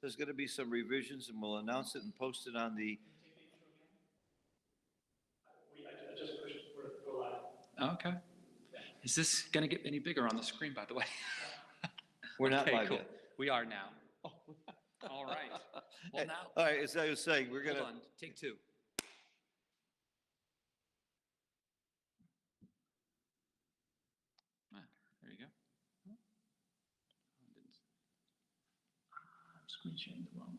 there's going to be some revisions, and we'll announce it and post it on the. I just pushed for it to go live. Okay. Is this going to get any bigger on the screen, by the way? We're not Okay, live cool. yet. We are now. All right. Well, now. All right, as I was saying, we're going to. Hold on. Take two. Ah, there you go. I'm screen sharing the wrong one.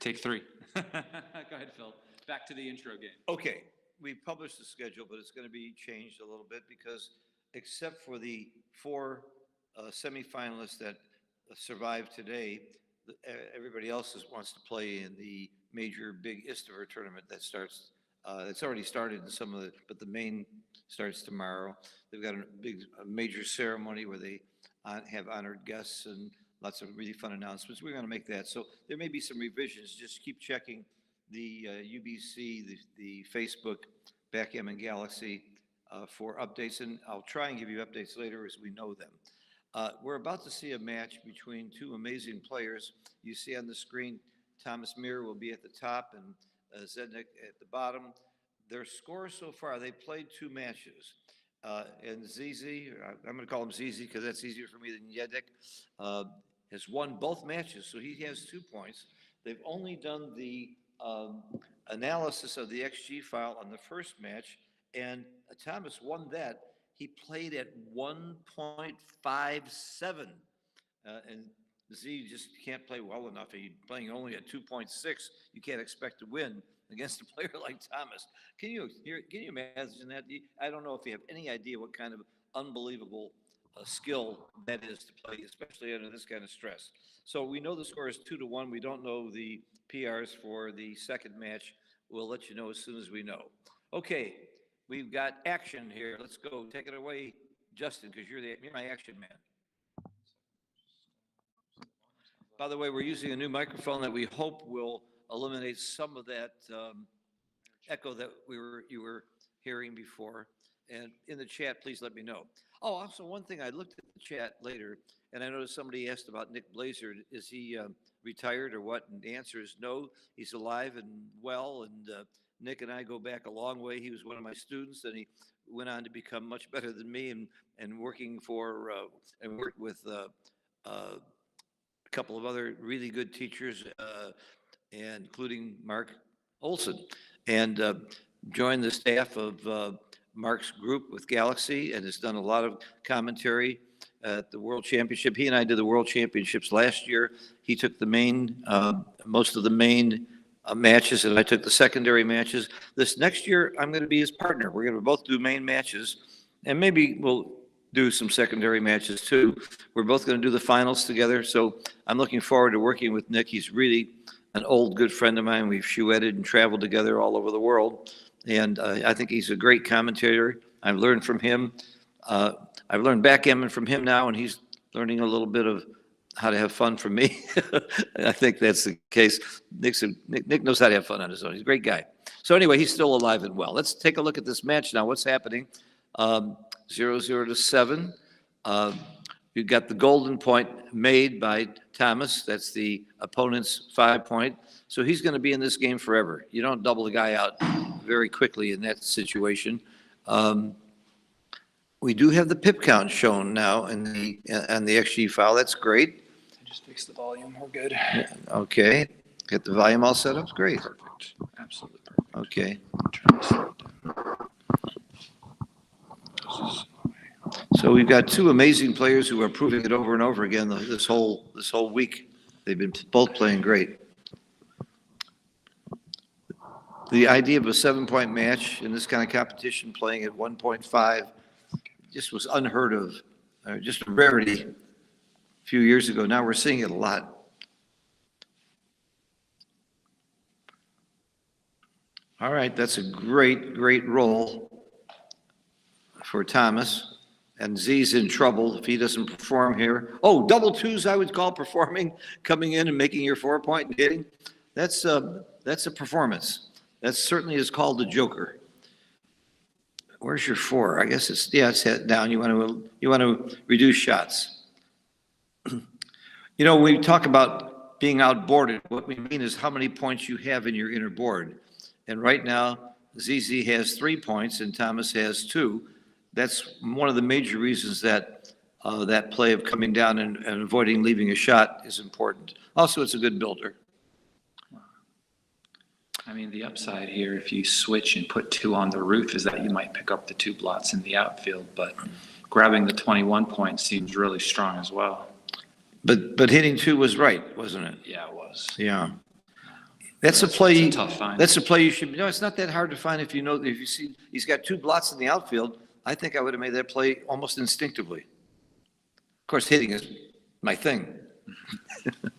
Take three. Go ahead, Phil. Back to the intro game. Okay, we published the schedule, but it's going to be changed a little bit because except for the four semifinalists that survived today, everybody else wants to play in the major big Istaver tournament that starts. It's already started in some of the, but the main starts tomorrow. They've got a major ceremony where they have honored guests and lots of really fun announcements. We're going to make that. So there may be some revisions. Just keep checking the UBC, the Facebook, Backgammon Galaxy for updates. And I'll try and give you updates later as we know them. We're about to see a match between two amazing players. You see on the screen, Thomas Muir will be at the top and Zednik at the bottom. Their scores so far, they played two matches. And Zizi, I'm going to call him Zizi because that's easier for me than Yedek, has won both matches, so he has 2 points. They've only done the analysis of the XG file on the first match, and Thomas won that. He played at 1.57, and Z just can't play well enough. He's playing only at 2.6. You can't expect to win against a player like Thomas. Can you imagine that? I don't know if you have any idea what kind of unbelievable skill that is to play, especially under this kind of stress. So we know the score is 2-1. We don't know the PRs for the second match. We'll let you know as soon as we know. Okay, we've got action here. Let's go. Take it away, Justin, because you're my action man. By the way, we're using a new microphone that we hope will eliminate some of that echo that you were hearing before. And in the chat, please let me know. Oh, also one thing, I looked at the chat later, and I noticed somebody asked about Nick Blazer. Is he retired or what? And the answer is no, he's alive and well. And Nick and I go back a long way. He was one of my students, and he went on to become much better than me and working for and worked with a couple of other really good teachers, and including Mark Olson, and joined the staff of Mark's group with Galaxy and has done a lot of commentary at the World Championship. He and I did the World Championships last year. He took the most of the main matches, and I took the secondary matches. This next year, I'm going to be his partner. We're going to both do main matches, and maybe we'll do some secondary matches too. We're both going to do the finals together, so I'm looking forward to working with Nick. He's really an old good friend of mine. We've chouetted and traveled together all over the world, and I think he's a great commentator. I've learned from him. I've learned backgammon from him now, and he's learning a little bit of how to have fun from me. I think that's the case. Nick knows how to have fun on his own. He's a great guy. So anyway, he's still alive and well. Let's take a look at this match now. What's happening? 0-0-7. You've got the golden point made by Thomas. That's the opponent's 5 point. So he's going to be in this game forever. You don't double the guy out very quickly in that situation. We do have the pip count shown now on the XG file. That's great. I just fixed the volume. We're good. Okay. Get the volume all set up. Great. Perfect. Absolutely perfect. Okay. Turn this down. So we've got two amazing players who are proving it over and over again this whole week. They've been both playing great. The idea of a 7-point match in this kind of competition, playing at 1.5, just was unheard of, just a rarity a few years ago. Now we're seeing it a lot. All right, that's a great roll for Thomas. And Z's in trouble if he doesn't perform here. Oh, double twos I would call performing, coming in and making your 4 point and hitting. That's a performance. That certainly is called the Joker. where's your 4? I guess it's, yeah, it's head down. You want to reduce shots. You know, when we talk about being outboarded, what we mean is how many points you have in your inner board. And right now, ZZ has 3 points and Thomas has 2. That's one of the major reasons that that play of coming down and avoiding leaving a shot is important. Also, it's a good builder. I mean, the upside here, if you switch and put 2 on the roof, is that you might pick up the 2 blots in the outfield, but grabbing the 21 points seems really strong as well. But hitting 2 was right, wasn't it? Yeah, it was. Yeah. That's a play. That's a tough find. That's a play you should, it's not that hard to find if you know, if you see, he's got 2 blots in the outfield. I think I would have made that play almost instinctively. Of course, hitting is my thing.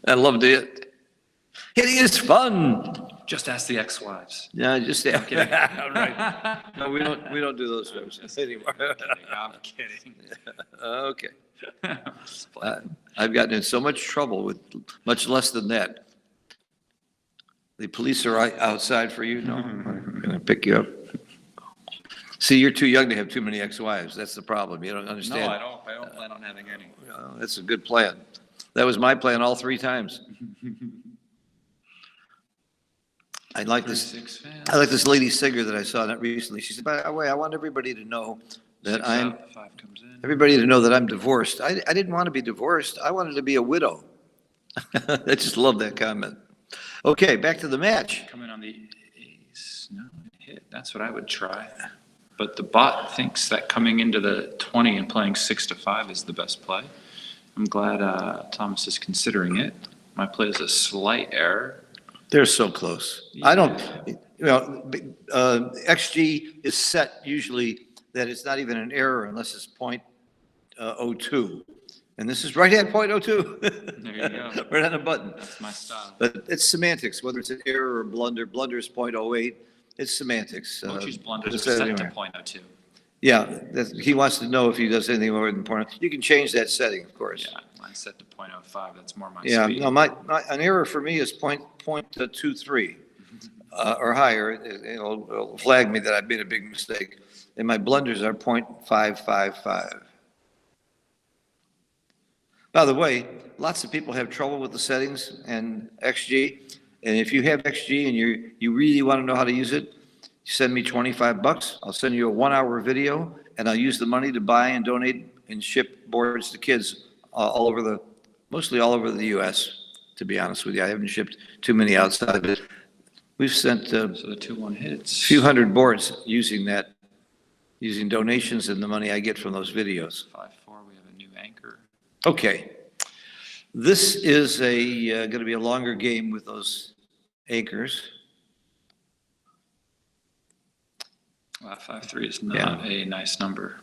I love to hit. Hitting is fun. Just ask the ex-wives. Yeah, just, yeah. kidding. Right. No, we don't do those shows anymore. I'm kidding. Okay. I've gotten in so much trouble with much less than that. The police are outside for you? No, I'm going to pick you up. See, you're too young to have too many ex-wives. That's the problem. You don't understand. No, I don't plan on having any. That's a good plan. That was my plan all 3 times. I like this lady singer that I saw not recently. She said, by the way, I want everybody to know that I'm divorced. I didn't want to be divorced. I wanted to be a widow. I just love that comment. Okay, back to the match. Coming on the ace, no, hit. That's what I would try. But the bot thinks that coming into the 20 and playing 6 to 5 is the best play. I'm glad Thomas is considering it. My play is a slight error. They're so close. Yeah. I don't, XG is set usually that it's not even an error unless it's 0.02. And this is right at 0.02. There you go. Right on the button. That's my style. But it's semantics, whether it's an error or blunder. Blunder is 0.08. It's semantics. We'll choose blunders are set to 0.02. Yeah, he wants to know if he does anything more than 0.02. You can change that setting, of course. Yeah, mine's set to 0.05. That's more my Yeah, speed. no, an error for me is 0.23 or higher. It'll flag me that I made a big mistake. And my blunders are 0.555. By the way, lots of people have trouble with the settings and XG. And if you have XG and you really want to know how to use it, send me $25. I'll send you a 1-hour video, and I'll use the money to buy and donate and ship boards to kids mostly all over the U.S., to be honest with you. I haven't shipped too many outside of it. We've sent so the 2-1 hits. a few hundred boards using donations and the money I get from those videos. 5-4, we have a new anchor. Okay. This is going to be a longer game with those anchors. 5-3 is not a nice number.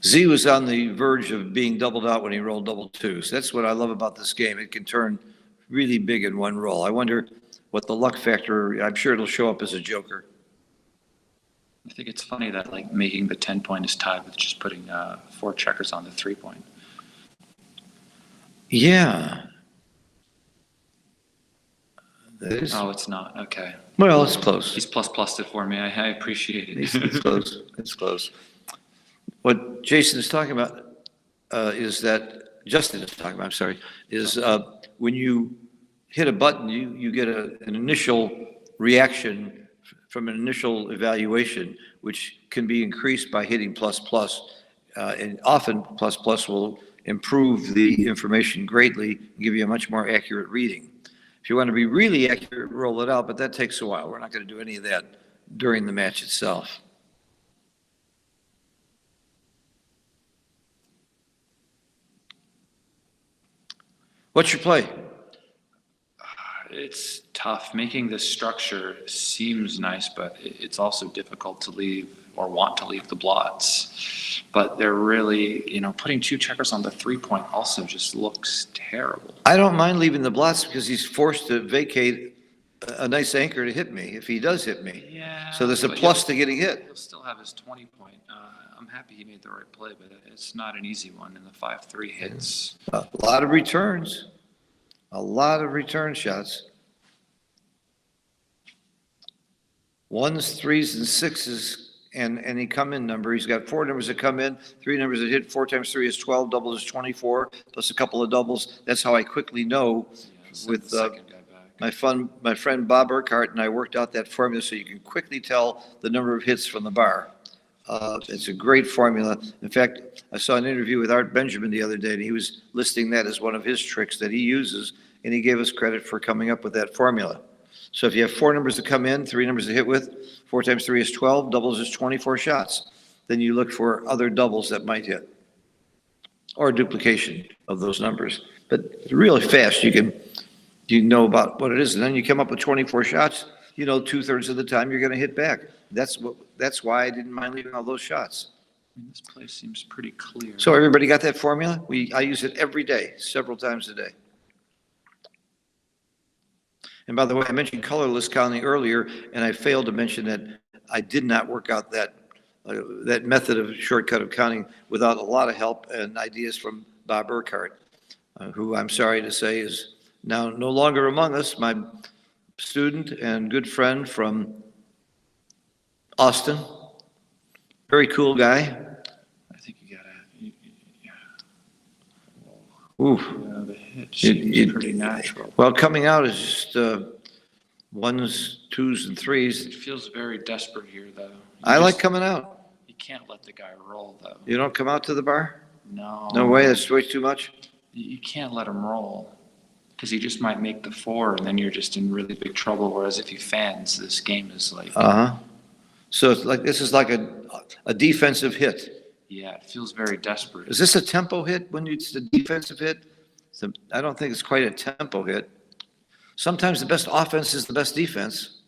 Z was on the verge of being doubled out when he rolled double twos. That's what I love about this game. It can turn really big in one roll. I wonder what the luck factor, I'm sure it'll show up as a joker. I think it's funny that like making the 10-point is tied with just putting 4 checkers on the 3-point. Yeah. That is, oh, it's not. Okay. well, it's close. He's plus-plussed it for me. I appreciate it. It's close. It's close. What Jason is talking about is that, Justin is talking about, I'm sorry, is when you hit a button, you get an initial reaction from an initial evaluation, which can be increased by hitting plus plus. And often plus plus will improve the information greatly and give you a much more accurate reading. If you want to be really accurate, roll it out, but that takes a while. We're not going to do any of that during the match itself. What's your play? It's tough. Making this structure seems nice, but it's also difficult to leave or want to leave the blots. But they're really, putting 2 checkers on the 3-point also just looks terrible. I don't mind leaving the blots because he's forced to vacate a nice anchor to hit me if he does hit me. Yeah. So there's a plus to getting hit. He'll still have his 20-point. I'm happy he made the right play, but it's not an easy one. And the 5-3 hits. A lot of returns. A lot of return shots. 1s, 3s, and 6s and any come-in number. He's got 4 numbers that come in, 3 numbers that hit. 4 times 3 is 12, double is 24, plus a couple of doubles. That's how I quickly know with my friend Bob Urquhart and I worked out that formula so you can quickly tell the number of hits from the bar. It's a great formula. In fact, I saw an interview with Art Benjamin the other day, and he was listing that as one of his tricks that he uses, and he gave us credit for coming up with that formula. So if you have 4 numbers to come in, 3 numbers to hit with, 4 times 3 is 12, doubles is 24 shots. Then you look for other doubles that might hit, or duplication of those numbers. But really fast, you know about what it is, and then you come up with 24 shots, 2/3 of the time you're going to hit back. That's why I didn't mind leaving all those shots. This play seems pretty clear. So everybody got that formula? I use it every day, several times a day. And by the way, I mentioned colorless counting earlier, and I failed to mention that I did not work out that method of shortcut of counting without a lot of help and ideas from Bob Urquhart, who I'm sorry to say is now no longer among us, my student and good friend from Austin. Very cool guy. I think you gotta, Oof. the hit seems pretty natural. Well, coming out is just 1s, 2s, and 3s. It feels very desperate here, though. I like coming out. You can't let the guy roll, though. You don't come out to the bar? No. No way, that's way too much? You can't let him roll, because he just might make the 4, and then you're just in really big trouble, whereas if he fans, this game is like... Uh-huh. So it's like, this is like a defensive hit. Yeah, it feels very desperate. Is this a tempo hit when it's a defensive hit? I don't think it's quite a tempo hit. Sometimes the best offense is the best defense.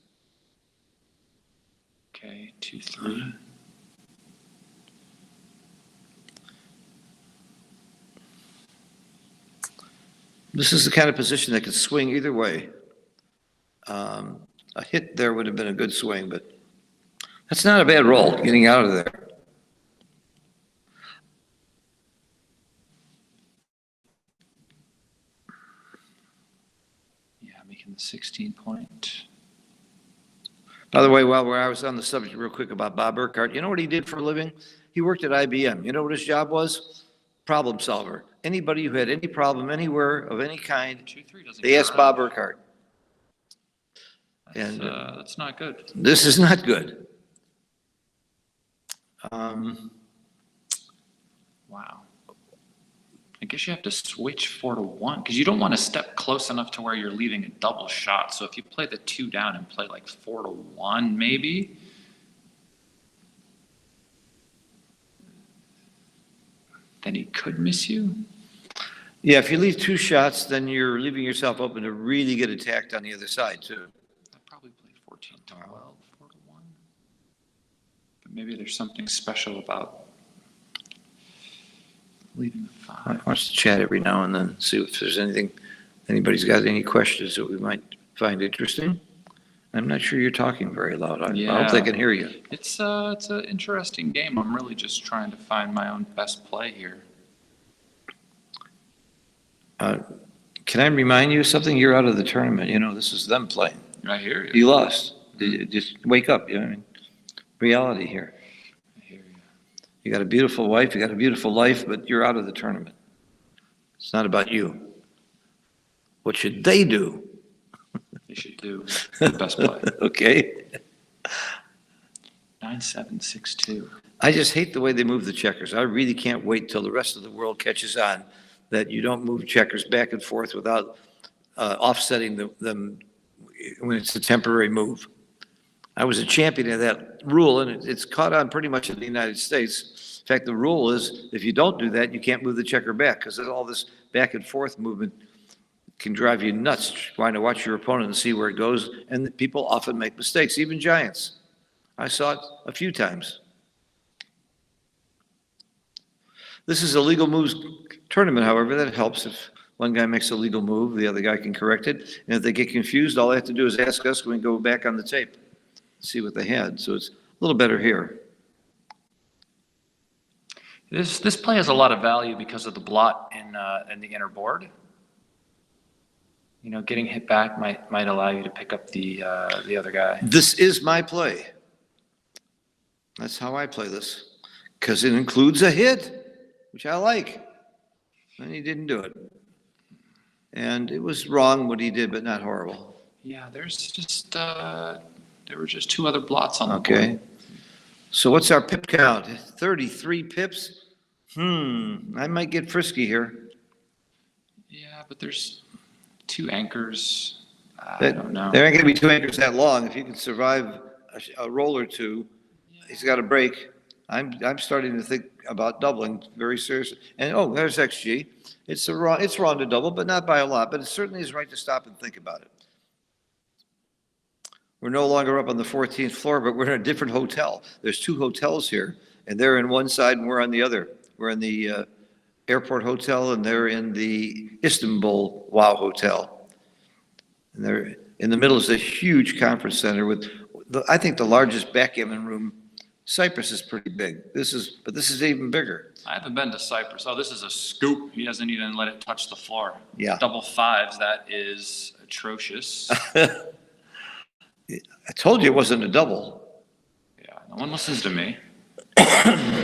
Okay, 2-3. This is the kind of position that could swing either way. A hit there would have been a good swing, but that's not a bad roll, getting out of there. Yeah, making the 16-point. By the way, while I was on the subject real quick about Bob Urquhart, you know what he did for a living? He worked at IBM. You know what his job was? Problem solver. Anybody who had any problem anywhere of any kind, 2-3 doesn't they asked Bob Urquhart. And that's not good. This is not good. Wow. I guess you have to switch 4 to 1 because you don't want to step close enough to where you're leaving a double shot. So if you play the 2 down and play like 4 to 1, maybe. Then he could miss you. Yeah, if you leave 2 shots, then you're leaving yourself open to really get attacked on the other side, too. I probably played 14 to 12, 4 to 1. But maybe there's something special about leaving a 5. I want to chat every now and then, see if there's anybody's got any questions that we might find interesting. I'm not sure you're talking very loud. I hope they can hear you. It's an interesting game. I'm really just trying to find my own best play here. Can I remind you of something? You're out of the tournament. This is them playing. I hear you. You lost. Just wake up. Reality here. I hear you. You got a beautiful wife. You got a beautiful life, but you're out of the tournament. It's not about you. What should they do? They should do the best play. Okay. 9-7-6-2. I just hate the way they move the checkers. I really can't wait till the rest of the world catches on that you don't move checkers back and forth without offsetting them when it's a temporary move. I was a champion of that rule, and it's caught on pretty much in the United States. In fact, the rule is if you don't do that, you can't move the checker back because all this back and forth movement can drive you nuts trying to watch your opponent and see where it goes. And people often make mistakes, even giants. I saw it a few times. This is a legal moves tournament, however. That helps if one guy makes a legal move, the other guy can correct it. And if they get confused, all they have to do is ask us. We can go back on the tape, see what they had. So it's a little better here. This play has a lot of value because of the blot in the inner board. Getting hit back might allow you to pick up the other guy. This is my play. That's how I play this, because it includes a hit, which I like. And he didn't do it. And it was wrong what he did, but not horrible. Yeah, there's just, there were just 2 other blots on the board. Okay. So what's our pip count? 33 pips? I might get frisky here. Yeah, but there's 2 anchors. I don't know. There ain't gonna be 2 anchors that long. If you can survive a roll or 2, he's got a break. I'm starting to think about doubling very seriously. And, oh, there's XG. It's wrong to double, but not by a lot. But it certainly is right to stop and think about it. We're no longer up on the 14th floor, but we're in a different hotel. There's 2 hotels here, and they're in one side and we're on the other. We're in the airport hotel, and they're in the Istanbul Wow Hotel. And they're in the middle is a huge conference center with, I think, the largest backgammon room. Cyprus is pretty big. But this is even bigger. I haven't been to Cyprus. Oh, this is a scoop. He doesn't even let it touch the floor. Yeah. Double 5s, that is atrocious. I told you it wasn't a double. Yeah, no one listens to me.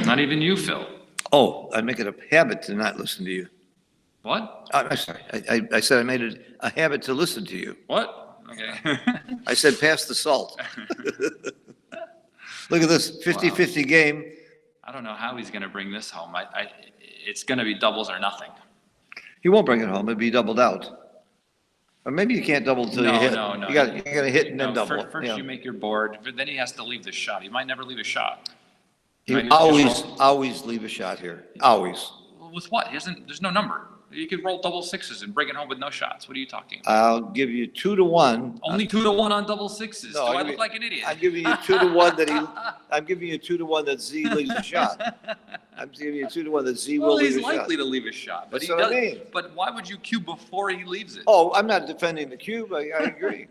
Not even you, Phil. Oh, I make it a habit to not listen to you. What? I'm sorry. I said I made it a habit to listen to you. What? Okay. I said pass the salt. Look at this 50-50 game. I don't know how he's going to bring this home. It's going to be doubles or nothing. He won't bring it home. It'll be doubled out. Or maybe you can't double until you hit. No. You got to hit and then double. First Yeah. you make your board, but then he has to leave the shot. He might never leave a shot. You Right, always leave a shot here. Always. With what? There's no number. You could roll double 6s and bring it home with no shots. What are you talking about? I'll give you 2-1. Only 2-1 on double 6s. No, Do I I'll give look you- like an idiot? I'm giving you 2-1 that I'm giving you 2-1 that Z leaves a shot. I'm giving you 2-1 that Z will Well, leave he's a shot. likely to leave a shot, but That's he what I does. mean. But why would you cue before he leaves it? Oh, I'm not defending the cube. I agree.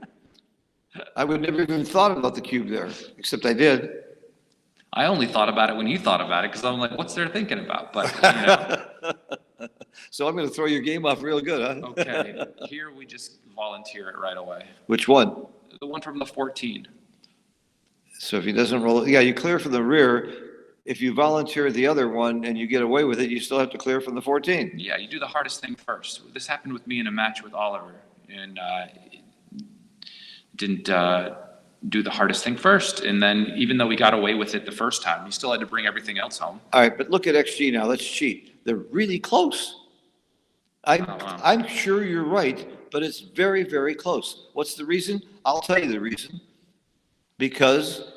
I would never even thought about the cube there, except I did. I only thought about it when you thought about it because I'm like, what's they're thinking about? But you know, So I'm going to throw your game off real good, huh? okay. Here we just volunteer it right away. Which one? The one from the 14. So if he doesn't roll, yeah, you clear from the rear. If you volunteer the other one and you get away with it, you still have to clear from the 14. Yeah, you do the hardest thing first. This happened with me in a match with Oliver, and didn't do the hardest thing first. And then even though we got away with it the first time, we still had to bring everything else home. All right, but look at XG now. Let's cheat. They're really close. Wow. I'm sure you're right, but it's very, very close. What's the reason? I'll tell you the reason. Because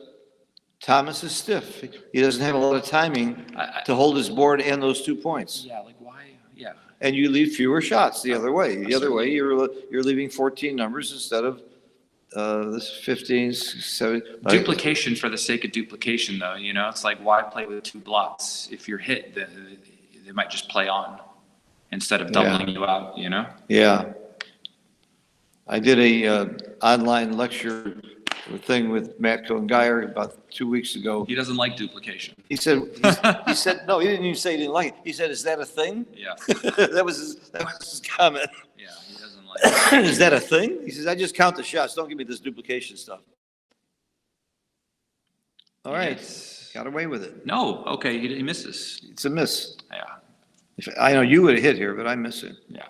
Thomas is stiff. He doesn't have a lot of timing to hold his board and those 2 points. Yeah, like why? Yeah. And you leave fewer shots the other way. The other way, you're leaving 14 numbers instead of this 15, 17. Duplication for the sake of duplication, though, you know, it's like, why play with 2 blots? If you're hit, they might just play on instead of doubling you out, you know? Yeah. I did a online lecture thing with Matt Cohen-Geyer about 2 weeks ago. He doesn't like duplication. He said, no, he didn't even say he didn't like it. He said, is that a thing? Yeah, That was his comment. yeah, he doesn't like it. Is that a thing? He says, I just count the shots. Don't give me this duplication stuff. All right. Yes. Got away with it. No, okay, he misses. It's a miss. Yeah, I know you would have hit here, but I'm missing. yeah.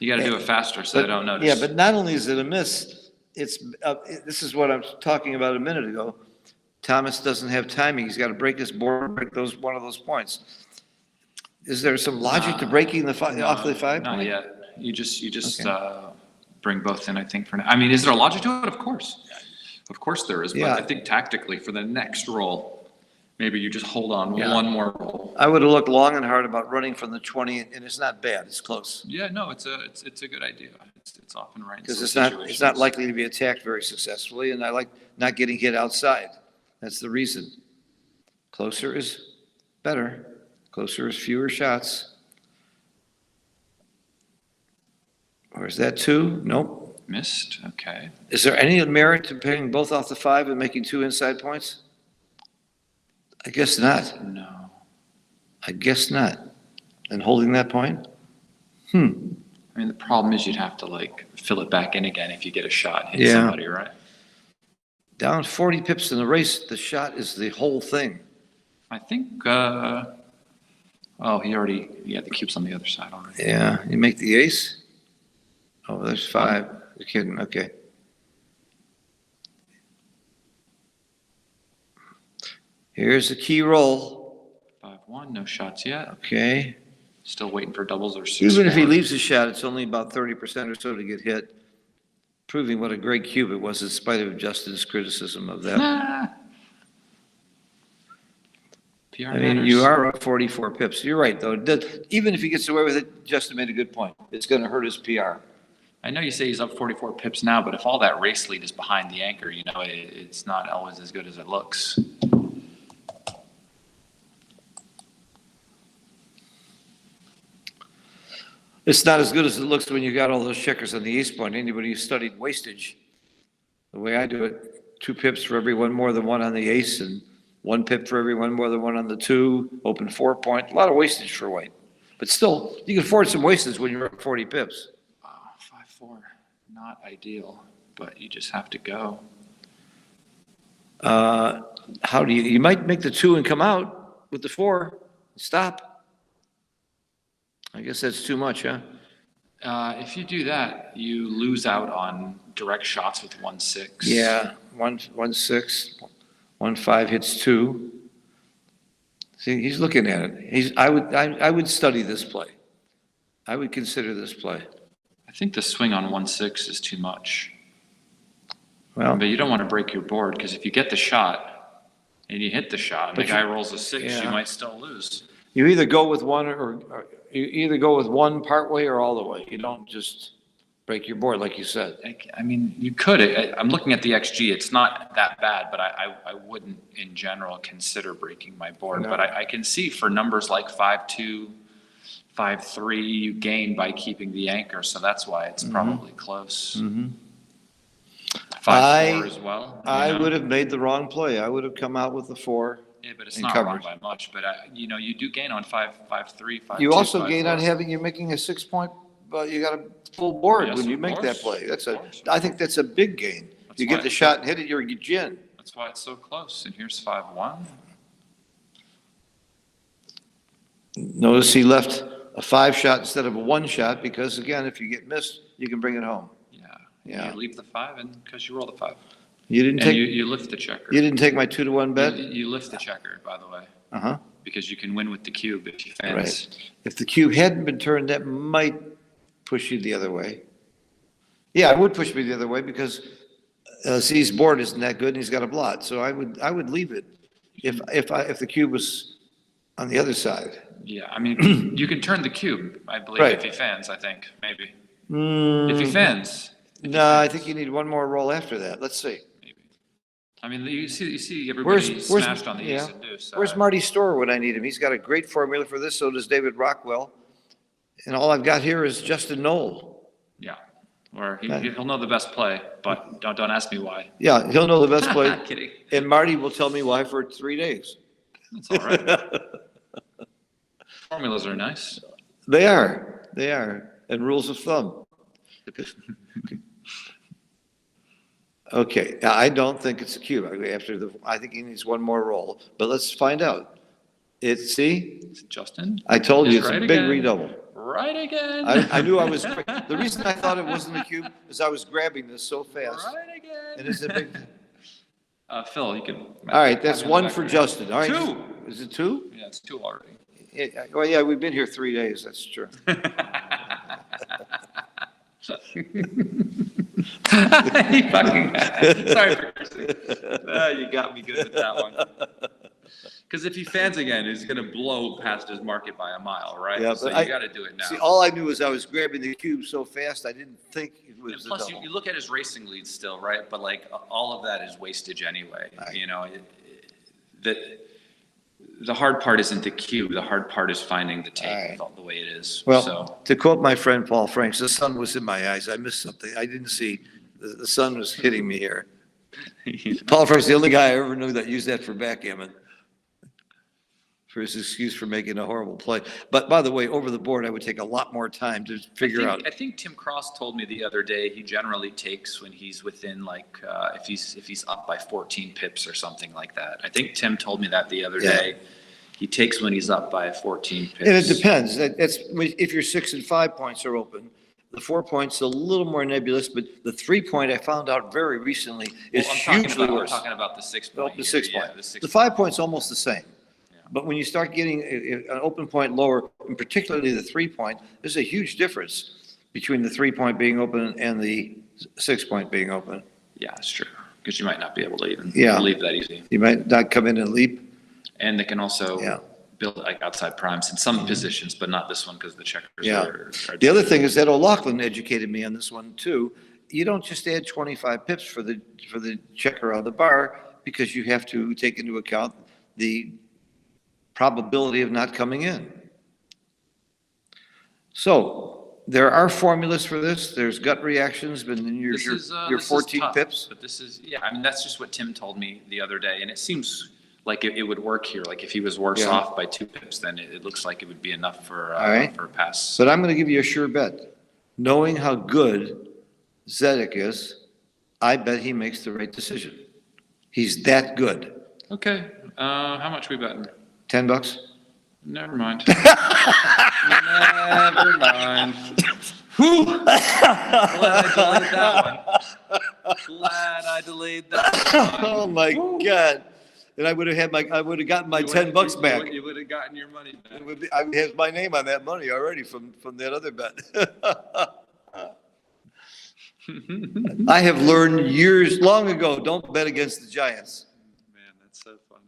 You got to do it faster so they don't notice. Yeah, but not only is it a miss, this is what I was talking about a minute ago. Thomas doesn't have timing. He's got to break his board, break one of those points. Is there some logic to breaking the off the 5 Not point? yet. You just Okay. bring both in, I think, for now. I mean, is there a logic to it? Of course. Of course there is, but Yeah. I think tactically for the next roll, maybe you just hold on Yeah. one more roll. I would have looked long and hard about running from the 20, and it's not bad. It's close. Yeah, no, it's a good idea. It's often right. in Because some it's not situations. likely to be attacked very successfully, and I like not getting hit outside. That's the reason. Closer is better. Closer is fewer shots. Or is that 2? Nope. Missed, okay. Is there any merit to picking both off the 5 and making 2 inside points? I guess not. No. I guess not. And holding that point? I mean, the problem is you'd have to like fill it back in again if you get a shot and hit Yeah. somebody, right? Down 40 pips in the race, the shot is the whole thing. I think, the cube's on the other side already. Yeah, you make the ace? Oh, there's 5. You're kidding, okay. Here's the key roll. 5-1, no shots yet. Okay. Still waiting for doubles or 6-4. Even if he leaves a shot, it's only about 30% or so to get hit, proving what a great cube it was in spite of Justin's criticism of that. Nah. PR I mean, matters. you are up 44 pips. You're right, though. Even if he gets away with it, Justin made a good point. It's going to hurt his PR. I know you say he's up 44 pips now, but if all that race lead is behind the anchor, it's not always as good as it looks. It's not as good as it looks when you got all those checkers on the ace point. Anybody who studied wastage, the way I do it, 2 pips for every one more than one on the ace, and 1 pip for every one more than one on the 2, open 4 point. A lot of wastage for white. But still, you can afford some wastage when you're up 40 pips. 5-4, not ideal, but you just have to go. How do you might make the 2 and come out with the 4, stop. I guess that's too much, huh? If you do that, you lose out on direct shots with 1-6. Yeah, 1-6, 1-5 hits 2. See, he's looking at it. I would study this play. I would consider this play. I think the swing on 1-6 is too much. Well, But you don't want to break your board, because if you get the shot and you hit the shot and the guy rolls a 6, Yeah. you might still lose. you either go with one or you either go with one part way or all the way. You don't just break your board like you said. I mean, you could. I'm looking at the XG. It's not that bad, but I wouldn't, in general, consider breaking my board. No. But I can see for numbers like 5-2, 5-3, you gain by keeping the anchor. So that's why it's probably close. 5-4 as well. I would have made the wrong play. I would have come out with the 4. Yeah, but it's and not covered. wrong by much. But you do gain on 5-3, 5-2. You also gain 5-4. on you're making a 6 point, but you got a full board Yes, when you of make that course. play. Of course. I think that's a big gain. That's You why get the it's shot and hit it, you're gin. That's why it's so close. And here's 5-1. Notice he left a 5 shot instead of a 1 shot because again, if you get missed, you can bring it home. Yeah. You leave the 5 and because you roll the 5. You didn't And take, you lift the checker. you didn't take my 2-1 bet? You lift the checker, by the way, Uh-huh. because you can win with the cube if you fans. Right. If the cube hadn't been turned, that might push you the other way. Yeah, it would push me the other way because Z's board isn't that good and he's got a blot. So I would leave it if the cube was on the other side. Yeah, I mean, you can turn the cube, I believe, Right. if he fans, I think, maybe. If he fans. No, I think you need one more roll after that. Let's see. Maybe. I mean, you see everybody smashed on the ace and deuce. Where's Marty Storer when I need him? He's got a great formula for this. So does David Rockwell. And all I've got here is Justin Knoll. Yeah, or he'll know the best play, but don't ask me why. Yeah, he'll know the best play. Kidding. And Marty will tell me why for 3 days. That's all right. Formulas are nice. They are. And rules of thumb. Okay, now, I don't think it's a cube. I think he needs one more roll, but let's find out. See, Is it Justin? I told you He's it's a right big again. redouble. Right again. I knew the reason I thought it wasn't a cube is I was grabbing this so fast. Right again. And it's a big, Phil, you can. all right, that's 1 for Justin. All right. 2. Is it 2? Yeah, it's 2 already. Well, yeah, we've been here 3 days, that's true. You fucking, sorry for cursing. You got me good with that one. Because if he fans again, he's going to blow past his market by a mile, right? Yeah, So but you got to do it now. See, all I knew was I was grabbing the cube so fast, I didn't think it And was a plus, double. you look at his racing leads still, right? But like all of that is wastage anyway. Right. You know, the hard part isn't the cube. The hard part is finding the tape Right. with all the way it is. Well, So to quote my friend Paul Franks, the sun was in my eyes. I missed something. I didn't see. The sun was hitting me here. Paul Franks, the only guy I ever knew that used that for backgammon, for his excuse for making a horrible play. But by the way, over the board, I would take a lot more time to figure out. I think Tim Cross told me the other day he generally takes when he's within if he's up by 14 pips or something like that. I think Tim told me that the other Yeah. day. he takes when he's up by 14 pips. And it depends. That's, if your 6 and 5 points are open, the 4 points a little more nebulous, but the 3 point I found out very recently is hugely I'm worse. talking about the 6 Oh, point. the here. 6 Yeah, point. the 6 The 5 point's almost the same. Yeah. But when you start getting an open point lower, and particularly the 3 point, there's a huge difference between the 3 point being open and the 6 point being open. Yeah, that's true. Because you might not be able to even Yeah. leave that easy. You might not come in and leap. And they can also Yeah. build like outside primes in some positions, but not this one because the checkers Yeah. are. The other thing is that O'Loughlin educated me on this one too. You don't just add 25 pips for the checker on the bar because you have to take into account the probability of not coming in. So there are formulas for this. There's gut reactions, but then your This is 14 tough, pips. But this is, yeah, I mean, that's just what Tim told me the other day, and it seems like it would work here. Like if he was worse Yeah. off by 2 pips, then it looks like it would be enough for All right. for a pass. But I'm going to give you a sure bet. Knowing how good Zedek is, I bet he makes the right decision. He's that good. Okay, how much we betting? $10? Never mind. Never mind. Whew. Glad I delayed that one. Glad I delayed that one. Oh my God. And I would have gotten my $10 back. You would have gotten your money back. I would have my name on that money already from that other bet. I have learned long ago, don't bet against the Giants. Man, that's so funny.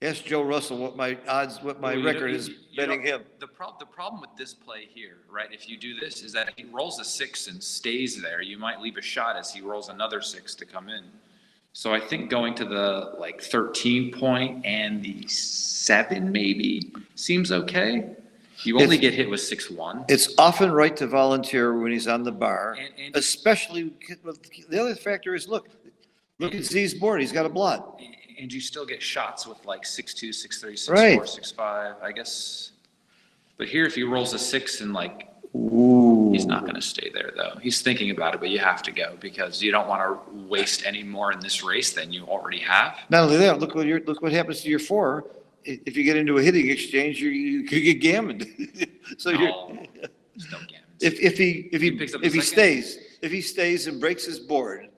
Ask Joe Russell what my Well, record is betting him. The problem with this play here, right, if you do this, is that if he rolls a 6 and stays there, you might leave a shot as he rolls another 6 to come in. So I think going to the 13 point and the 7 maybe seems okay. You only get hit with 6-1. It's often right to volunteer when he's on the bar, And- especially, the other factor is, look at Z's board, he's got a blot. And you still get shots with 6-2, 6-3, 6-4, Right. 6-5, I guess. But here, if he rolls a 6 and Ooh. he's not going to stay there though. He's thinking about it, but you have to go because you don't want to waste any more in this race than you already have. Not only that, look what happens to your 4. If you get into a hitting exchange, you could get gammoned. So No, there's no gammons. if he stays and breaks his board,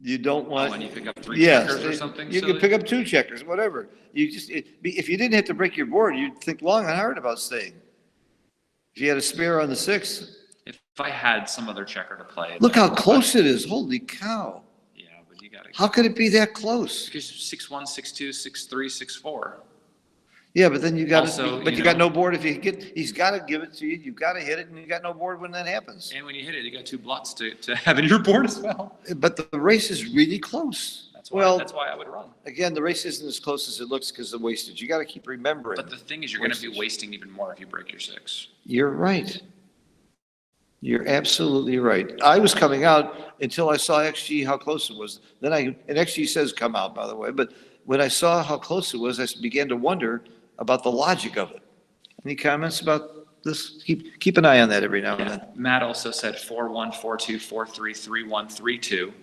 you don't want. When you pick up 3 Yes, checkers or something. you silly? could pick up 2 checkers, whatever. If you didn't have to break your board, you'd think long and hard about staying. If you had a spare on the 6, If I had some other checker to play. look how close it is. Holy cow! Yeah, but you got to. How could it be that close? Because 6-1, 6-2, 6-3, 6-4. Yeah, but then you got Also, but you you got know- no board. He's got to give it to you. You've got to hit it, and you got no board when that happens. And when you hit it, you got 2 blots to have in your board as well. But the race is really close. That's Well, why I would run. again, the race isn't as close as it looks because of wastage. You got to keep remembering. But the thing is, you're going to be wasting even more if you break your 6. You're right. You're absolutely right. I was coming out until I saw XG how close it was. Then and XG says come out, by the way, but when I saw how close it was, I began to wonder about the logic of it. Any comments about this? Keep an eye on that every now and Yeah. then. Matt also said 4-1, 4-2, 4-3, 3-1, 3-2.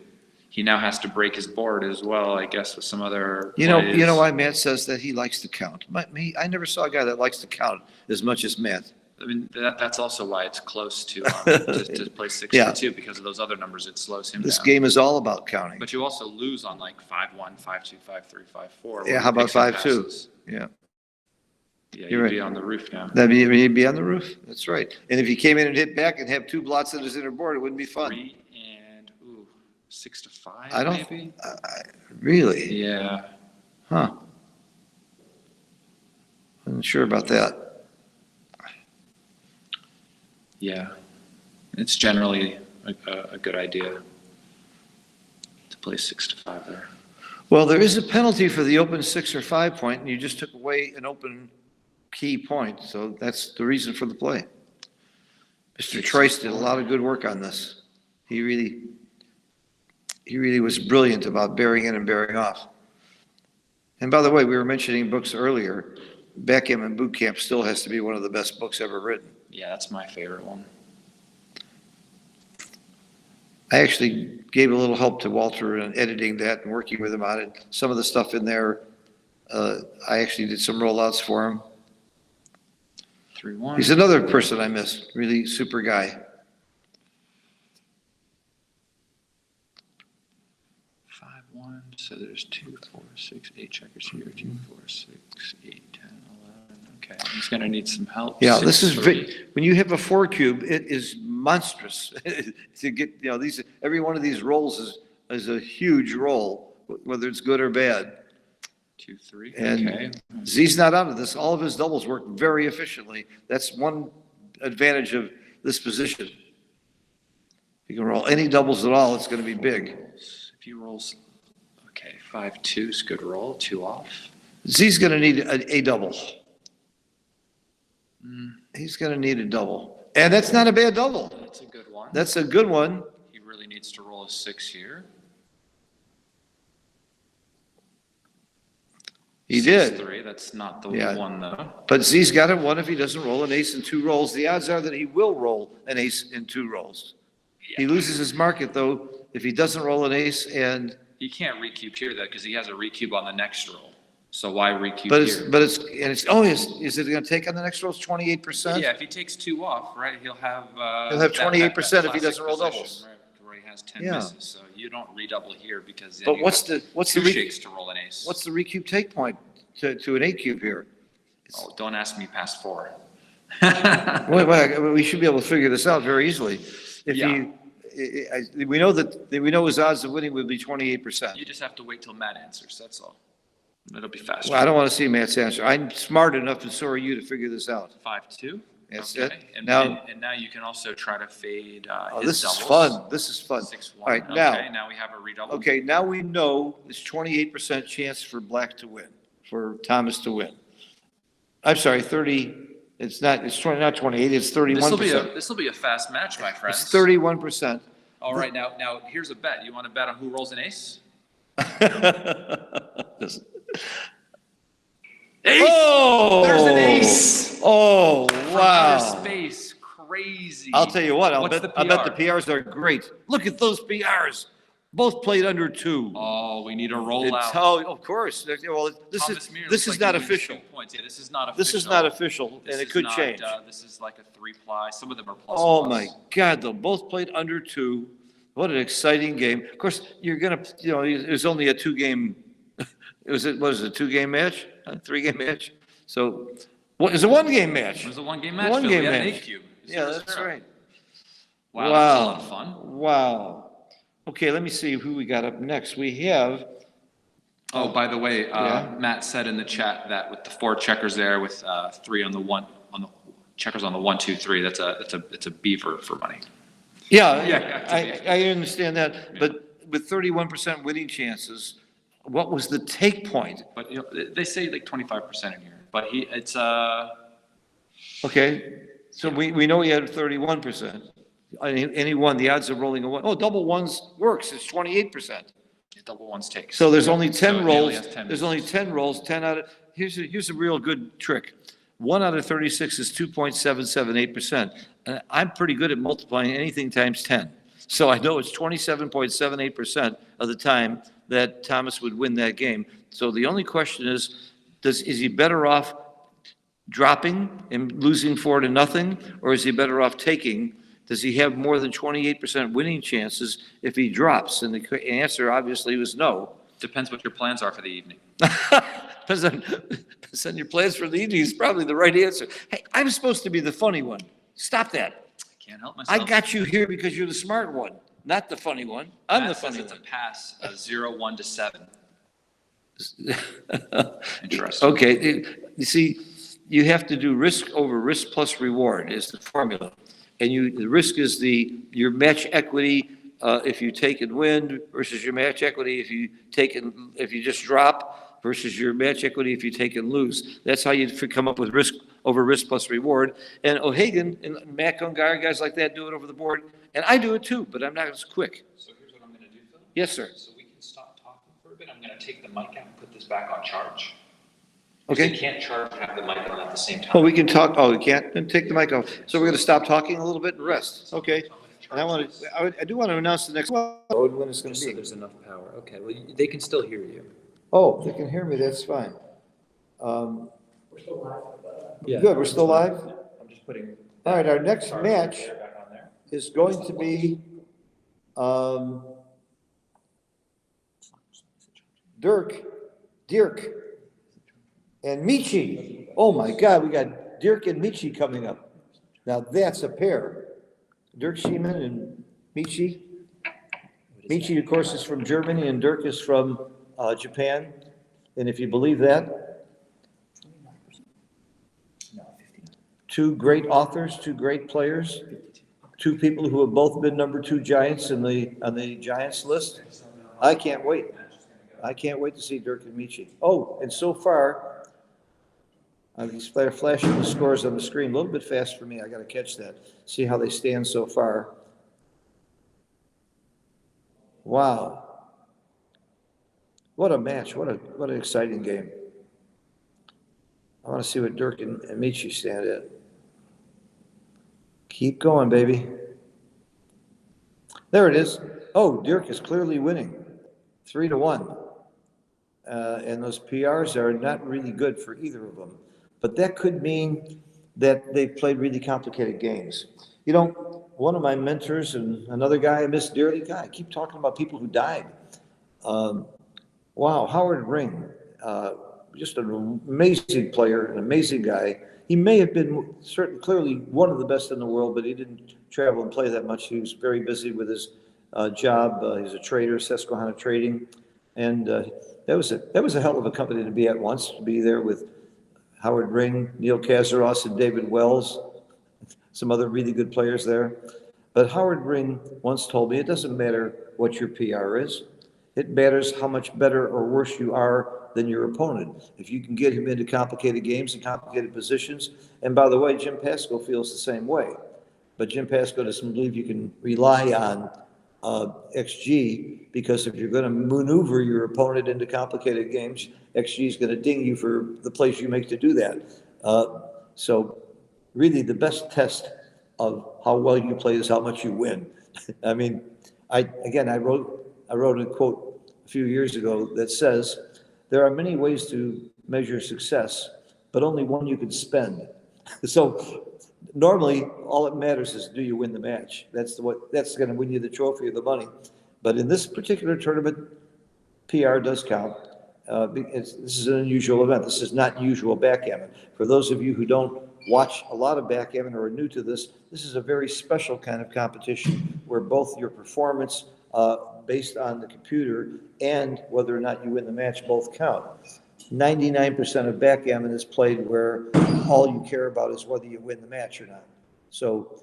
He now has to break his board as well, I guess, with some other You know plays. why Matt says that? He likes to count. I never saw a guy that likes to count as much as Matt. I mean, that's also why it's close to play 6 Yeah. to 2 because of those other numbers. It slows him This down. game is all about counting. But you also lose on 5-1, 5-2, 5-3, 5-4. Yeah, how about 5-2? Yeah. Yeah, You're you'd right. be on the roof now. He'd be on the roof. That's right. And if he came in and hit back and have 2 blots on his inner board, it wouldn't be fun. 3 and 6 to 5. I don't- maybe. Really? Yeah. Huh. I'm not sure about that. Yeah, it's generally a good idea to play 6 to 5 there. Well, there is a penalty for the open 6 or 5 point, and you just took away an open key point, so that's the reason for the play. Mr. Trice did a lot of good work on this. He really was brilliant about bearing in and bearing off. And by the way, we were mentioning books earlier. Backgammon Boot Camp still has to be one of the best books ever written. Yeah, that's my favorite one. I actually gave a little help to Walter in editing that and working with him on it. Some of the stuff in there I actually did some rollouts for him. 3-1. He's another person I miss, really super guy. 5-1. So there's 2, 4, 6, 8 checkers here. 2, 4, 6, 8, 10, 11. Okay, he's going to need some help. Yeah, this is 6-3. when you have a 4 cube, it is monstrous to get. These every one of these rolls is a huge roll, whether it's good or bad. 2, 3. And Okay. Z's not out of this. All of his doubles work very efficiently. That's one advantage of this position. You can roll any doubles at all, it's going to be big. If he rolls, okay, 5-2 is good roll. 2 off. Z's going to need a double. He's going to need a double. And that's not a bad double. That's a good one. That's a good one. He really needs to roll a 6 here. He did. 6-3. That's not the Yeah. one though. But Z's got a 1 if he doesn't roll an ace in 2 rolls. The odds are that he will roll an ace in 2 rolls. He loses his market, though, if he doesn't roll an ace and, He can't recube here though because he has a recube on the next roll. So why recube but here? is it going to take on the next roll? It's 28%? Yeah, if he takes 2 off, right, he'll have. He'll have that 28% if he classic doesn't roll position, doubles. right, Where he has 10 Yeah. misses, so you don't redouble here because then But you what's have the 2 shakes to roll an ace. what's the recube take point to an 8 cube here? Oh, don't ask me past 4. Wait, we should be able to figure this out very easily. If Yeah. we know his odds of winning would be 28%. You just have to wait till Matt answers, that's all. It'll be faster. Well, I don't want to see Matt's answer. I'm smart enough, and so are you, to figure this out. 5-2. That's Okay. it. And Now- now you can also try to fade Oh, his this is doubles. fun. This is fun. 6-1. All right, Okay, now, now we have a redouble. okay, now we know it's 28% chance for black to win, for Thomas to win. I'm sorry, 30, it's not 28, it's 31%. This will be a fast match, my friends. It's 31%. All right, now here's a bet. You want to bet on who rolls an ace? Ace! Oh! There's an ace! Oh, From wow. outer space, crazy. I'll tell you what, I What's bet the the PRs are great. Look at those PRs. Both played under 2. Oh, we need a It's rollout. how, of course. Well, Thomas Muir this looks is like not he wins official. 2 points. Yeah, this is not official. This is not official, This and it is could not, change. This is like a 3-ply. Some of them are plus. Oh, plus. my God, though. Both played under 2. What an exciting game. Of course, you're going to, it was only a 2-game, what is it, 2-game match? A 3-game match? So, what is a 1-game match? It was a 1-game match. One Phil. game We had an match. 8 cube. Yeah, that's right. Wow, that's a lot of fun. Wow. Okay, let me see who we got up next. We have, Oh, by the way, Yeah. Matt said in the chat that with the 4 checkers there, with 3 on the checkers on the 1, 2, 3, it's a beaver for money. yeah, Yeah, I understand that, but with 31% winning chances, what was the take point? But they say like 25% in here. But it's Okay, so we know he had 31%. And he won, the odds of rolling a 1. Oh, double ones works, it's 28%. double ones takes. So there's only 10 So he rolls, only has 10 there's only 10 rolls, 10 out of, here's a real good trick. 1 out of 36 is 2.778%. And I'm pretty good at multiplying anything times 10. So I know it's 27.78% of the time that Thomas would win that game. So the only question is he better off dropping and losing 4-0, or is he better off taking? Does he have more than 28% winning chances if he drops? And the answer obviously was no. Depends what your plans are for the evening. Depends on your plans for the evening is probably the right answer. Hey, I'm supposed to be the funny one. Stop that. I can't help I myself. got you here because you're the smart one, not the funny one. I'm the Matt says funny it's one. a pass, 0, 1 to 7. Interesting. Okay, you see, you have to do risk over risk plus reward is the formula. And the risk is your match equity if you take and win versus your match equity if you just drop versus your match equity if you take and lose. That's how you come up with risk over risk plus reward. And O'Hagan and Matt Congar, guys like that do it over the board. And I do it too, but I'm not as quick. So here's what I'm going to do, Phil. Yes, sir. So we can stop talking for a bit. I'm going to take the mic out and put this back on charge. Okay. You can't charge and have the mic on at the same time. Oh, we can talk, we can't, then take the mic off. So we're gonna stop talking a little bit and rest, okay? And I do want to announce the next one, when it's gonna Just so be. there's enough power. Okay, well, they can still hear you. Oh, they can hear me, that's fine. Um, We're still live. Good, we're still live? I'm just putting. All right, our next match is going to be Dirk, and Michi. Oh my God, we got Dirk and Michi coming up. Now that's a pair. Dirk Schiemann and Michi. Michi, of course, is from Germany and Dirk is from Japan. And if you believe that, two great authors, two great players, two people who have both been number 2 Giants on the Giants list. I can't wait. I can't wait to see Dirk and Michi. Oh, and so far, he's flashing the scores on the screen a little bit fast for me. I got to catch that. See how they stand so far. Wow. What a match. What an exciting game. I want to see what Dirk and Michi stand at. Keep going, baby. There it is. Oh, Dirk is clearly winning. 3-1. And those PRs are not really good for either of them. But that could mean that they played really complicated games. You know, one of my mentors and another guy I miss dearly, God, I keep talking about people who died. Wow, Howard Ring, just an amazing player, an amazing guy. He may have been clearly one of the best in the world, but he didn't travel and play that much. He was very busy with his job. He's a trader, Susquehanna Trading, and that was a hell of a company to be at once. To be there with Howard Ring, Neil Kazaros, and David Wells, some other really good players there. But Howard Ring once told me, it doesn't matter what your PR is. It matters how much better or worse you are than your opponent. If you can get him into complicated games and complicated positions, and by the way, Jim Pasco feels the same way. But Jim Pasco doesn't believe you can rely on XG, because if you're going to maneuver your opponent into complicated games, XG is going to ding you for the plays you make to do that. So really the best test of how well you play is how much you win. I mean, I wrote a quote a few years ago that says, there are many ways to measure success, but only one you can spend. So normally, all that matters is, do you win the match? That's going to win you the trophy or the money. But in this particular tournament, PR does count. This is an unusual event. This is not usual backgammon. For those of you who don't watch a lot of backgammon or are new to this, this is a very special kind of competition where both your performance based on the computer and whether or not you win the match both count. 99% of backgammon is played where all you care about is whether you win the match or not. So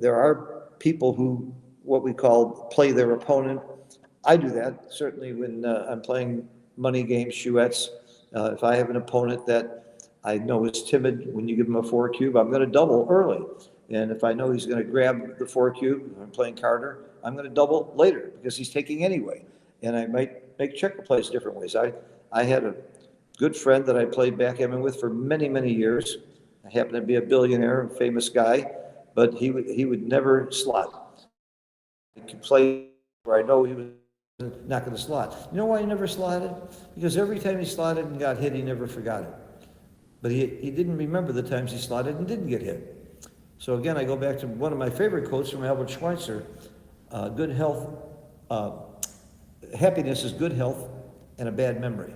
there are people who, what we call, play their opponent. I do that, certainly when I'm playing money games, chouettes. If I have an opponent that I know is timid, when you give him a 4 cube, I'm going to double early. And if I know he's going to grab the 4 cube, I'm playing Carter, I'm going to double later because he's taking anyway. And I might make checker plays different ways. I had a good friend that I played backgammon with for many, many years. I happened to be a billionaire, a famous guy, but he would never slot. He could play where I know he was not going to slot. You know why he never slotted? Because every time he slotted and got hit, he never forgot it. But he didn't remember the times he slotted and didn't get hit. So again, I go back to one of my favorite quotes from Albert Schweitzer, good health, happiness is good health and a bad memory.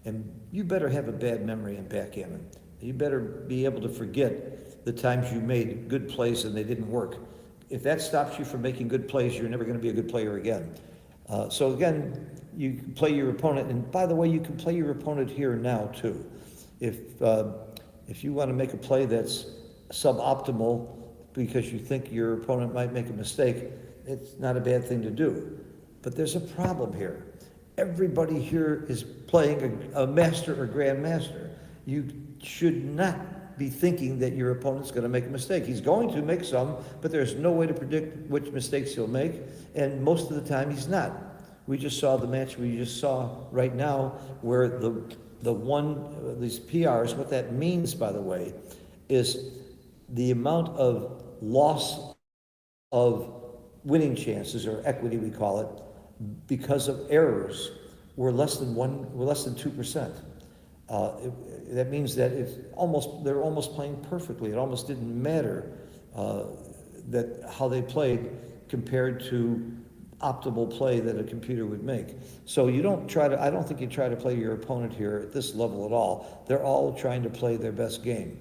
And you better have a bad memory in backgammon. You better be able to forget the times you made good plays and they didn't work. If that stops you from making good plays, you're never going to be a good player again. So again, you can play your opponent, and by the way, you can play your opponent here and now too. If you want to make a play that's suboptimal because you think your opponent might make a mistake, it's not a bad thing to do. But there's a problem here. Everybody here is playing a master or grandmaster. You should not be thinking that your opponent's going to make a mistake. He's going to make some, but there's no way to predict which mistakes he'll make, and most of the time he's not. We just saw the match we just saw right now where these PRs, what that means, by the way, is the amount of loss of winning chances, or equity we call it, because of errors were less than 2%. That means that they're almost playing perfectly. It almost didn't matter that how they played compared to optimal play that a computer would make. So you don't try to, I don't think you try to play your opponent here at this level at all. They're all trying to play their best game.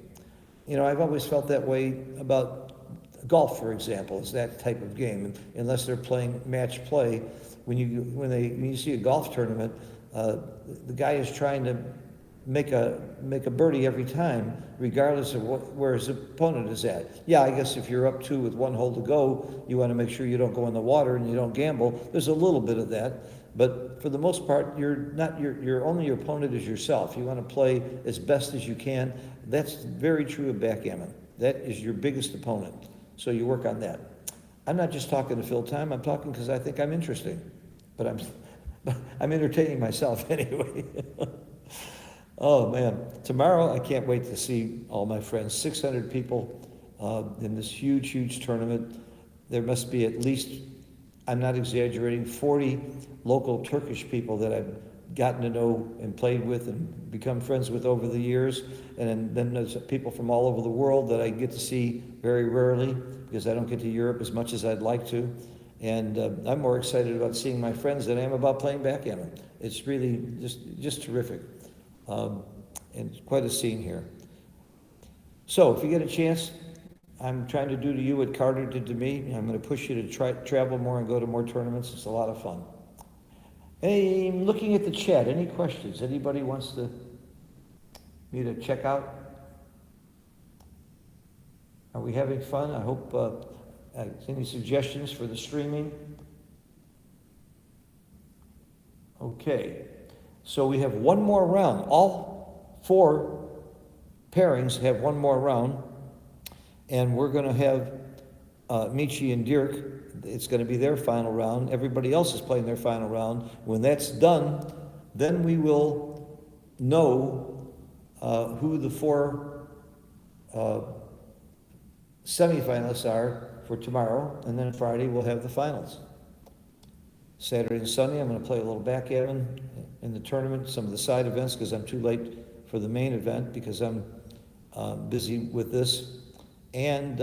You know, I've always felt that way about golf, for example, is that type of game. Unless they're playing match play, when you see a golf tournament, the guy is trying to make a birdie every time, regardless of where his opponent is at. Yeah, I guess if you're up 2 with 1 hole to go, you want to make sure you don't go in the water and you don't gamble. There's a little bit of that, but for the most part, your only your opponent is yourself. You want to play as best as you can. That's very true of backgammon. That is your biggest opponent. So you work on that. I'm not just talking to fill time. I'm talking because I think I'm interesting, but I'm entertaining myself anyway. Oh man, tomorrow I can't wait to see all my friends. 600 people in this huge, huge tournament. There must be at least, I'm not exaggerating, 40 local Turkish people that I've gotten to know and played with and become friends with over the years. And then there's people from all over the world that I get to see very rarely because I don't get to Europe as much as I'd like to. And I'm more excited about seeing my friends than I am about playing backgammon. It's really just terrific. And quite a scene here. So if you get a chance, I'm trying to do to you what Carter did to me. I'm going to push you to travel more and go to more tournaments. It's a lot of fun. Hey, looking at the chat, any questions? Anybody wants me to check out? Are we having fun? I hope, any suggestions for the streaming? Okay. So we have one more round. All 4 pairings have one more round. And we're going to have Michi and Dirk. It's going to be their final round. Everybody else is playing their final round. When that's done, then we will know who the 4 semifinalists are for tomorrow. And then Friday we'll have the finals. Saturday and Sunday, I'm going to play a little backgammon in the tournament, some of the side events, because I'm too late for the main event because I'm busy with this. And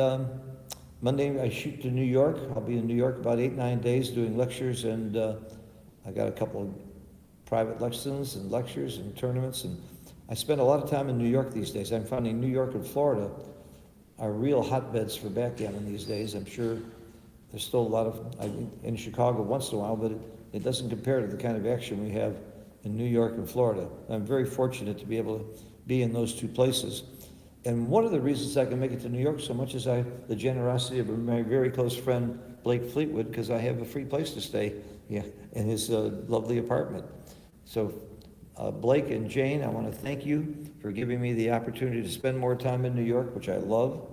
Monday, I shoot to New York. I'll be in New York about 8-9 days doing lectures, and I got a couple of private lessons and lectures and tournaments. And I spend a lot of time in New York these days. I'm finding New York and Florida are real hotbeds for backgammon these days. I'm sure there's still a lot of, in Chicago once in a while, but it doesn't compare to the kind of action we have in New York and Florida. I'm very fortunate to be able to be in those 2 places. And one of the reasons I can make it to New York so much is the generosity of my very close friend, Blake Fleetwood, because I have a free place to stay in his lovely apartment. So Blake and Jane, I want to thank you for giving me the opportunity to spend more time in New York, which I love.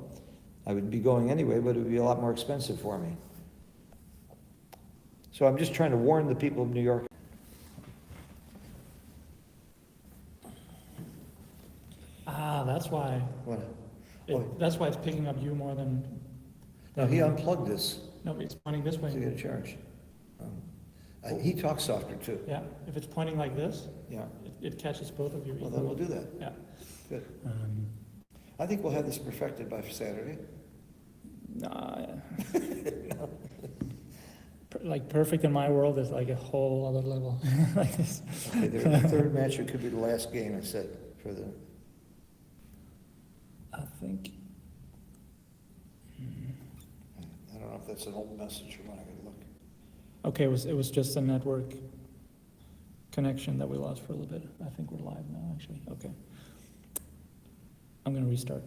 I would be going anyway, but it would be a lot more expensive for me. So I'm just trying to warn the people of New York. That's why. What? That's why it's picking up you more than. No, he unplugged this. No, it's pointing this way. So you get a charge. He talks softer too. Yeah, if it's pointing like this, Yeah. it catches both of you. Well, then we'll do that. Yeah. Good. I think we'll have this perfected by Saturday. Like perfect in my world is like a whole other level. Like this. Okay, the 3rd match, it could be the last game, I said, for the. I think. I don't know if that's an old message or not. I gotta look. Okay, it was just a network connection that we lost for a little bit. I think we're live now, actually. Okay. I'm gonna restart.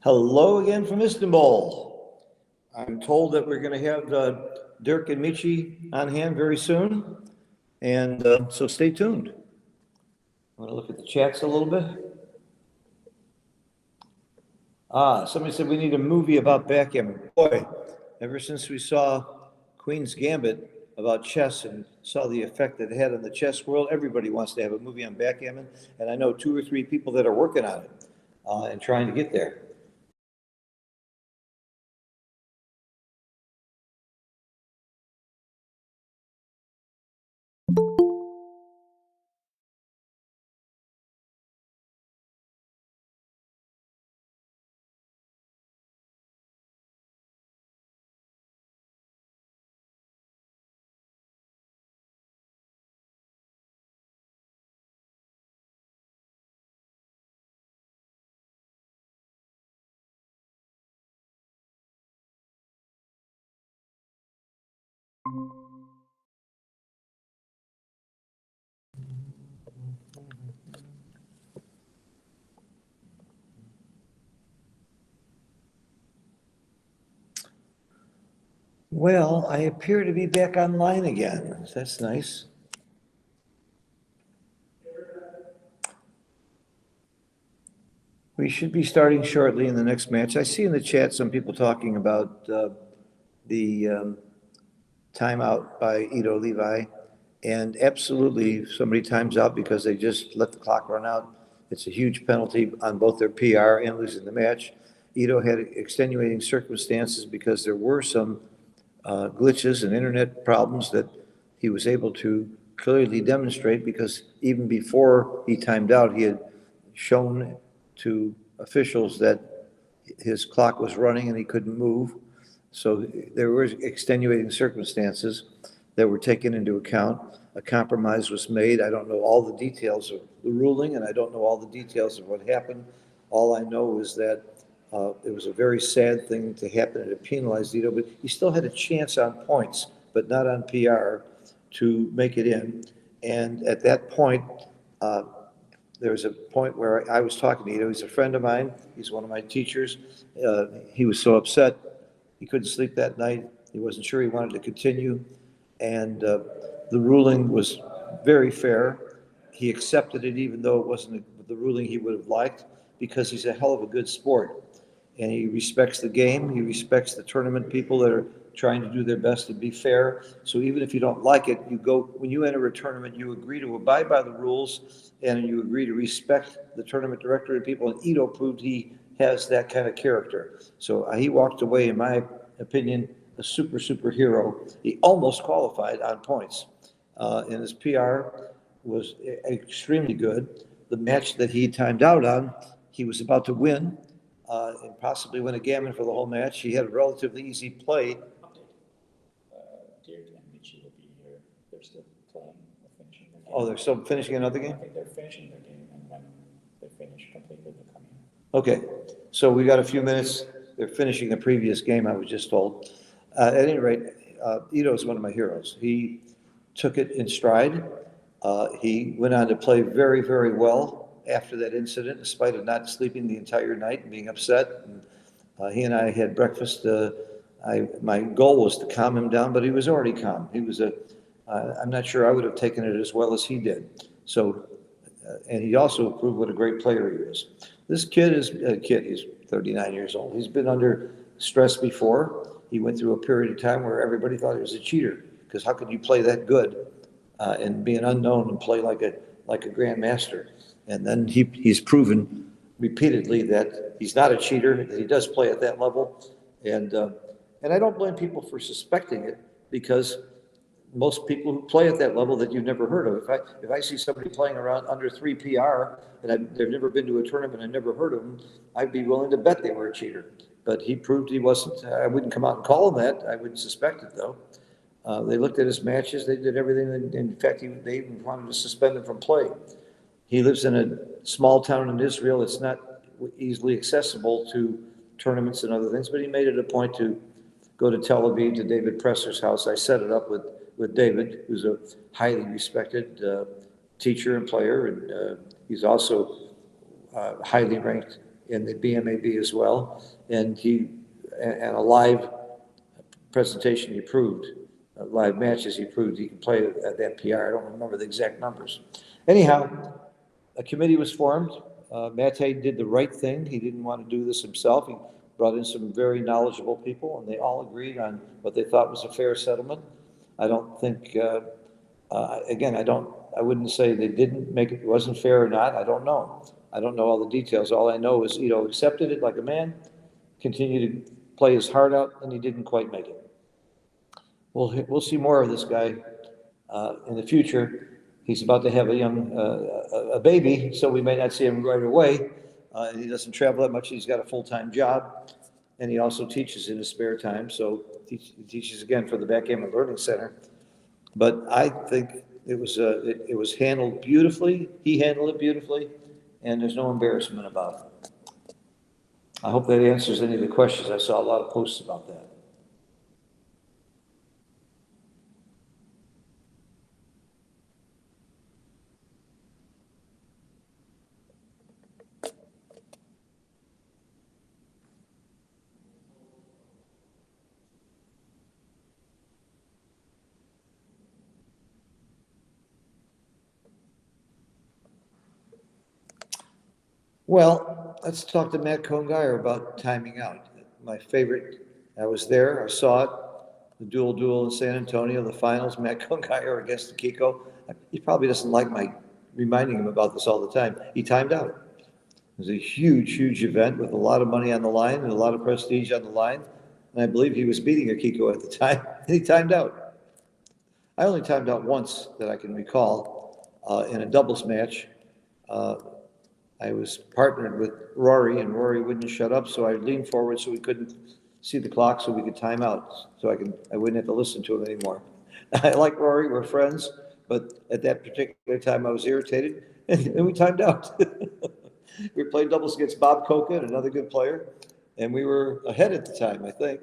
Hello again from Istanbul. I'm told that we're going to have Dirk and Michi on hand very soon, and so stay tuned. I'm going to look at the chats a little bit. Somebody said we need a movie about backgammon. Boy, ever since we saw Queen's Gambit about chess and saw the effect it had on the chess world, everybody wants to have a movie on backgammon, and I know 2 or 3 people that are working on it and trying to get there. Well, I appear to be back online again. That's nice. We should be starting shortly in the next match. I see in the chat some people talking about the timeout by Ito Levi. And absolutely, if somebody times out because they just let the clock run out, it's a huge penalty on both their PR and losing the match. Ito had extenuating circumstances because there were some glitches and internet problems that he was able to clearly demonstrate, because even before he timed out, he had shown to officials that his clock was running and he couldn't move. So there were extenuating circumstances that were taken into account. A compromise was made. I don't know all the details of the ruling, and I don't know all the details of what happened. All I know is that it was a very sad thing to happen, and it penalized Ito, but he still had a chance on points, but not on PR, to make it in. And at that point, there was a point where I was talking to Ito. He's a friend of mine. He's one of my teachers. He was so upset. He couldn't sleep that night. He wasn't sure he wanted to continue. And the ruling was very fair. He accepted it even though it wasn't the ruling he would have liked, because he's a hell of a good sport. And he respects the game. He respects the tournament people that are trying to do their best to be fair. So even if you don't like it, you go, when you enter a tournament, you agree to abide by the rules and you agree to respect the tournament director and people. And Ito proved he has that kind of character. So he walked away, in my opinion, a superhero. He almost qualified on points. And his PR was extremely good. The match that he timed out on, he was about to win and possibly win a gammon for the whole match. He had a relatively easy play. Dirk and Mitchie will be here. They're still playing or finishing their game. Oh, they're still finishing another game? I think they're finishing their game, and when they finish completely, they're coming. Okay, so we got a few minutes. They're finishing a previous game, I was just told. At any rate, Ito is one of my heroes. He took it in stride. He went on to play very, very well after that incident, in spite of not sleeping the entire night and being upset. And, he and I had breakfast. My goal was to calm him down, but he was already calm. He was I'm not sure I would have taken it as well as he did. So, and he also proved what a great player he is. This kid is a kid. He's 39 years old. He's been under stress before. He went through a period of time where everybody thought he was a cheater, because how could you play that good and be an unknown and play like a grandmaster? And then he's proven repeatedly that he's not a cheater, that he does play at that level. And I don't blame people for suspecting it, because most people who play at that level that you've never heard of, if I see somebody playing around under 3 PR and they've never been to a tournament, I never heard of them, I'd be willing to bet they were a cheater. But he proved he wasn't. I wouldn't come out and call him that. I wouldn't suspect it, though. They looked at his matches. They did everything. In fact, they even wanted to suspend him from play. He lives in a small town in Israel. It's not easily accessible to tournaments and other things, but he made it a point to go to Tel Aviv, to David Presser's house. I set it up with David, who's a highly respected teacher and player, and he's also highly ranked in the BMAB as well. And a live presentation, he proved, live matches, he proved he can play at that PR. I don't remember the exact numbers. Anyhow, a committee was formed. Mate did the right thing. He didn't want to do this himself. He brought in some very knowledgeable people, and they all agreed on what they thought was a fair settlement. I don't think, again, I wouldn't say they didn't make it, wasn't fair or not. I don't know. I don't know all the details. All I know is Ito accepted it like a man, continued to play his heart out, and he didn't quite make it. We'll see more of this guy in the future. He's about to have a baby, so we may not see him right away. He doesn't travel that much. He's got a full-time job, and he also teaches in his spare time. So he teaches again for the Backgammon Learning Center. But I think it was handled beautifully. He handled it beautifully, and there's no embarrassment about it. I hope that answers any of the questions. I saw a lot of posts about that. Well, let's talk to Matt Congeyer about timing out. My favorite, I was there, I saw it, the duel in San Antonio, the finals, Matt Congeyer against Kiko. He probably doesn't like my reminding him about this all the time. He timed out. It was a huge event with a lot of money on the line and a lot of prestige on the line. And I believe he was beating Akiko at the time, and he timed out. I only timed out once that I can recall in a doubles match. I was partnered with Rory, and Rory wouldn't shut up, so I leaned forward so we couldn't see the clock, so we could time out, so I wouldn't have to listen to him anymore. I like Rory, we're friends, but at that particular time I was irritated, and we timed out. We were playing doubles against Bob Koka, another good player, and we were ahead at the time, I think.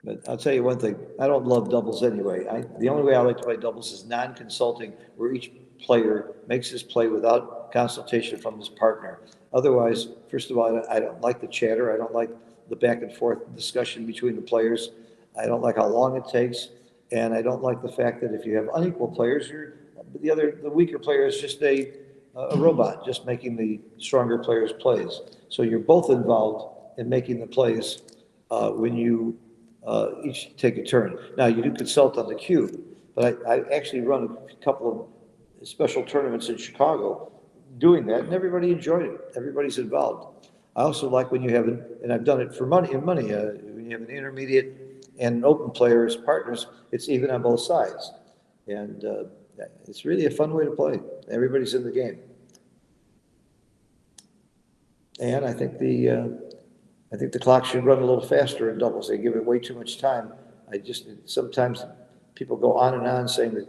But I'll tell you one thing, I don't love doubles anyway. The only way I like to play doubles is non-consulting, where each player makes his play without consultation from his partner. Otherwise, first of all, I don't like the chatter. I don't like the back and forth discussion between the players. I don't like how long it takes. And I don't like the fact that if you have unequal players, the weaker player is just a robot, just making the stronger players plays. So you're both involved in making the plays when you each take a turn. Now, you do consult on the cue, but I actually run a couple of special tournaments in Chicago doing that, and everybody enjoyed it. Everybody's involved. I also like when you have, and I've done it for money, when you have an intermediate and an open player as partners, it's even on both sides. And it's really a fun way to play. Everybody's in the game. And I think the clock should run a little faster in doubles. They give it way too much time. Sometimes people go on and on saying that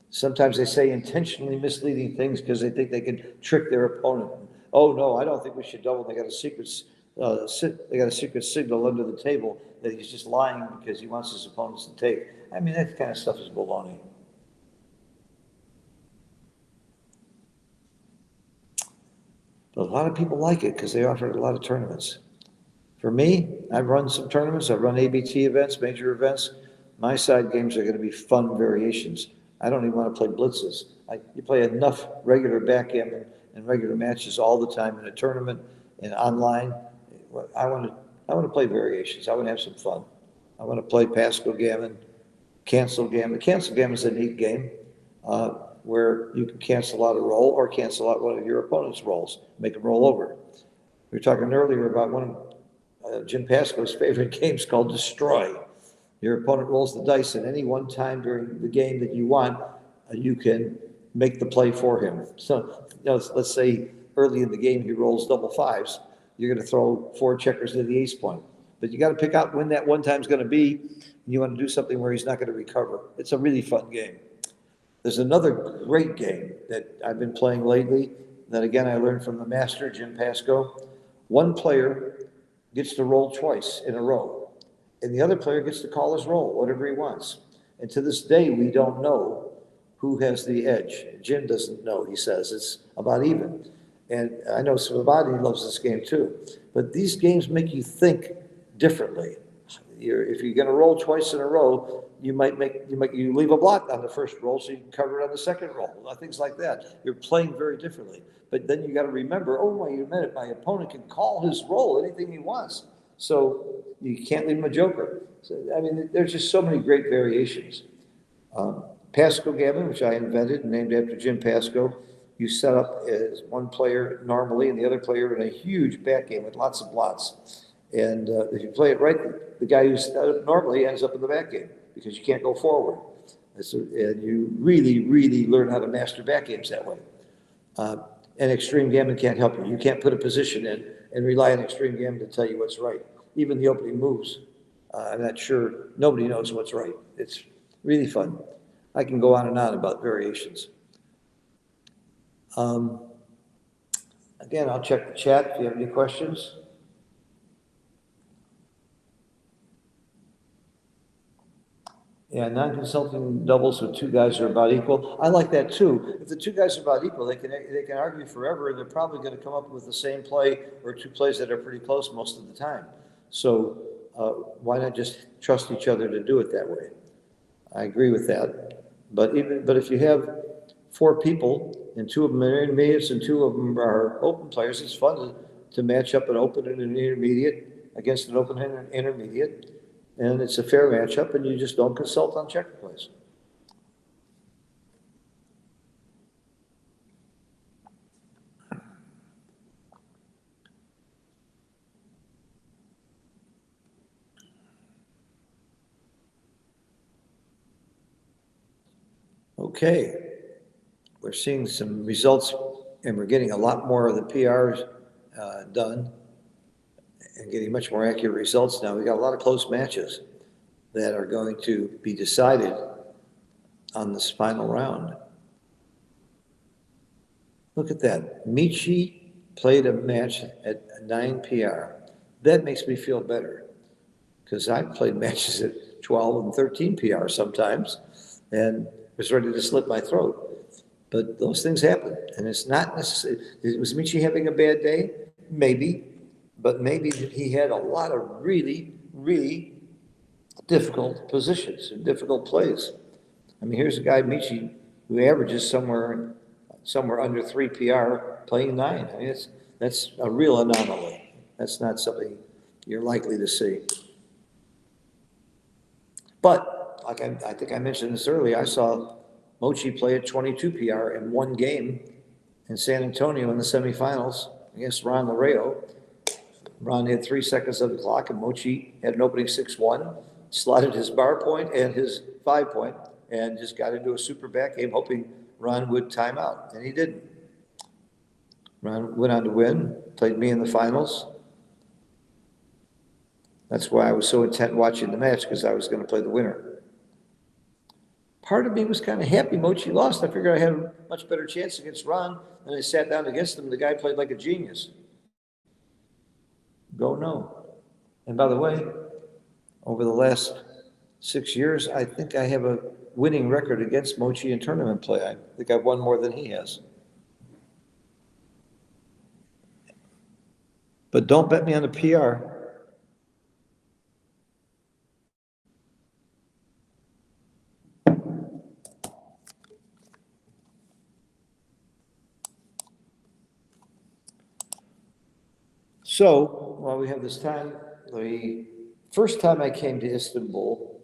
sometimes they say intentionally misleading things because they think they can trick their opponent. Oh no, I don't think we should double. They got a secret signal under the table that he's just lying because he wants his opponents to take. I mean, that kind of stuff is baloney. But a lot of people like it because they offer a lot of tournaments. For me, I've run some tournaments. I've run ABT events, major events. My side games are going to be fun variations. I don't even want to play blitzes. You play enough regular backgammon and regular matches all the time in a tournament and online. I want to play variations. I want to have some fun. I want to play Pascal gammon, cancel gammon. Cancel gammon is a neat game where you can cancel out a roll or cancel out one of your opponent's rolls, make them roll over. We were talking earlier about one of Jim Pasco's favorite games called Destroy. Your opponent rolls the dice at any one time during the game that you want, you can make the play for him. So let's say early in the game he rolls double fives. You're going to throw 4 checkers to the ace point. But you got to pick out when that one time's going to be, and you want to do something where he's not going to recover. It's a really fun game. There's another great game that I've been playing lately that, again, I learned from the master, Jim Pasco. One player gets to roll twice in a row, and the other player gets to call his roll, whatever he wants. And to this day, we don't know who has the edge. Jim doesn't know, he says. It's about even. And I know Svabody loves this game too. But these games make you think differently. If you're going to roll twice in a row, you leave a block on the first roll so you can cover it on the second roll. Things like that. You're playing very differently. But then you got to remember, oh, wait a minute, my opponent can call his roll anything he wants. So you can't leave him a joker. So, I mean, there's just so many great variations. Pasco gammon, which I invented and named after Jim Pasco, you set up as one player normally and the other player in a huge backgammon with lots of blots. And if you play it right, the guy who's set up normally ends up in the backgammon because you can't go forward. And you really, really learn how to master backgammons that way. And extreme gammon can't help you. You can't put a position in and rely on extreme gammon to tell you what's right. Even the opening moves, I'm not sure, nobody knows what's right. It's really fun. I can go on and on about variations. Again, I'll check the chat if you have any questions. Yeah, non-consulting doubles with 2 guys are about equal. I like that too. If the 2 guys are about equal, they can argue forever, and they're probably going to come up with the same play or 2 plays that are pretty close most of the time. So why not just trust each other to do it that way? I agree with that. But if you have 4 people and 2 of them are intermediates and 2 of them are open players, it's fun to match up an open and an intermediate against an open and an intermediate. And it's a fair matchup, and you just don't consult on checker plays. Okay, we're seeing some results, and we're getting a lot more of the PRs done and getting much more accurate results now. We got a lot of close matches that are going to be decided on this final round. Look at that. Michi played a match at 9 PR. That makes me feel better because I've played matches at 12 and 13 PR sometimes and was ready to slit my throat. But those things happen, and it's not necessarily, was Michi having a bad day? Maybe, but maybe he had a lot of really, really difficult positions and difficult plays. I mean, here's a guy, Michi, who averages somewhere under 3 PR, playing 9. I mean, that's a real anomaly. That's not something you're likely to see. But, like I think I mentioned this earlier, I saw Mochi play at 22 PR in one game in San Antonio in the semifinals against Ron Lareo. Ron had 3 seconds of the clock, and Mochi had an opening 6-1, slotted his bar point and his 5-point, and just got into a super back game, hoping Ron would time out, and he didn't. Ron went on to win, played me in the finals. That's why I was so intent watching the match, because I was going to play the winner. Part of me was kind of happy Mochi lost. I figured I had a much better chance against Ron, and I sat down against him. The guy played like a genius. Go no. And by the way, over the last 6 years, I think I have a winning record against Mochi in tournament play. I think I've won more than he has. But don't bet me on the PR. So, while we have this time, the first time I came to Istanbul,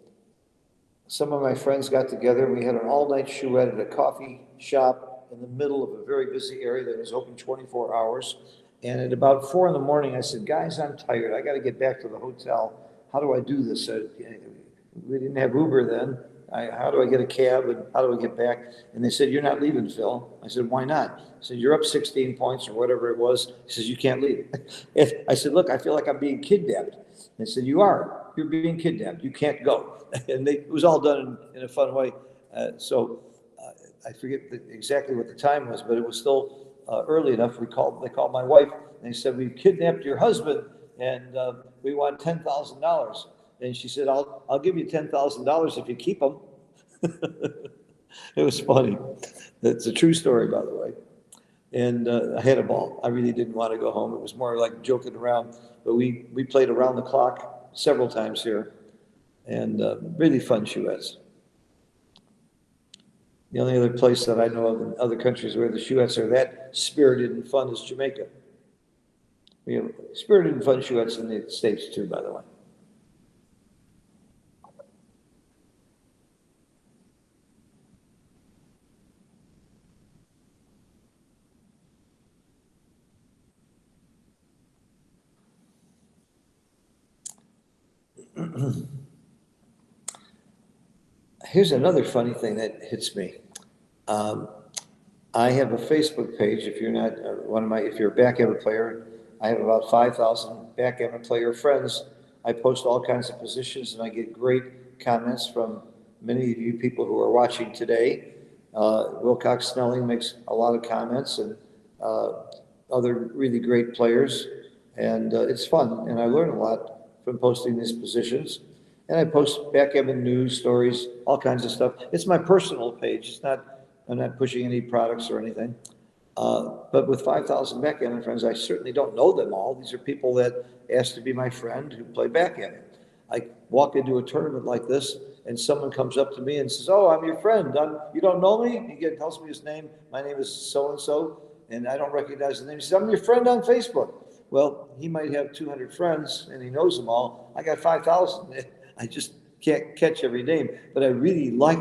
some of my friends got together and we had an all-night chouette at a coffee shop in the middle of a very busy area that was open 24 hours. And at about 4 in the morning, I said, guys, I'm tired. I got to get back to the hotel. How do I do this? We didn't have Uber then. How do I get a cab and how do I get back? And they said, you're not leaving, Phil. I said, why not? I said, you're up 16 points or whatever it was. He says, you can't leave. I said, look, I feel like I'm being kidnapped. They said, you are. You're being kidnapped. You can't go. And it was all done in a fun way. I forget exactly what the time was, but it was still early enough. They called my wife and they said, we've kidnapped your husband and we want $10,000. And she said, I'll give you $10,000 if you keep them. It was funny. It's a true story, by the way. And I had a ball. I really didn't want to go home. It was more like joking around. But we played around the clock several times here. And really fun chouettes. The only other place that I know of in other countries where the chouettes are that spirited and fun is Jamaica. We have spirited and fun chouettes in the States too, by the way. Here's another funny thing that hits me. I have a Facebook page. If you're not if you're a backgammon player, I have about 5,000 backgammon player friends. I post all kinds of positions and I get great comments from many of you people who are watching today. Wilcox Snelling makes a lot of comments and other really great players. And it's fun and I learn a lot from posting these positions. And I post backgammon news, stories, all kinds of stuff. It's my personal page. I'm not pushing any products or anything. But with 5,000 backgammon friends, I certainly don't know them all. These are people that ask to be my friend who play backgammon. I walk into a tournament like this and someone comes up to me and says, oh, I'm your friend. You don't know me? He tells me his name. My name is so-and-so, and I don't recognize the name. He says, I'm your friend on Facebook. Well, he might have 200 friends and he knows them all. I got 5,000. I just can't catch every name, but I really like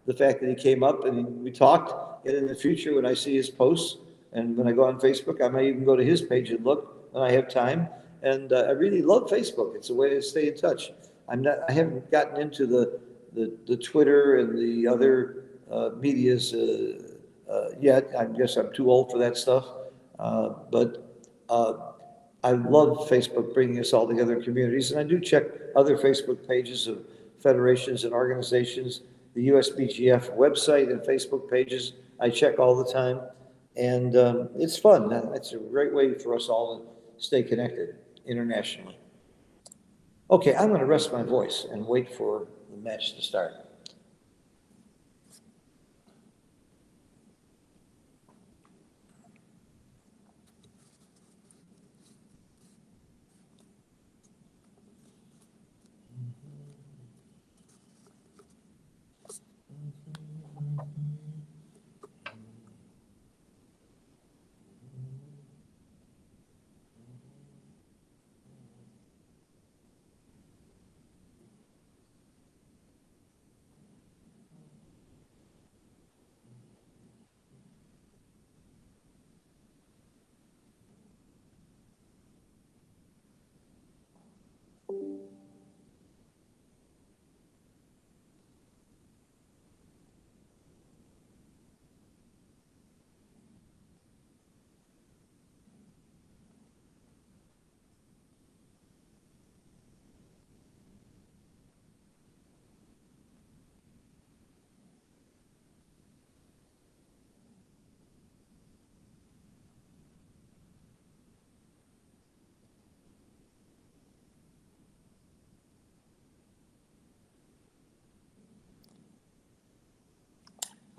the fact that he came up and we talked. And in the future, when I see his posts and when I go on Facebook, I might even go to his page and look when I have time. And I really love Facebook. It's a way to stay in touch. I haven't gotten into the Twitter and the other medias yet. I guess I'm too old for that stuff. But I love Facebook bringing us all together in communities, and I do check other Facebook pages of federations and organizations, the USBGF website and Facebook pages. I check all the time, and it's fun. It's a great way for us all to stay connected internationally. Okay, I'm going to rest my voice and wait for the match to start.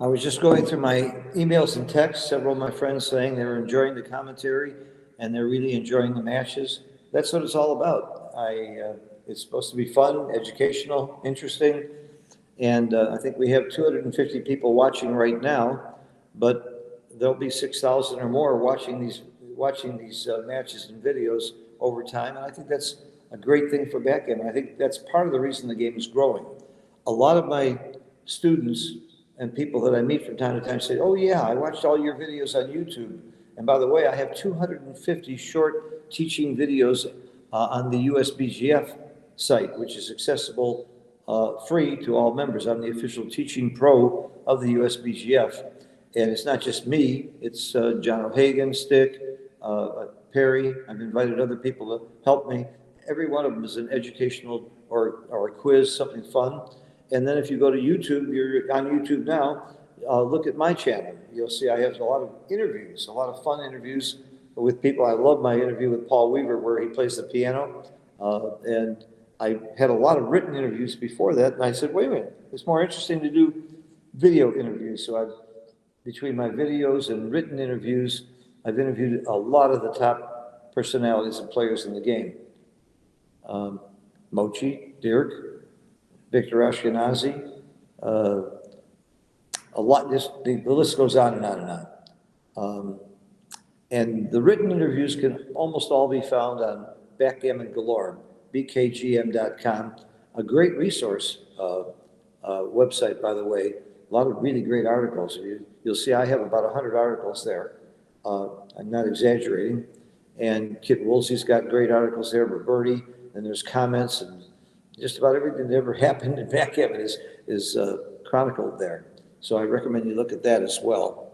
I was just going through my emails and texts, several of my friends saying they were enjoying the commentary and they're really enjoying the matches. That's what it's all about. It's supposed to be fun, educational, interesting, and I think we have 250 people watching right now, but there'll be 6,000 or more watching these matches and videos over time, and I think that's a great thing for backgammon. I think that's part of the reason the game is growing. A lot of my students and people that I meet from time to time say, "Oh yeah, I watched all your videos on YouTube." And by the way, I have 250 short teaching videos on the USBGF site, which is accessible free to all members. I'm the official teaching pro of the USBGF. And it's not just me, it's John O'Hagan, Stick, Perry. I've invited other people to help me. Every one of them is an educational or a quiz, something fun. And then if you go to YouTube, you're on YouTube now, look at my channel. You'll see I have a lot of interviews, a lot of fun interviews with people. I love my interview with Paul Weaver where he plays the piano. And I had a lot of written interviews before that. And I said, wait a minute, it's more interesting to do video interviews. So between my videos and written interviews, I've interviewed a lot of the top personalities and players in the game. Mochi, Dirk, Victor Ashkenazi, a lot, the list goes on and on and on. And the written interviews can almost all be found on Backgammon Galore, bkgm.com, a great resource website, by the way. A lot of really great articles. You'll see I have about 100 articles there. I'm not exaggerating. And Kit Woolsey's got great articles there, Roberti, and there's comments, and just about everything that ever happened in backgammon is chronicled there. So I recommend you look at that as well.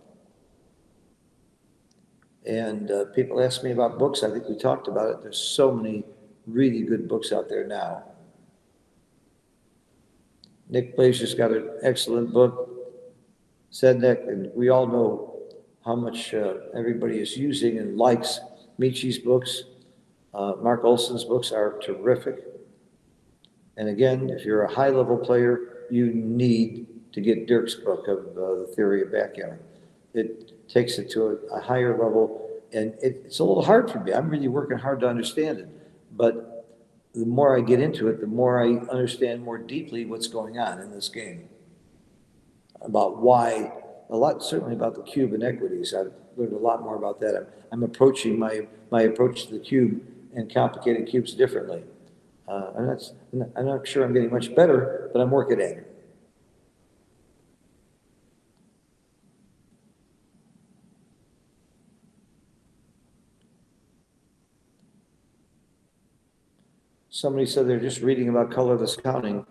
And people ask me about books. I think we talked about it. There's so many really good books out there now. Nick Blazer's got an excellent book, Sednek, and we all know how much everybody is using and likes Michi's books. Mark Olson's books are terrific. And again, if you're a high-level player, you need to get Dirk's book of the theory of backgammon. It takes it to a higher level, and it's a little hard for me. I'm really working hard to understand it, but the more I get into it, the more I understand more deeply what's going on in this game. About why, a lot certainly about the cube inequities. I've learned a lot more about that. I'm approaching my approach to the cube and complicated cubes differently. I'm not sure I'm getting much better, but I'm working at it. Somebody said they're just reading about colorless counting.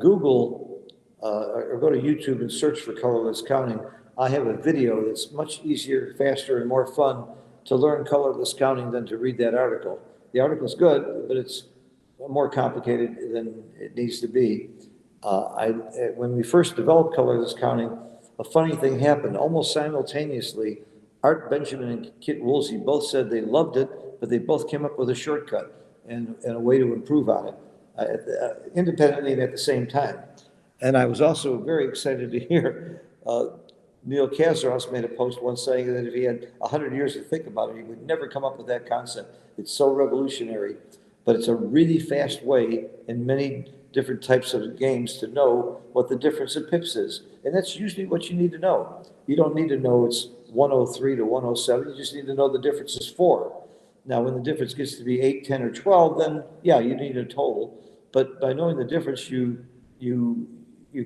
Google or go to YouTube and search for colorless counting. I have a video that's much easier, faster, and more fun to learn colorless counting than to read that article. The article's good, but it's more complicated than it needs to be. When we first developed colorless counting, a funny thing happened. Almost simultaneously, Art Benjamin and Kit Woolsey both said they loved it, but they both came up with a shortcut and a way to improve on it, independently and at the same time. And I was also very excited to hear Neil Kazaros made a post once saying that if he had 100 years to think about it, he would never come up with that concept. It's so revolutionary, but it's a really fast way in many different types of games to know what the difference in pips is. And that's usually what you need to know. You don't need to know it's 103 to 107. You just need to know the difference is 4. Now, when the difference gets to be 8, 10, or 12, then yeah, you need a total. But by knowing the difference, you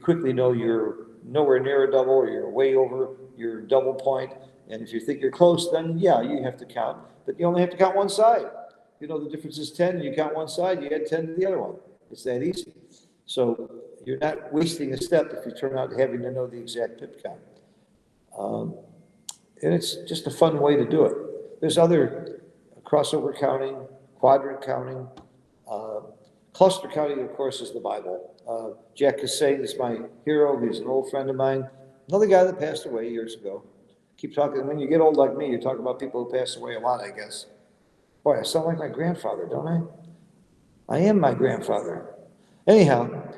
quickly know you're nowhere near a double, or you're way over your double point. And if you think you're close, then yeah, you have to count. But you only have to count one side. You know the difference is 10, and you count one side, you add 10 to the other one. It's that easy. So you're not wasting a step if you turn out having to know the exact pip count. And it's just a fun way to do it. There's other crossover counting, quadrant counting. Cluster counting, of course, is the Bible. Jack Hussein is my hero. He's an old friend of mine. Another guy that passed away years ago. Keep talking. When you get old like me, you talk about people who pass away a lot, I guess. Boy, I sound like my grandfather, don't I? I am my grandfather. Anyhow,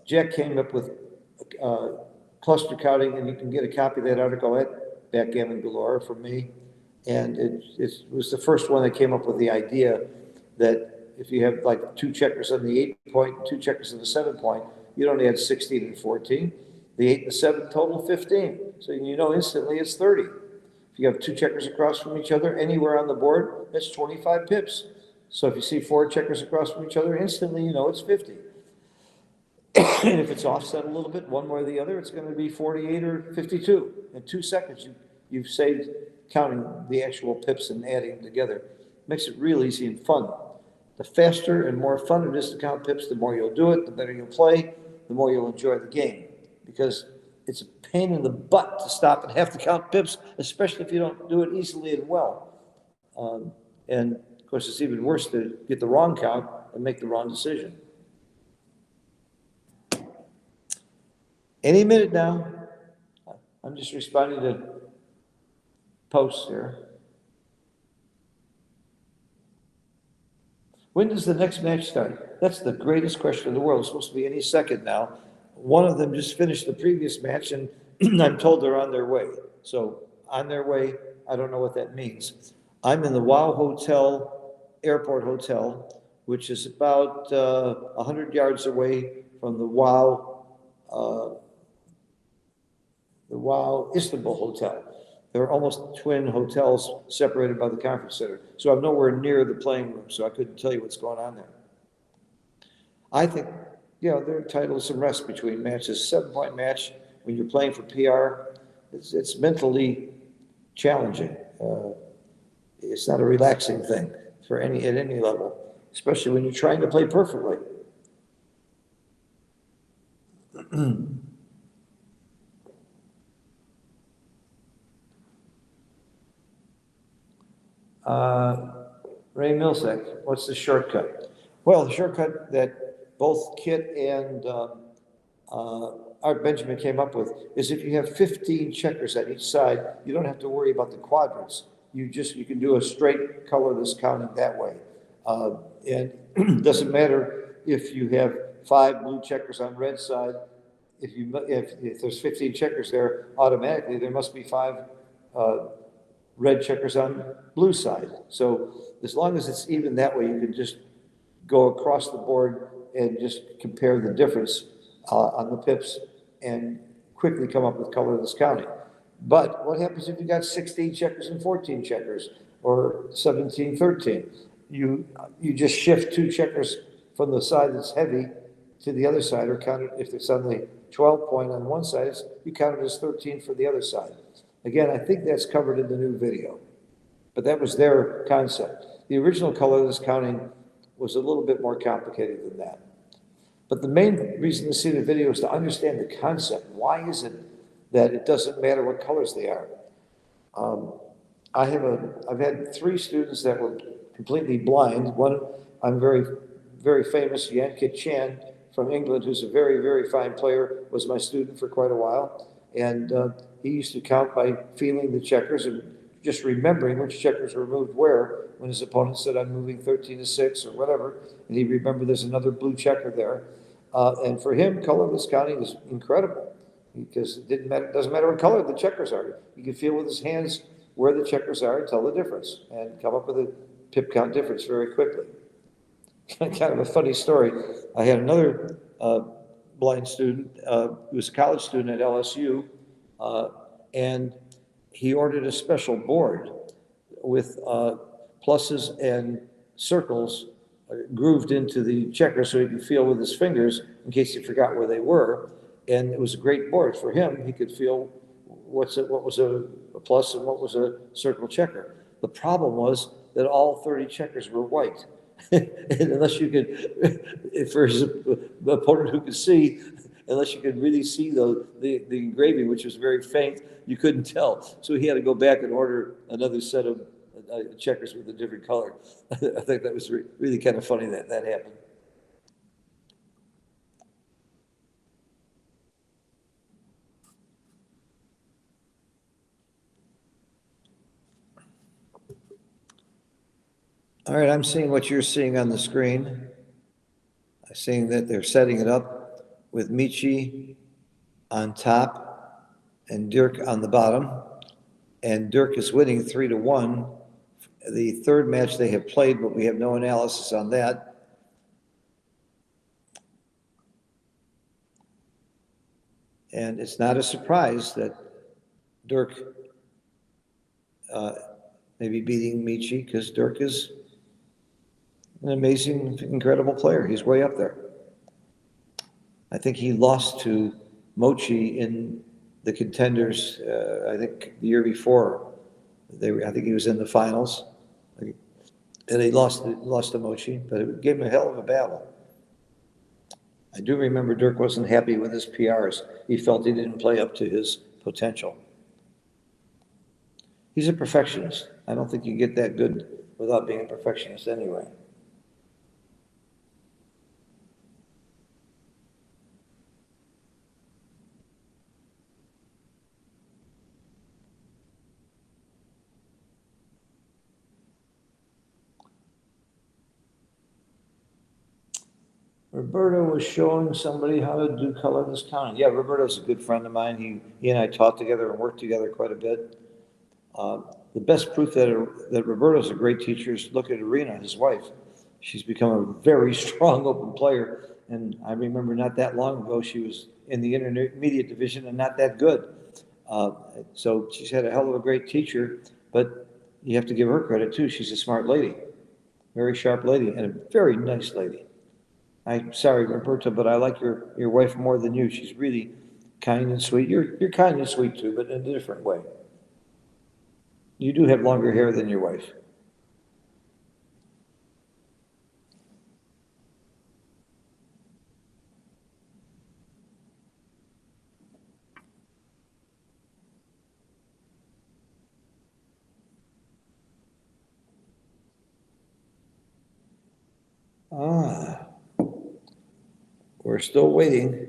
Jack came up with cluster counting, and you can get a copy of that article at Backgammon Galore from me. And it was the first one that came up with the idea that if you have like 2 checkers on the 8 point, and 2 checkers on the 7 point, you don't add 16 and 14. The 8 and the 7 total 15. So you know instantly it's 30. If you have 2 checkers across from each other anywhere on the board, that's 25 pips. So if you see 4 checkers across from each other, instantly you know it's 50. And if it's offset a little bit, one way or the other, it's going to be 48 or 52. In 2 seconds, you've saved counting the actual pips and adding them together. Makes it real easy and fun. The faster and more fun it is to count pips, the more you'll do it, the better you'll play, the more you'll enjoy the game. Because it's a pain in the butt to stop and have to count pips, especially if you don't do it easily and well. And of course, it's even worse to get the wrong count and make the wrong decision. Any minute now. I'm just responding to posts here. When does the next match start? That's the greatest question in the world. It's supposed to be any second now. One of them just finished the previous match, and I'm told they're on their way. So on their way, I don't know what that means. I'm in the Wow Hotel, Airport Hotel, which is about 100 yards away from the Wow Istanbul Hotel. They're almost twin hotels separated by the conference center. So I'm nowhere near the playing room, so I couldn't tell you what's going on there. I think, they're entitled to some rest between matches. 7-point match, when you're playing for PR, it's mentally challenging. It's not a relaxing thing at any level, especially when you're trying to play perfectly. Ray Millsack, what's the shortcut? Well, the shortcut that both Kit and Art Benjamin came up with is if you have 15 checkers at each side, you don't have to worry about the quadrants. You can do a straight colorless counting that way. And it doesn't matter if you have 5 blue checkers on red side. If there's 15 checkers there, automatically there must be 5 red checkers on blue side. So as long as it's even that way, you can just go across the board and just compare the difference on the pips and quickly come up with colorless counting. But what happens if you got 16 checkers and 14 checkers or 17, 13? You just shift 2 checkers from the side that's heavy to the other side, or count it, if it's on the 12 point on one side, you count it as 13 for the other side. Again, I think that's covered in the new video, but that was their concept. The original colorless counting was a little bit more complicated than that. But the main reason to see the video is to understand the concept. Why is it that it doesn't matter what colors they are? I've had 3 students that were completely blind. One, I'm very, very famous, Yankit Chan from England, who's a very, very fine player, was my student for quite a while. And he used to count by feeling the checkers and just remembering which checkers were moved where when his opponent said, I'm moving 13 to 6 or whatever. And he remembered there's another blue checker there. And for him, colorless counting is incredible because it doesn't matter what color the checkers are. He can feel with his hands where the checkers are and tell the difference and come up with a pip count difference very quickly. Kind of a funny story. I had another blind student who was a college student at LSU, and he ordered a special board with pluses and circles grooved into the checker so he could feel with his fingers in case he forgot where they were. And it was a great board for him. He could feel what was a plus and what was a circle checker. The problem was that all 30 checkers were white. And unless you could, for his opponent who could see, unless you could really see the engraving, which was very faint, you couldn't tell. So he had to go back and order another set of checkers with a different color. I think that was really kind of funny that happened. All right, I'm seeing what you're seeing on the screen. I'm seeing that they're setting it up with Michi on top and Dirk on the bottom. And Dirk is winning 3-1. The third match they have played, but we have no analysis on that. And it's not a surprise that Dirk may be beating Michi, because Dirk is an amazing, incredible player. He's way up there. I think he lost to Mochi in the Contenders, I think the year before. I think he was in the finals. And he lost to Mochi, but it gave him a hell of a battle. I do remember Dirk wasn't happy with his PRs. He felt he didn't play up to his potential. He's a perfectionist. I don't think you get that good without being a perfectionist anyway. Roberto was showing somebody how to do colorless counting. Yeah, Roberto's a good friend of mine. He and I taught together and worked together quite a bit. The best proof that Roberto's a great teacher is look at Irina, his wife. She's become a very strong open player. And I remember not that long ago, she was in the intermediate division and not that good. So she's had a hell of a great teacher, but you have to give her credit too. She's a smart lady, very sharp lady, and a very nice lady. I'm sorry, Roberta, but I like your wife more than you. She's really kind and sweet. You're kind and sweet too, but in a different way. You do have longer hair than your wife. We're still waiting.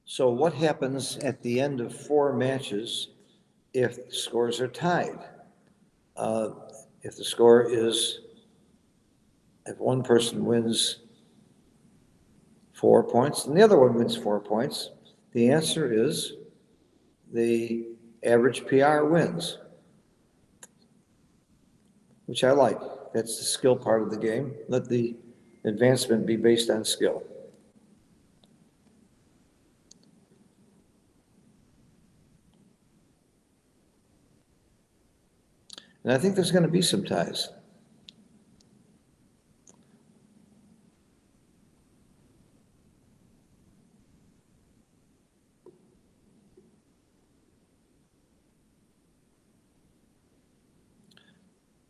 So what happens at the end of 4 matches if the scores are tied? If the score is, if one person wins 4 points and the other one wins 4 points, the answer is the average PR wins, which I like. That's the skill part of the game. Let the advancement be based on skill. And I think there's going to be some ties.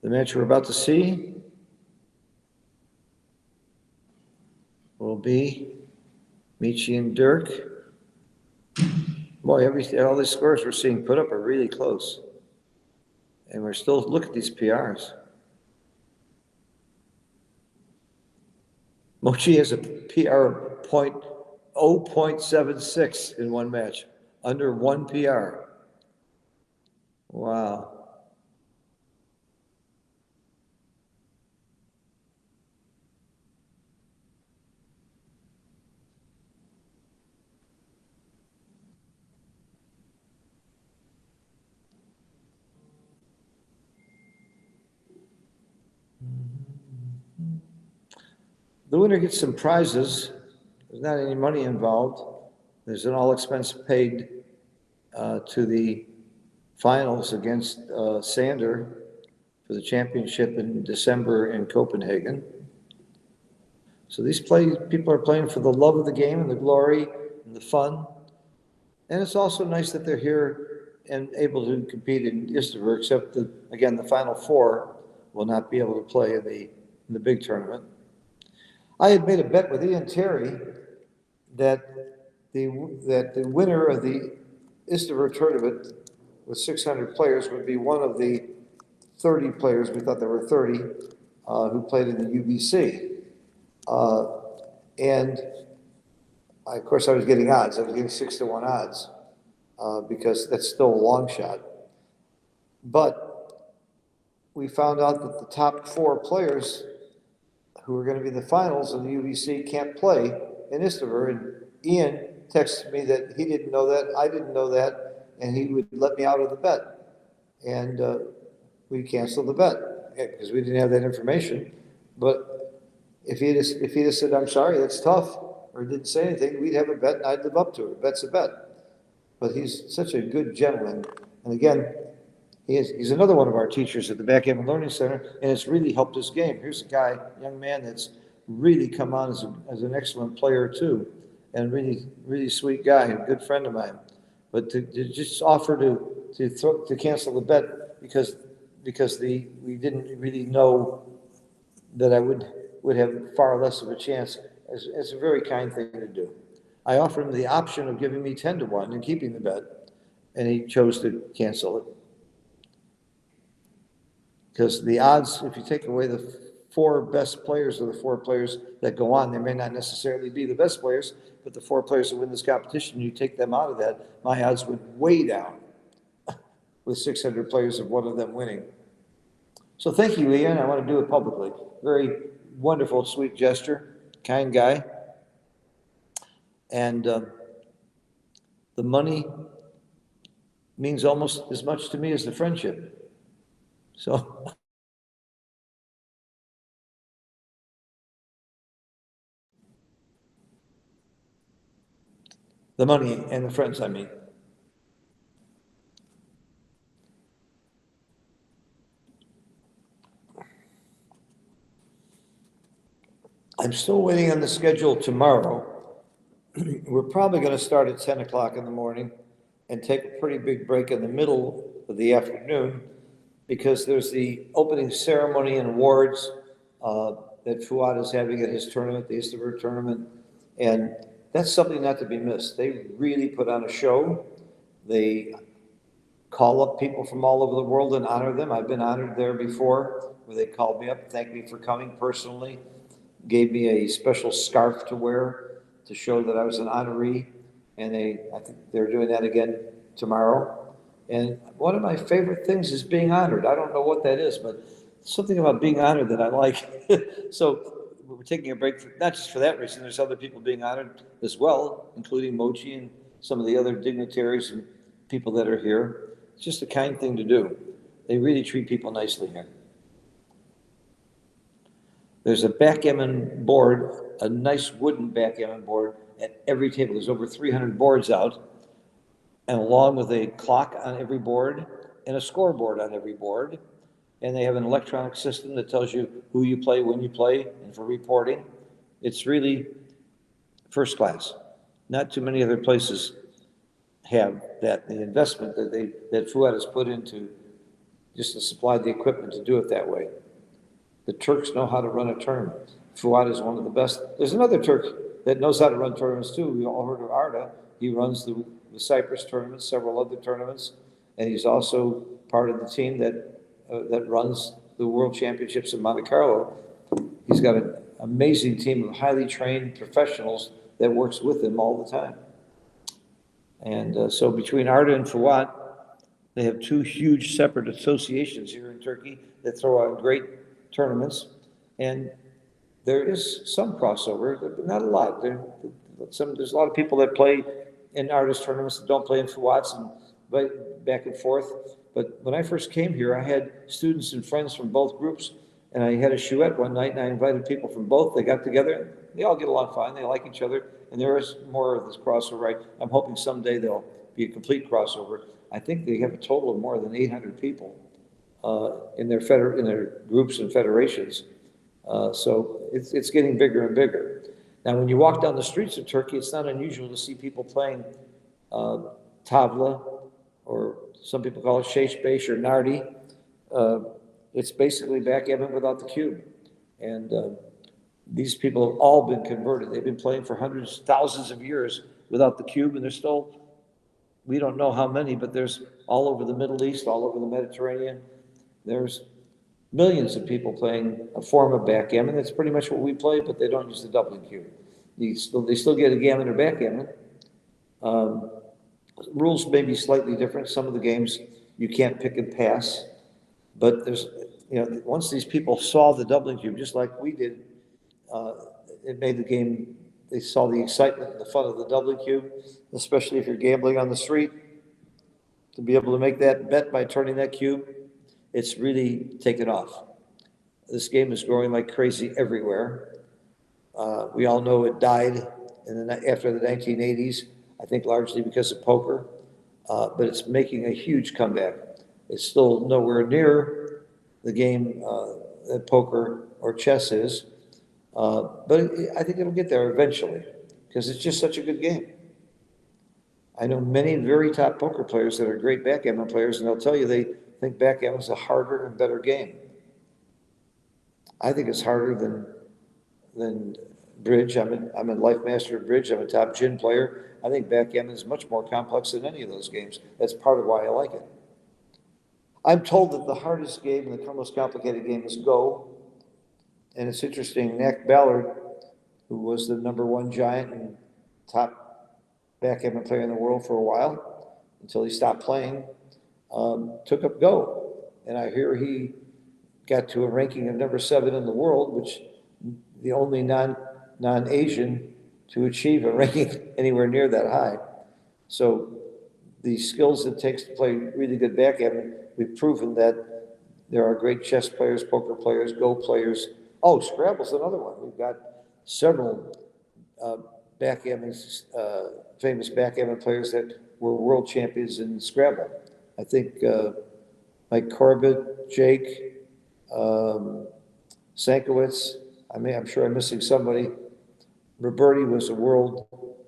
The match we're about to see will be Michi and Dirk. Boy, all these scores we're seeing put up are really close. And we're still, look at these PRs. Mochi has a PR point 0.76 in one match, under 1 PR. Wow. The winner gets some prizes. There's not any money involved. There's an all expense paid to the finals against Sander for the championship in December in Copenhagen. So people are playing for the love of the game and the glory and the fun. And it's also nice that they're here and able to compete in Istanbul, except that, again, the Final Four will not be able to play in the big tournament. I had made a bet with Ian Terry that the winner of the Istanbul tournament with 600 players would be one of the 30 players, we thought there were 30, who played in the UBC. And of course, I was getting odds. I was getting 6-1 odds because that's still a long shot. But we found out that the top 4 players who are going to be the finals of the UBC can't play in Istanbul. And Ian texted me that he didn't know that, I didn't know that, and he would let me out of the bet. And we canceled the bet because we didn't have that information. But if he had said, I'm sorry, that's tough, or didn't say anything, we'd have a bet and I'd live up to it. A bet's a bet. But he's such a good gentleman. And again, he's another one of our teachers at the Backgammon Learning Center, and it's really helped his game. Here's a guy, young man, that's really come on as an excellent player too, and really, really sweet guy, a good friend of mine. But to just offer to cancel the bet because we didn't really know that I would have far less of a chance, it's a very kind thing to do. I offered him the option of giving me 10-1 and keeping the bet, and he chose to cancel it. Because the odds, if you take away the 4 best players or the 4 players that go on, they may not necessarily be the best players, but the 4 players that win this competition, you take them out of that, my odds went way down with 600 players of one of them winning. So thank you, Ian. I want to do it publicly. Very wonderful, sweet gesture, kind guy. And the money means almost as much to me as the friendship. So the money and the friends, I mean. I'm still waiting on the schedule tomorrow. We're probably going to start at 10 o'clock in the morning and take a pretty big break in the middle of the afternoon because there's the opening ceremony and awards that Fuad is having at his tournament, the Istanbul tournament. And that's something not to be missed. They really put on a show. They call up people from all over the world and honor them. I've been honored there before, where they called me up, thanked me for coming personally, gave me a special scarf to wear to show that I was an honoree. And I think they're doing that again tomorrow. And one of my favorite things is being honored. I don't know what that is, but something about being honored that I like. So we're taking a break, not just for that reason. There's other people being honored as well, including Mochi and some of the other dignitaries and people that are here. It's just a kind thing to do. They really treat people nicely here. There's a backgammon board, a nice wooden backgammon board at every table. There's over 300 boards out, and along with a clock on every board and a scoreboard on every board. And they have an electronic system that tells you who you play, when you play, and for reporting. It's really first class. Not too many other places have that, the investment that Fuad has put into just to supply the equipment to do it that way. The Turks know how to run a tournament. Fuad is one of the best. There's another Turk that knows how to run tournaments too. We all heard of Arda. He runs the Cyprus tournament, several other tournaments, and he's also part of the team that runs the World Championships in Monte Carlo. He's got an amazing team of highly trained professionals that works with him all the time. And so between Arda and Fuad, they have 2 huge separate associations here in Turkey that throw out great tournaments. And there is some crossover, but not a lot. There's a lot of people that play in Arda's tournaments that don't play in Fuad's, and back and forth. But when I first came here, I had students and friends from both groups, and I had a chouette one night, and I invited people from both. They got together. They all get along fine. They like each other, and there is more of this crossover. I'm hoping someday there'll be a complete crossover. I think they have a total of more than 800 people in their groups and federations, So it's getting bigger and bigger. Now, when you walk down the streets of Turkey, it's not unusual to see people playing tavla, or some people call it shesh or nardi. It's basically backgammon without the cube. And these people have all been converted. They've been playing for hundreds, thousands of years without the cube, and there's still, we don't know how many, but there's all over the Middle East, all over the Mediterranean. There's millions of people playing a form of backgammon. That's pretty much what we play, but they don't use the doubling cube. They still get a gammon or backgammon. Um, Rules may be slightly different. Some of the games you can't pick and pass, but there's, once these people saw the doubling cube, just like we did, uh, it made the game, they saw the excitement and the fun of the doubling cube, especially if you're gambling on the street, to be able to make that bet by turning that cube, it's really taken off. This game is growing like crazy everywhere. We all know it died after the 1980s, I think largely because of poker, but it's making a huge comeback. It's still nowhere near the game that poker or chess is, but I think it'll get there eventually because it's just such a good game. I know many very top poker players that are great backgammon players, and they'll tell you they think backgammon is a harder and better game. I think it's harder than bridge. I'm a life master of bridge. I'm a top gin player. I think backgammon is much more complex than any of those games. That's part of why I like it. I'm told that the hardest game and the most complicated game is Go. And it's interesting, Nick Ballard, who was the #1 giant and top backgammon player in the world for a while, until he stopped playing, took up Go. And I hear he got to a ranking of #7 in the world, which the only non-Asian to achieve a ranking anywhere near that high. So the skills it takes to play really good backgammon, we've proven that there are great chess players, poker players, Go players. Oh, Scrabble's another one. We've got several backgammon, famous backgammon players that were world champions in Scrabble. I think Mike Corbett, Jake, Sankowitz. I'm sure I'm missing somebody. Roberti was a world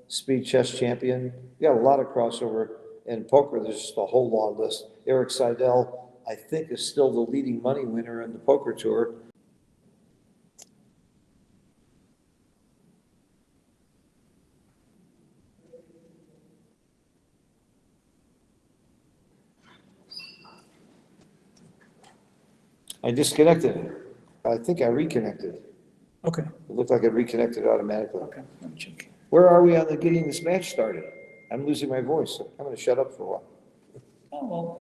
speed chess champion. We got a lot of crossover in poker. There's just a whole long list. Eric Seidel, I think, is still the leading money winner in the poker tour. I disconnected. I think I reconnected. Okay, It looked like it reconnected automatically. okay, let me check. Where are we on the getting this match started? I'm losing my voice. I'm going to shut up for a while. Oh, well,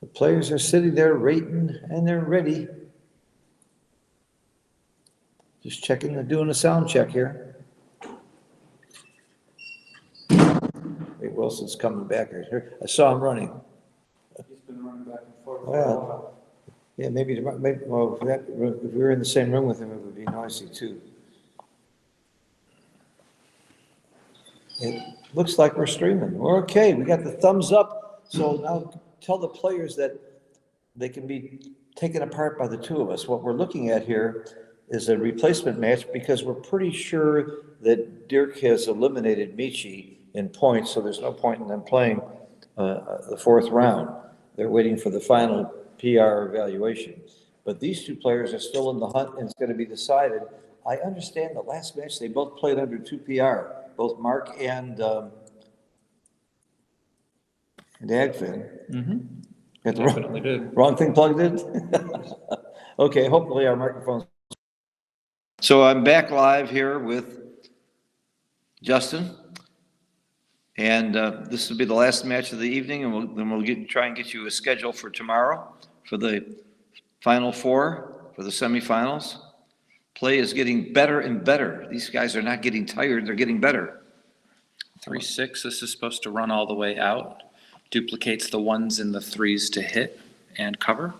The players are sitting there rating and they're ready. Just checking, doing a sound check here. Hey, Wilson's coming back here. I saw him running. He's been running back and forth Well, yeah, maybe, well, if we were in the same room with him, it would be noisy too. It looks like we're streaming. We're okay. We got the thumbs up. So now tell the players that they can be taken apart by the two of us. What we're looking at here is a replacement match because we're pretty sure that Dirk has eliminated Michi in points, so there's no point in them playing the fourth round. They're waiting for the final PR evaluation. But these two players are still in the hunt and it's going to be decided. I understand the last match, they both played under 2 PR, both Mark and Agfin. Mm-hmm. Got the Definitely did. wrong thing plugged in? Okay, hopefully our microphone's. So I'm back live here with Justin. And this will be the last match of the evening, and then we'll try and get you a schedule for tomorrow for the Final Four, for the semifinals. Play is getting better and better. These guys are not getting tired, they're getting better. 3-6, this is supposed to run all the way out. Duplicates the ones and the threes to hit and cover.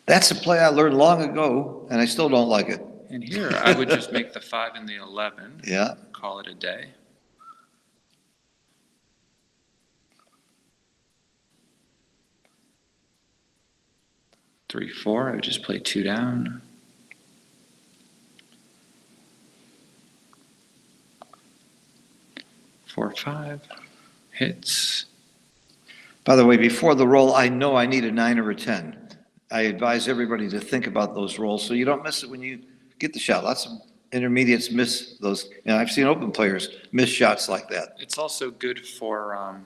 That's a play I learned long ago, and I still don't like it. And here, I would just make the 5 and the 11. Yeah. Call it a day. Three, 4, I would just play 2 down. 4, 5, hits. By the way, before the roll, I know I need a 9 or a 10. I advise everybody to think about those rolls so you don't miss it when you get the shot. Lots of intermediates miss those. I've seen open players miss shots like that. It's also good for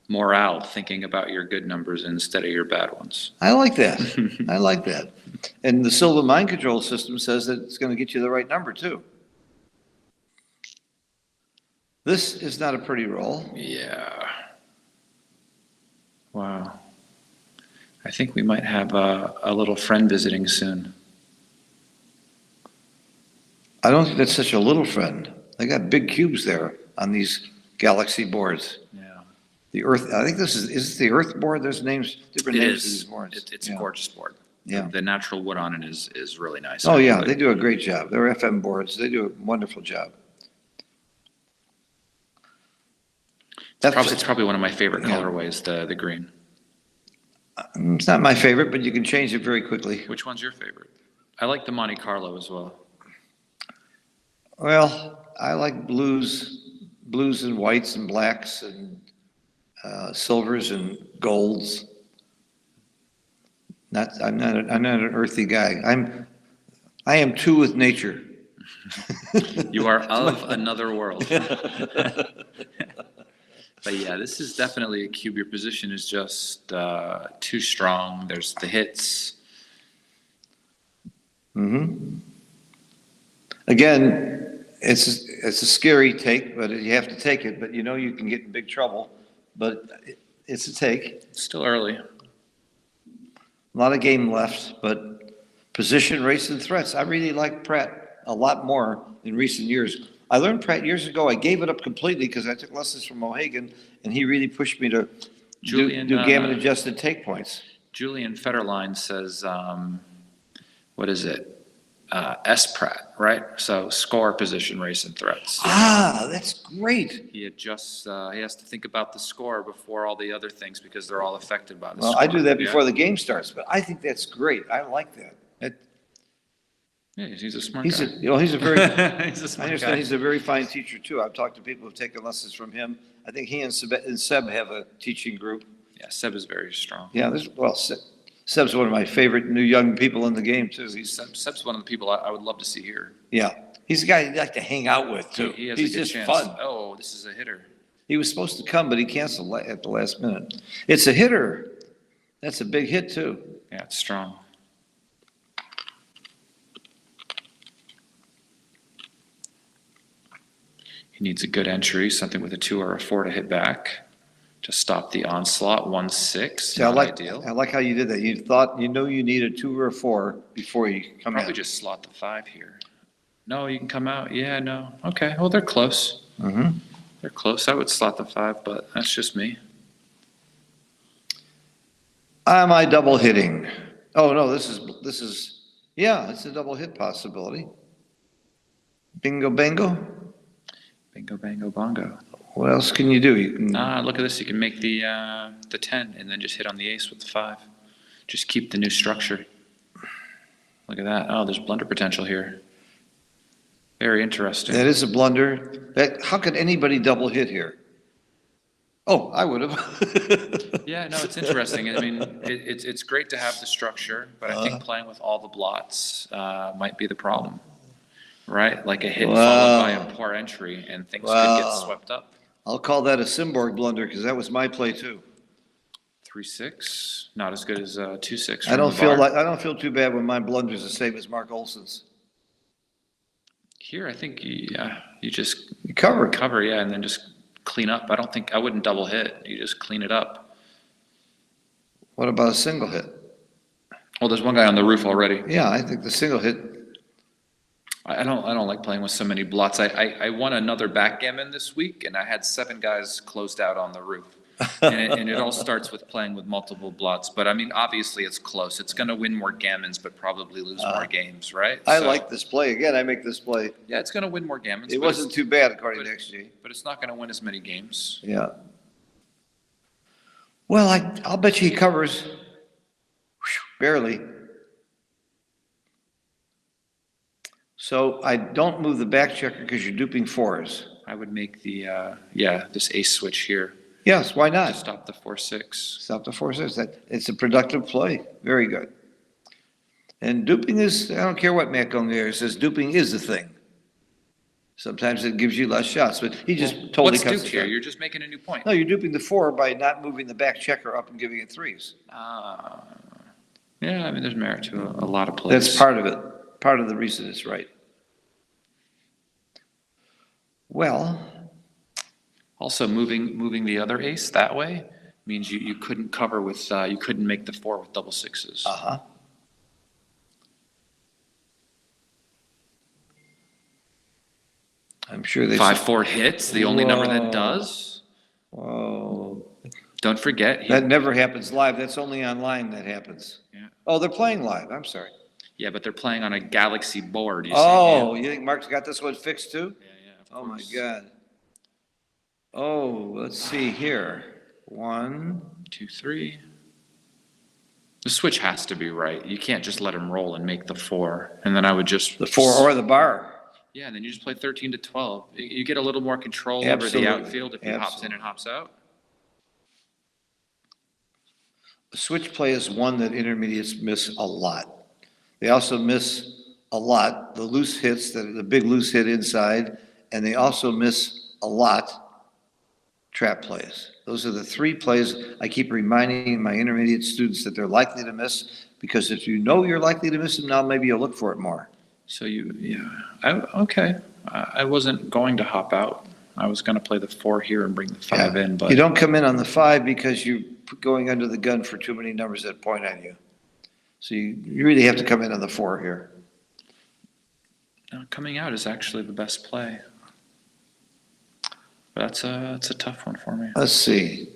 morale, thinking about your good numbers instead of your bad ones. I like that. I like that. And the Silva mind control system says that it's going to get you the right number too. This is not a pretty roll. Yeah. Wow. I think we might have a little friend visiting soon. I don't think that's such a little friend. They got big cubes there on these Galaxy boards. Yeah. The Earth, I think this is it the Earth board? There's names, different It names to is. these boards. It's Yeah. a gorgeous board. Yeah. The natural wood on it is really nice. Oh, yeah, But they do a great job. They're FM boards. They do a wonderful job. it's probably one of my favorite Yeah. colorways, the green. It's not my favorite, but you can change it very quickly. Which one's your favorite? I like the Monte Carlo as well. Well, I like blues and whites and blacks and silvers and golds. I'm not an earthy guy. I am two with nature. You are of another world. But yeah, this is definitely a cube. Your position is just too strong. There's the hits. Mm-hmm. Again, it's a scary take, but you have to take it. But you know you can get in big trouble. But it's a take. It's still early. A lot of game left, but position, race, and threats. I really like Pratt a lot more in recent years. I learned Pratt years ago. I gave it up completely because I took lessons from O'Hagan, and he really pushed me to do gammon-adjusted take points. Julian Federline says, what is it? S Pratt, right? So score, position, race, and threats. Ah, that's great. He adjusts, he has to think about the score before all the other things because they're all affected by the Well, score. I do that before Yeah. the game starts, but I think that's great. I like that. Yeah, he's a smart He's guy. he's a very, He's a I smart understand guy. he's a very fine teacher too. I've talked to people who've taken lessons from him. I think he and Seb have a teaching group. Yeah, Seb is very strong. Yeah, Seb's one of my favorite new young people in the game too. Seb's one of the people I would love to see here. Yeah, he's a guy you'd like to hang out with too. He has He's a good just chance. fun. Oh, this is a hitter. He was supposed to come, but he canceled at the last minute. It's a hitter. That's a big hit too. Yeah, it's strong. He needs a good entry, something with a 2 or a 4 to hit back. to stop the onslaught. 1-6, See, I not like, ideal. I like how you did that. You thought, you know you need a 2 or a 4 before you come Probably in. just slot the 5 here. No, you can come out. Yeah, no. Okay, well, they're close. Mm-hmm. They're close. I would slot the 5, but that's just me. Am I double hitting? Oh, no, this is, yeah, it's a double hit possibility. Bingo, bango. Bingo, bango, bongo. What else can you do? You can, Look at this. You can make the 10 and then just hit on the ace with the 5. Just keep the new structure. Look at that. Oh, there's blunder potential here. Very interesting. that is a blunder. How could anybody double hit here? Oh, I would have. Yeah, no, it's interesting. I mean, it's great to have the structure, but I think playing with all the blots might be the problem, right? Like a hit followed by a poor entry, and things could get Wow. swept up. I'll call that a Simborg blunder because that was my play too. 3-6, not as good as 2-6. I don't feel too bad when my blunder's the same as Mark Olson's. Here, I think you just You cover. cover, yeah, and then just clean up. I wouldn't double hit. You just clean it up. What about a single hit? Well, there's one guy on the roof already. Yeah, I think the single hit. I don't like playing with so many blots. I won another backgammon this week, and I had 7 guys closed out on the roof. And it all starts with playing with multiple blots. But I mean, obviously it's close. It's going to win more gammons, but probably lose more games, right? I So, like this play. Again, I make this play. Yeah, it's going to win more gammons. It but wasn't too bad according to XG. but it's not going to win as many games. Yeah. Well, I'll bet you he covers. Whew, barely. So I don't move the back checker because you're duping 4s. I would make the this ace switch here Yes, why to not? stop the 4-6. Stop the 4-6. It's a productive play. Very good. And duping is, I don't care what Matt Gonger says, duping is the thing. Sometimes it gives you less shots, but he just totally What's cuts duped the here? shot. You're just making a new point. No, you're duping the 4 by not moving the back checker up and giving it 3s. Yeah, I mean, there's merit to a lot of plays. That's part of it. Part of the reason it's right. Well, Also, moving the other ace that way means you couldn't cover with, you couldn't make the 4 with double 6s. uh-huh. I'm sure they. 5-4 hits, the only number that Whoa. does. Whoa. Don't forget, That never happens live. That's only online that happens. Yeah. Oh, they're playing live. I'm sorry. yeah, but they're playing on a Galaxy board. You see? Oh, you think Mark's got this one fixed too? Yeah, Oh, my course. God. Oh, let's see here. 1. 2, 3. The switch has to be right. You can't just let him roll and make the 4, and then I would just The 4 or the bar. Yeah, and then you just play 13 to 12. You get a little more control over Absolutely. the outfield if he hops in and hops out. The switch play is one that intermediates miss a lot. They also miss a lot the loose hits, the big loose hit inside, and they also miss a lot trap plays. Those are the 3 plays I keep reminding my intermediate students that they're likely to miss, because if you know you're likely to miss them now, maybe you'll look for it more. So okay. I wasn't going to hop out. I was going to play the 4 here and bring the 5 in, but You don't come in on the 5 because you're going under the gun for too many numbers that point on you. So you really have to come in on the 4 here. no, coming out is actually the best play. But that's a tough one for me. Let's see.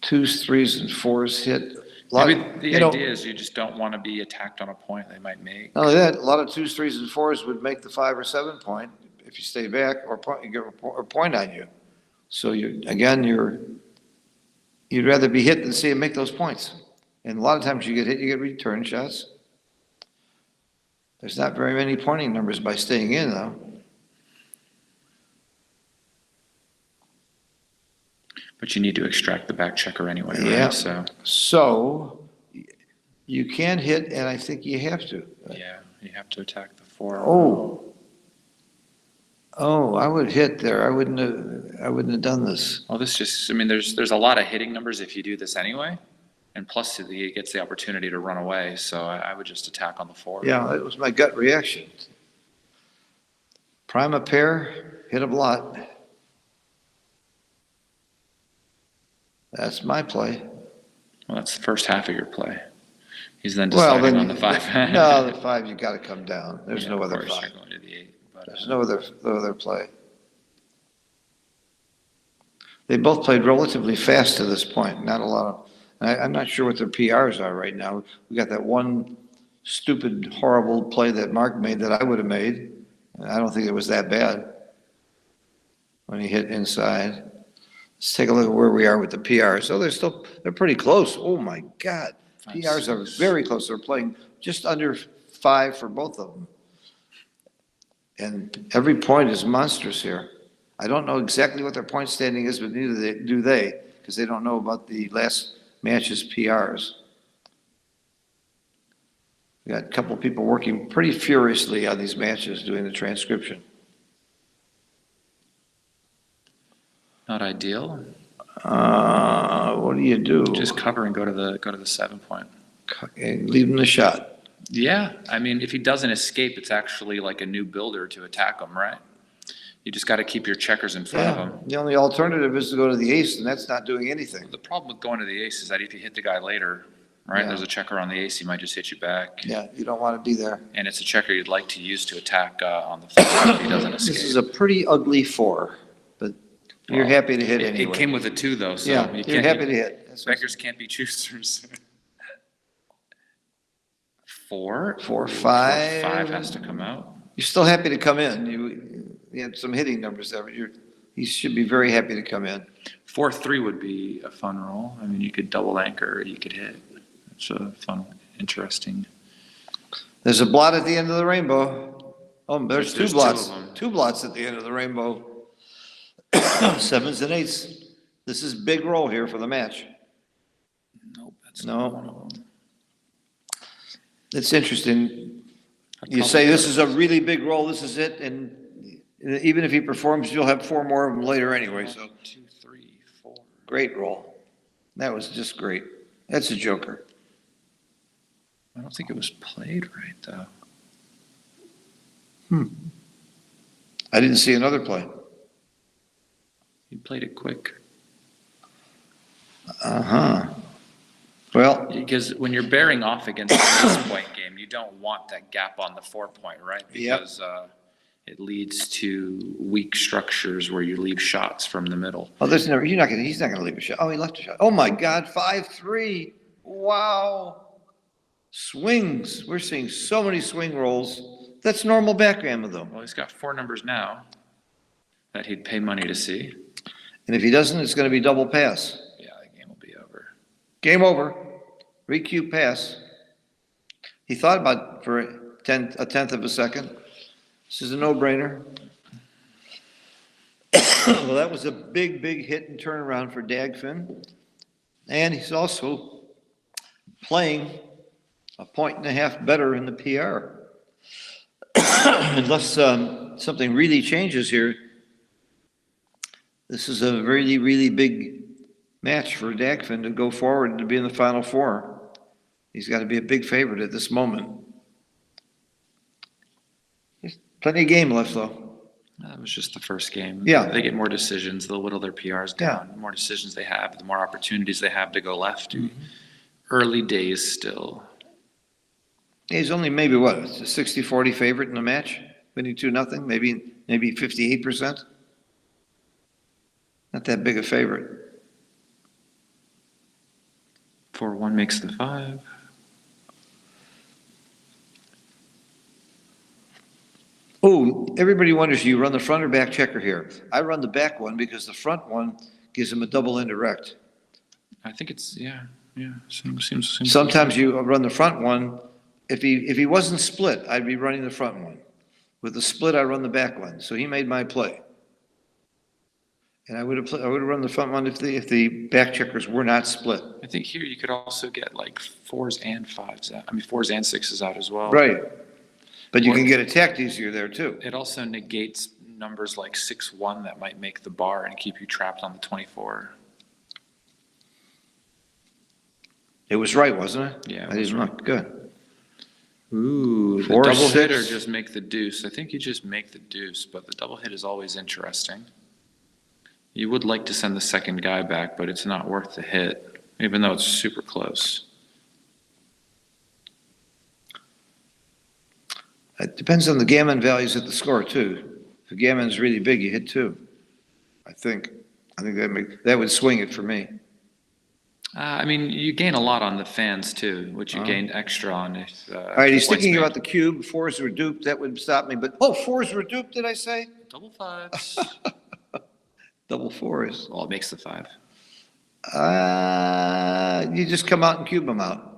2s, 3s, and 4s hit. Maybe the idea is you just don't want to be attacked on a point they might make. Not only that, a lot of 2s, 3s, and 4s would make the 5 or 7 point if you stay back or get a point on you. So you'd rather be hit than see him make those points. And a lot of times you get hit, you get return shots. There's not very many pointing numbers by staying in, though. But you need to extract the back checker anyway, right? Yeah. So, You can hit, and I think you have to. yeah, you have to attack the 4. Oh, I would hit there. I wouldn't have done this. Well, there's a lot of hitting numbers if you do this anyway. And plus, he gets the opportunity to run away, so I would just attack on the 4. Yeah, it was my gut reaction. Prime a pair, hit a blot. That's my play. Well, that's the first half of your play. He's then Well, deciding then, on the 5. no, the 5, you gotta come down. There's Yeah, no of other course, 5. you're going to the 8. But, There's no other play. They both played relatively fast to this point, not a lot of, I'm not sure what their PRs are right now. We got that one stupid, horrible play that Mark made that I would have made. And I don't think it was that bad when he hit inside. Let's take a look at where we are with the PRs. So they're pretty close. Oh my God. PRs are very close. They're playing just under 5 for both of them. And every point is monstrous here. I don't know exactly what their point standing is, but neither do they, because they don't know about the last match's PRs. We got a couple of people working pretty furiously on these matches doing the transcription. not ideal. What do you do? Just cover and go to the 7 point. And leave him the shot. Yeah, I mean, if he doesn't escape, it's actually like a new builder to attack him, right? You just got to keep your checkers in front of Yeah, him. the only alternative is to go to the ace, and that's not doing anything. The problem with going to the ace is that if you hit the guy later, right, Yeah. there's a checker on the ace, he might just hit you back. Yeah, you don't want to be there. And it's a checker you'd like to use to attack on the flop if he doesn't escape. This is a pretty ugly 4, but you're Well, happy to hit It anyway. came with a 2, though, so Yeah, you you're can't. happy to hit. That's what- Beggars can't be choosers. 4? 4, 5. 5 has to come out. You're still happy to come in. You had some hitting numbers there, but you should be very happy to come in. 4-3 would be a fun roll. I mean, you could double anchor, or you could hit. It's a fun, interesting. There's a blot at the end of the rainbow. Oh, there's There's two two blots. of 'em. 2 blots at the end of the rainbow. 7s and 8s. This is big roll here for the match. Nope, that's No. not one of them. It's interesting. I'd You probably say this go is to- a really big roll, this is it, and even if he performs, you'll have 4 more of them later anyway, so 1, 2, 3, 4. great roll. That was just great. That's a joker. I don't think it was played right, though. I didn't see another play. He played it quick. Uh-huh. Well, Because when you're bearing off against an ace point game, you don't want that gap on the 4 point, right? Yep. Because it leads to weak structures where you leave shots from the middle. oh, he's not gonna leave a shot. Oh, he left a shot. Oh my God, 5-3. Wow. Swings. We're seeing so many swing rolls. That's normal backgammon though. Well, he's got 4 numbers now that he'd pay money to see. And if he doesn't, it's gonna be double pass. Yeah, the game will be over. Game over. Re-cue pass. He thought about for a tenth of a second. This is a no-brainer. Well, that was a big, big hit and turnaround for Dagfin. And he's also playing a 1.5 better in the PR. Unless something really changes here, this is a really, really big match for Dagfin to go forward and to be in the Final Four. He's got to be a big favorite at this moment. There's plenty of game left, though. That was just the first game. Yeah. They get more decisions. They'll whittle their PRs down. The more decisions they have, the more opportunities they have to go left. Early days still. He's only maybe, what, a 60-40 favorite in the match? Winning 2-0, maybe 58%? Not that big a favorite. 4-1 makes the 5. Oh, everybody wonders, you run the front or back checker here? I run the back one because the front one gives him a double indirect. I think it's, yeah. Seems Sometimes you run the front one. If he wasn't split, I'd be running the front one. With the split, I run the back one. So he made my play. And I would have run the front one if the back checkers were not split. I think here you could also get like 4s and 5s out. I mean, 4s and 6s out as well. Right. But you can get attacked easier there too. It also negates numbers like 6-1 that might make the bar and keep you trapped on the 24. It was right, wasn't it? Yeah, it I was didn't look. Good. Ooh, the 4, double hit or 6. just make the deuce? I think you just make the deuce, but the double hit is always interesting. You would like to send the second guy back, but it's not worth the hit, even though it's super close. It depends on the gammon values at the score too. If the gammon's really big, you hit 2. I think that would swing it for me. I mean, you gain a lot on the fans too, which you gained extra on if. All right, he's thinking made. about the cube. 4s were duped. That would stop me. But 4s were duped. Did I say? Double 5s. Double 4s. Well, it makes the 5. You just come out and cube them out.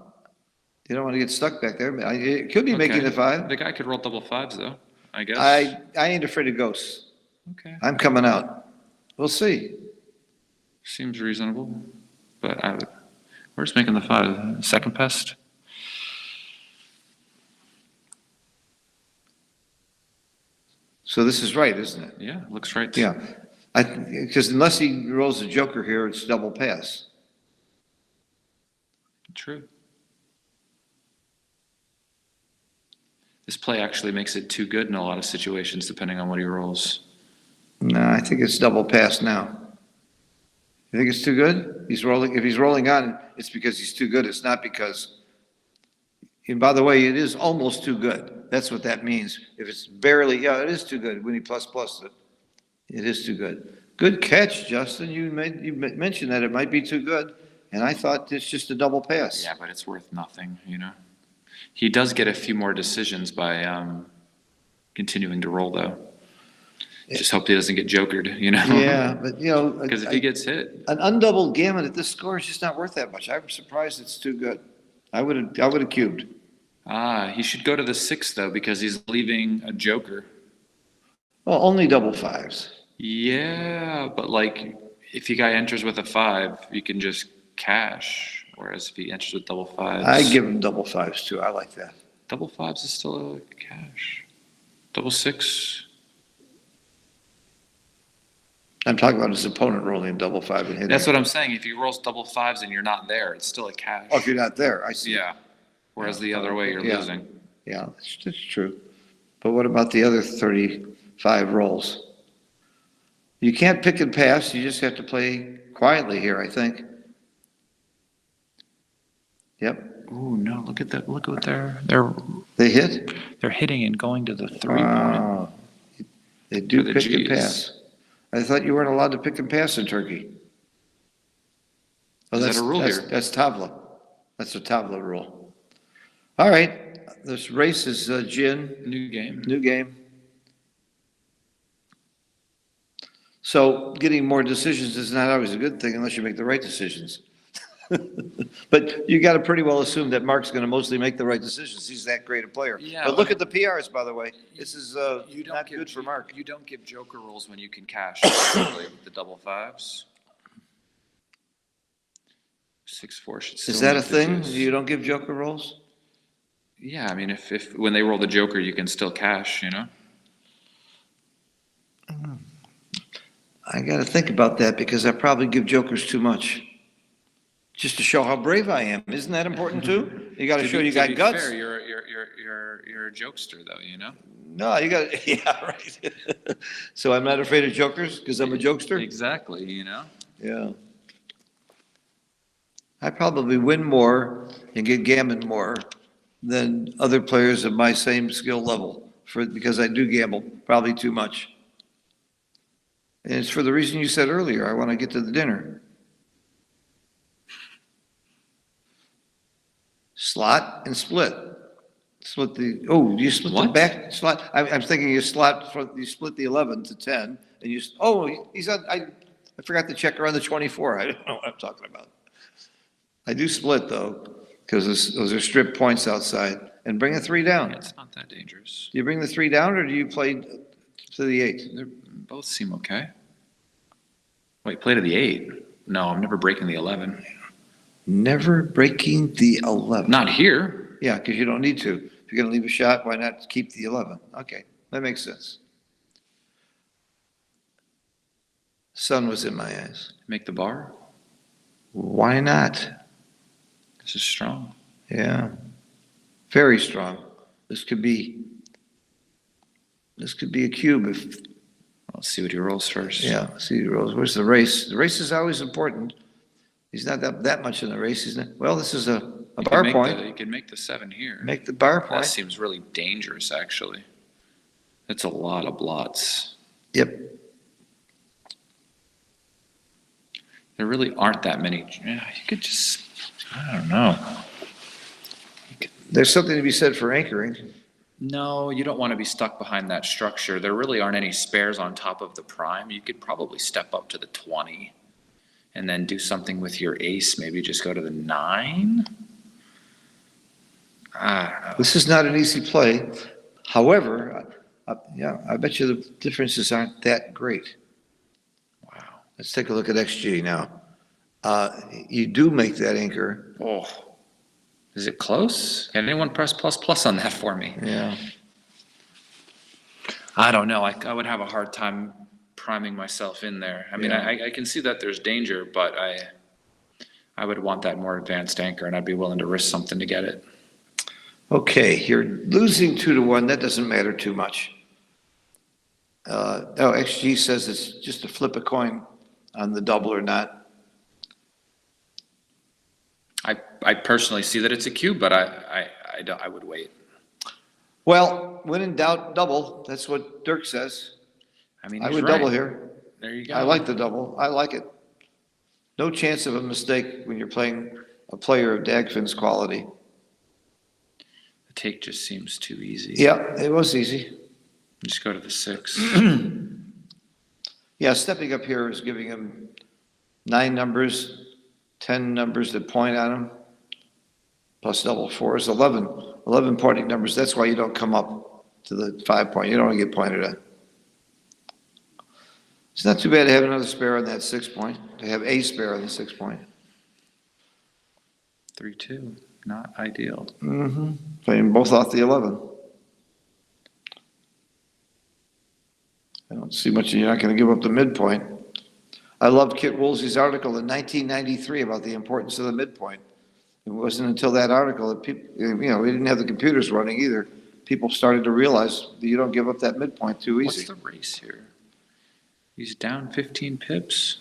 You don't want to get stuck back there. It could be making Okay. the 5. The guy could roll double 5s though, I guess. I ain't afraid of ghosts. Okay. I'm coming out. We'll see. Seems reasonable, but we're just making the 5. Second pest. So this is right, isn't it? Yeah, looks right. Yeah. Because unless he rolls a joker here, it's double pass. True. This play actually makes it too good in a lot of situations, depending on what he rolls. No, I think it's double pass now. You think it's too good? If he's rolling on, it's because he's too good. It's not because, and by the way, it is almost too good. That's what that means. If it's barely, yeah, it is too good. When he plus it, it is too good. Good catch, Justin. You mentioned that it might be too good, and I thought it's just a double pass. Yeah, but it's worth nothing, you know? He does get a few more decisions by continuing to roll, though. Just hope he doesn't get jokered, you know? Yeah, but Because if he gets hit, an undoubled gammon at this score is just not worth that much. I'm surprised it's too good. I would have cubed. he should go to the 6, though, because he's leaving a joker. Well, only double 5s. Yeah, but like, if your guy enters with a 5, you can just cash. Whereas if he enters with double 5s. I give him double 5s too. I like that. Double 5s is still a cash. Double 6. I'm talking about his opponent rolling double 5 and hitting. That's what I'm saying. If he rolls double 5s and you're not there, it's still a cash. Oh, if you're not there, I see. Yeah. Whereas the other way, you're Yeah. losing. Yeah, that's true. But what about the other 35 rolls? You can't pick and pass. You just have to play quietly here, I think. Yep, Ooh, no, look at that. Look what they're they hit. hitting and going to the 3 point. Wow. They do For the pick and Gs. pass. I thought you weren't allowed to pick and pass in Turkey. Oh, Is that that's a rule that's- here? That's Tavla. That's a Tavla rule. All right, this race is gin, New game. new game. So getting more decisions is not always a good thing unless you make the right decisions. But you got to pretty well assume that Mark's going to mostly make the right decisions. He's that great a player. Yeah, But look at the PRs, by the way. This is not good for Mark. You don't give joker rolls when you can cash basically, with the double 5s. 6-4 should still Is that a make the thing? juice. You don't give joker rolls? Yeah, I mean, if when they roll the joker, you can still cash, you know? I got to think about that because I probably give jokers too much. Just to show how brave I am. Isn't that important too? You got to show you got be guts. Fair, you're a jokester though, you know? No, you got to, yeah, right. So I'm not afraid of jokers because I'm a jokester? Exactly, you know? Yeah. I probably win more and get gammon more than other players of my same skill level because I do gamble probably too much. And it's for the reason you said earlier. I want to get to the dinner. Slot and split. Split the, do you split the What? back slot? I'm thinking you you split the 11 to 10 and he's on, I forgot to check around the 24. I don't know what I'm talking about. I do split though, because those are strip points outside and bring a 3 down. It's not that dangerous. Do you bring the 3 down or do you play to the 8? They both seem okay. Wait, play to the 8? No, I'm never breaking the 11. Never breaking the 11. Not here. Yeah, because you don't need to. If you're going to leave a shot, why not keep the 11? Okay, that makes sense. Sun was in my eyes. Make the bar. Why not? This is strong. Yeah, very strong. This could be a cube if Let's see what he rolls first. Yeah, see, Rose, where's the race? The race is always important. He's not that much in the race, he's not, well, this is a You bar can make point. You can make the 7 here. Make the bar That point. seems really dangerous, actually. That's a lot of blots. Yep. There really aren't that many. Yeah, you could just, I don't know. There's something to be said for anchoring. No, you don't want to be stuck behind that structure. There really aren't any spares on top of the prime. You could probably step up to the 20 and then do something with your ace. Maybe just go to the 9. I don't know. This is not an easy play. However, yeah, I bet you the differences aren't that great. Wow. Let's take a look at XG now. You do make that anchor. Oh, is it close? Can anyone press ++ on that for me? Yeah. I don't know. I would have a hard time priming myself in there. I mean, Yeah. I can see that there's danger, but I would want that more advanced anchor, and I'd be willing to risk something to get it. Okay, you're losing 2-1. That doesn't matter too much. XG says it's just to flip a coin on the double or not. I personally see that it's a cube, but I would wait. Well, when in doubt, double. That's what Dirk says. I mean, I he's would right. double here. There you go. I like the double. I like it. No chance of a mistake when you're playing a player of Dagfin's quality. The take just seems too easy. Yeah, it was easy. Just go to the 6. Yeah, stepping up here is giving him 9 numbers, 10 numbers that point on him, plus double 4 is 11. 11 pointing numbers. That's why you don't come up to the 5 point. You don't want to get pointed at. It's not too bad to have another spare on that 6 point, to have a spare on the 6 point. 3-2, not ideal. Mm-hmm. Playing both off the 11. I don't see much, you're not going to give up the midpoint. I loved Kit Woolsey's article in 1993 about the importance of the midpoint. It wasn't until that article that people, we didn't have the computers running either. People started to realize that you don't give up that midpoint too easy. What's the race here? He's down 15 pips.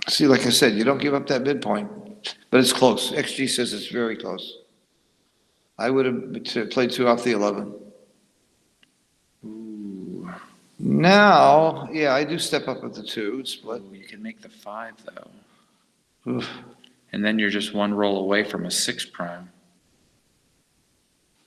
See, like I said, you don't give up that midpoint, but it's close. XG says it's very close. I would have played 2 off the 11. Ooh. Now, yeah, I do step up at the 2, split. Ooh, you can make the 5 though. Oof. And then you're just one roll away from a 6 prime.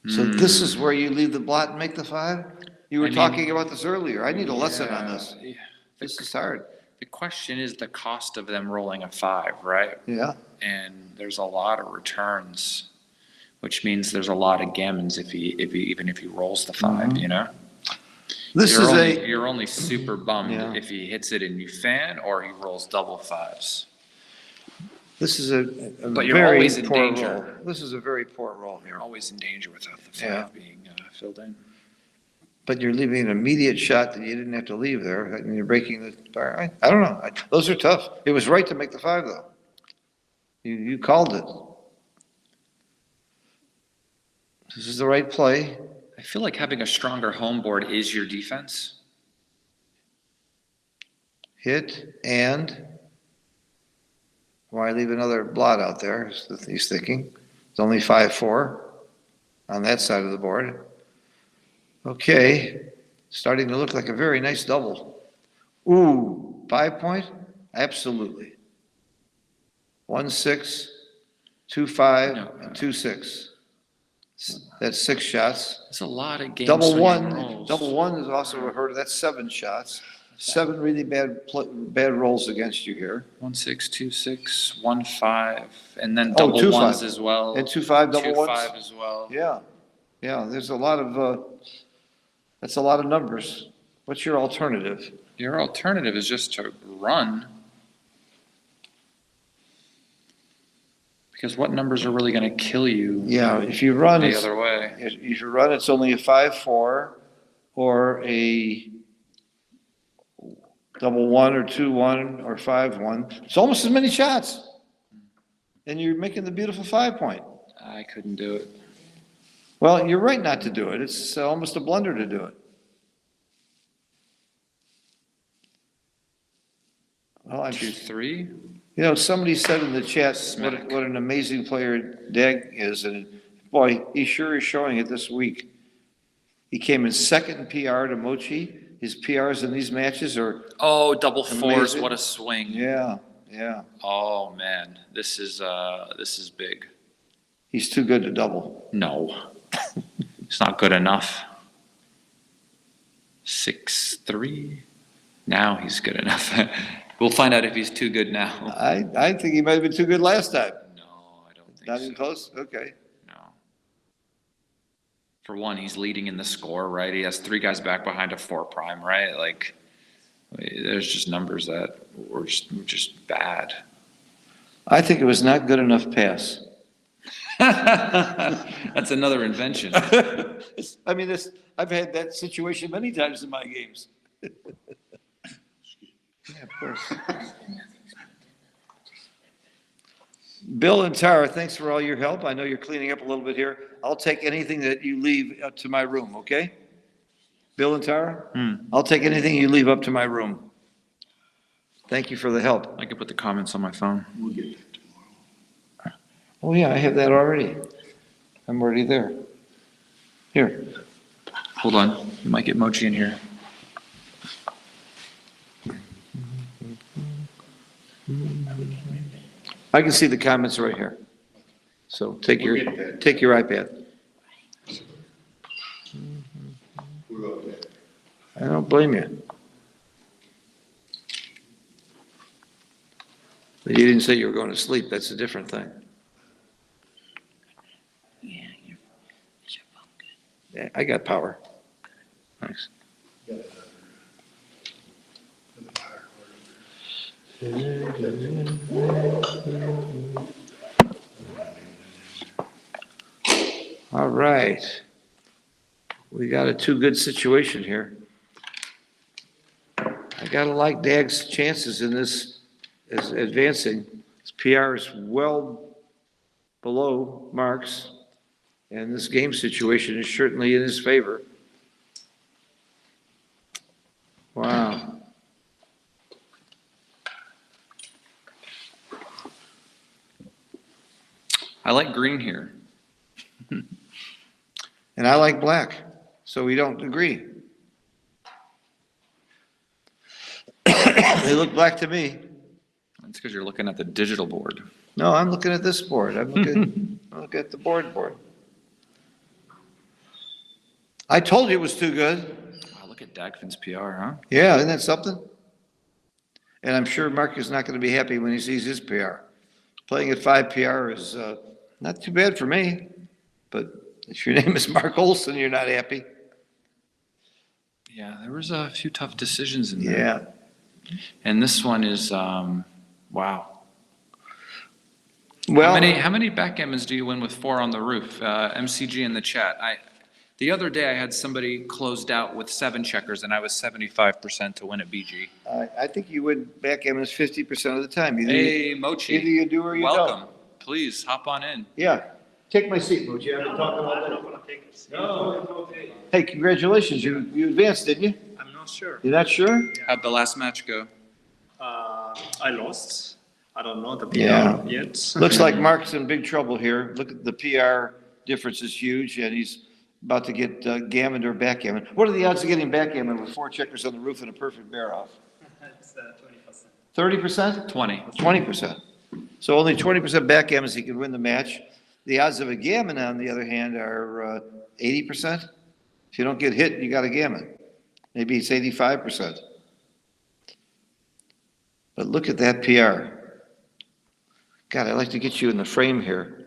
So this is where you leave the blot and make the 5? You were I mean, talking about this earlier. I need a lesson on this. Yeah. This is hard. The question is the cost of them rolling a 5, right? Yeah. And there's a lot of returns, which means there's a lot of gammons if he rolls the 5, you know? This is You're only super bummed Yeah. if he hits it and you fan, or he rolls double 5s. This is a But you're very always in poor danger. roll. This is a very poor roll here. You're always in danger without the 5 Yeah. being filled in. But you're leaving an immediate shot that you didn't have to leave there, and you're breaking the bar. I don't know. Those are tough. It was right to make the 5, though. You called it. This is the right play. I feel like having a stronger home board is your defense. Hit and why leave another blot out there? He's thinking. It's only 5-4 on that side of the board. Okay, starting to look like a very nice double. Ooh, 5 point? Absolutely. 1-6, 2-5, No, and 2-6. That's 6 shots. It's a lot of games. Double swinging 1, rolls. double 1 is also a hurt. That's 7 shots. 7 really bad rolls against you here. 1-6, 2-6, 1-5, and then Oh, double 2-5. ones as well. And 2-5 double 2-5 ones? as well. Yeah, yeah, there's a lot of, that's a lot of numbers. What's your alternative? Your alternative is just to run. Because what numbers are really going to kill you Yeah, if you run, the it's, other way? if you run, it's only a 5-4 or a double 1 or 2-1 or 5-1. It's almost as many shots. And you're making the beautiful 5 point. I couldn't do it. Well, you're right not to do it. It's almost a blunder to do it. Well, I do. 3? You know, somebody said in the chat what an amazing player Dag is, and boy, he sure is showing it this week. He came in second in PR to Mochi. His PRs in these matches are, Oh, double fours, Amazing. what a swing. yeah. Oh, man, this is big. He's too good to double. No, it's not good enough. 6-3. Now he's good enough. We'll find out if he's too good now. I think he might have been too good last time. No, I don't think Not so. even close? Okay. No. For one, he's leading in the score, right? He has 3 guys back behind a 4 prime, right? Like, there's just numbers that were just bad. I think it was not good enough pass. That's another invention. I mean, I've had that situation many times in my games. Yeah, of course. Bill and Tara, thanks for all your help. I know you're cleaning up a little bit here. I'll take anything that you leave up to my room, okay? Bill and Tara? I'll take anything you leave up to my room. Thank you for the help. I could put the comments on my phone. Oh, yeah, I have that already. I'm already there. Here. Hold on, you might get Mochi in here. I can see the comments right here. So take your iPad. I don't blame you. But you didn't say you were going to sleep. That's a different thing. Yeah, I got power. Thanks. All right. We got a too-good situation here. I gotta like Dag's chances in this as advancing. His PR is well below Mark's, and this game situation is certainly in his favor. Wow. I like green here. And I like black, so we don't agree. They look black to me. That's because you're looking at the digital board. No, I'm looking at this board. I'm looking at the board. I told you it was too good. Wow, look at Dagfin's PR, huh? Yeah, isn't that something? And I'm sure Mark is not going to be happy when he sees his PR. Playing at 5 PR is not too bad for me, but if your name is Mark Olson, you're not happy. Yeah, there was a few tough decisions in there. Yeah. And this one is, wow. Well, How many backgammons do you win with 4 on the roof? MCG in the chat. The other day I had somebody closed out with 7 checkers and I was 75% to win at BG. I think you win backgammons 50% of the time. Hey, Mochi. Either you do or you Welcome. don't. Please hop on in. Yeah. Take my seat, Mochi. I've been talking all day. No. Hey, congratulations. You advanced, didn't you? I'm not sure. You're not sure? How'd the last match go? I lost. I don't know the PR Yeah. yet. Looks like Mark's in big trouble here. Look at the PR difference is huge, and he's about to get gammoned or backgammon. What are the odds of getting backgammon with 4 checkers on the roof and a perfect bear off? It's 20%. 30%? 20. 20%. So only 20% backgammons, he could win the match. The odds of a gammon, on the other hand, are 80%. If you don't get hit, you got a gammon. Maybe it's 85%. But look at that PR. God, I'd like to get you in the frame here.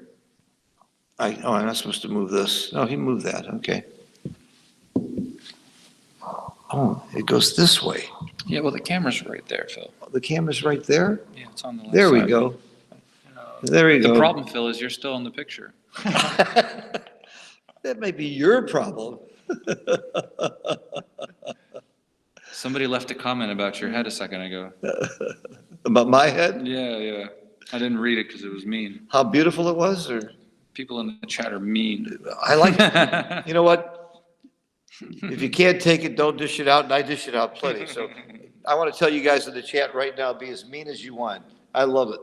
I'm not supposed to move this. No, he moved that. Okay. Oh, it goes this way. Yeah, well, the camera's right there, Phil. The camera's right there. Yeah, it's on the left There we side. go. There we The go. problem, Phil, is you're still in the picture. That may be your problem. Somebody left a comment about your head a second ago. About my head? Yeah. I didn't read it because it was mean. How beautiful it was, or? People in the chat are mean. I like, you know what? If you can't take it, don't dish it out, and I dish it out plenty. So I want to tell you guys in the chat right now, be as mean as you want. I love it.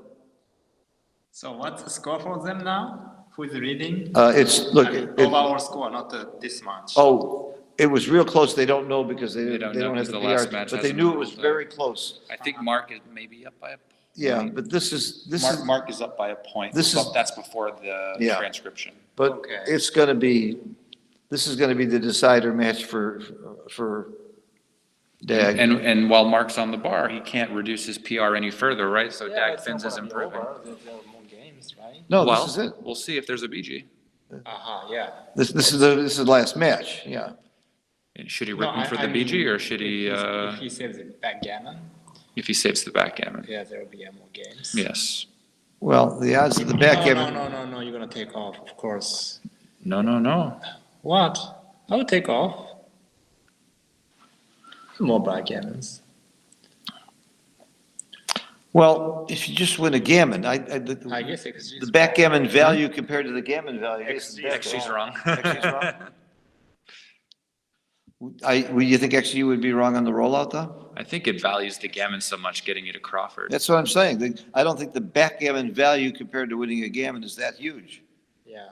So what's the score for them now? Who is leading? Look, Overall score, not this much. oh, it was real close. They don't know because they don't don't know have because the the last PR, match but they hasn't knew been it was ruled out. very close. I think Mark is maybe up by a point. Yeah, but this is, Mark is up by a point. This is- That's before the Yeah. transcription. but Okay. it's gonna be, this is gonna be the decider match for Dag. And while Mark's on the bar, he can't reduce his PR any further, right? So Dag Fins is improving. There's more games, right? No, Well, this is it. We'll see if there's a BG. Yeah. This is the last match, yeah. And should he rip him for the BG or should he, If he saves the backgammon, if he saves the backgammon? yeah, there will be more games. Yes. Well, the odds of the backgammon, No, you're gonna take off, of course. No. What? I will take off. More backgammons. well, if you just win a gammon, I guess XG the backgammon value compared to the gammon value isn't bad. XG's wrong. XG's wrong? You think XG would be wrong on the rollout, though? I think it values the gammon so much getting you to Crawford. That's what I'm saying. I don't think the backgammon value compared to winning a gammon is that huge. Yeah.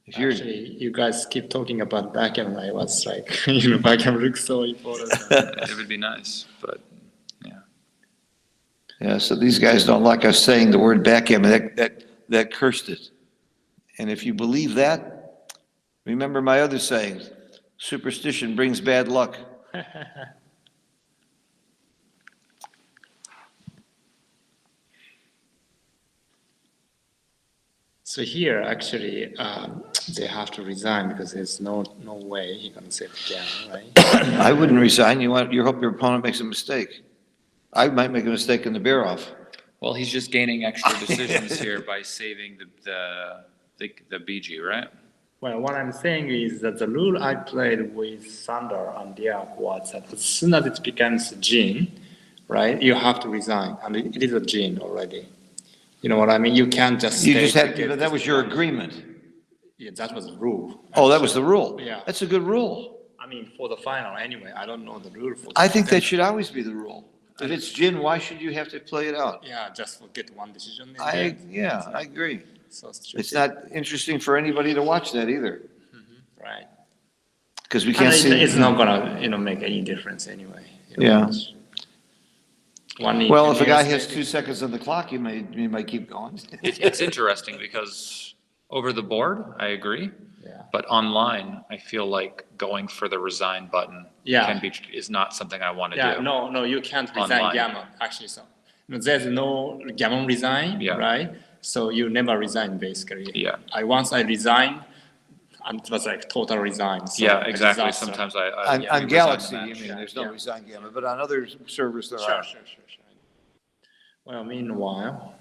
If you're, Actually, you guys keep talking about backgammon. I was like, backgammon looks so important. It would be nice, but yeah. yeah, so these guys don't like us saying the word backgammon. That cursed it. And if you believe that, remember my other saying, superstition brings bad luck. So here, actually, they have to resign because there's no way he can save the gammon, right? I wouldn't resign. You hope your opponent makes a mistake. I might make a mistake in the bear off. Well, he's just gaining extra decisions here by saving the BG, right? Well, what I'm saying is that the rule I played with Sander and Diak was that as soon as it becomes a gene, right, you have to resign, and it is a gene already. You know what I mean? You can't just. You stay just to had, get that was your this- agreement. Yeah, that was the rule. Oh, that was the rule? Yeah. That's a good rule. I mean, for the final anyway. I don't know the rule for. I think that should always be the rule. If it's gin, why should you have to play it out? Yeah, just forget one decision. in I there. agree. So stupid. It's not interesting for anybody to watch that either, Right. because we And can't see. it's not gonna, make any difference anyway. Yeah. One Well, if a guy years, has 2 seconds on the clock, you might keep going. It's interesting because over the board, I agree. Yeah. But online, I feel like going for the resign button Yeah. is not something I want to Yeah, do. no, you can't resign Online. gammon, actually, so. There's no gammon resign, Yeah. right? So you never resign, basically. Yeah. Once I resigned, and it was like total resign. So Yeah, a exactly. disaster. Sometimes On, we on resign the Galaxy, match. you mean, Yeah, there's no yeah. resign gamma, but on other servers there are. Sure. Well, meanwhile,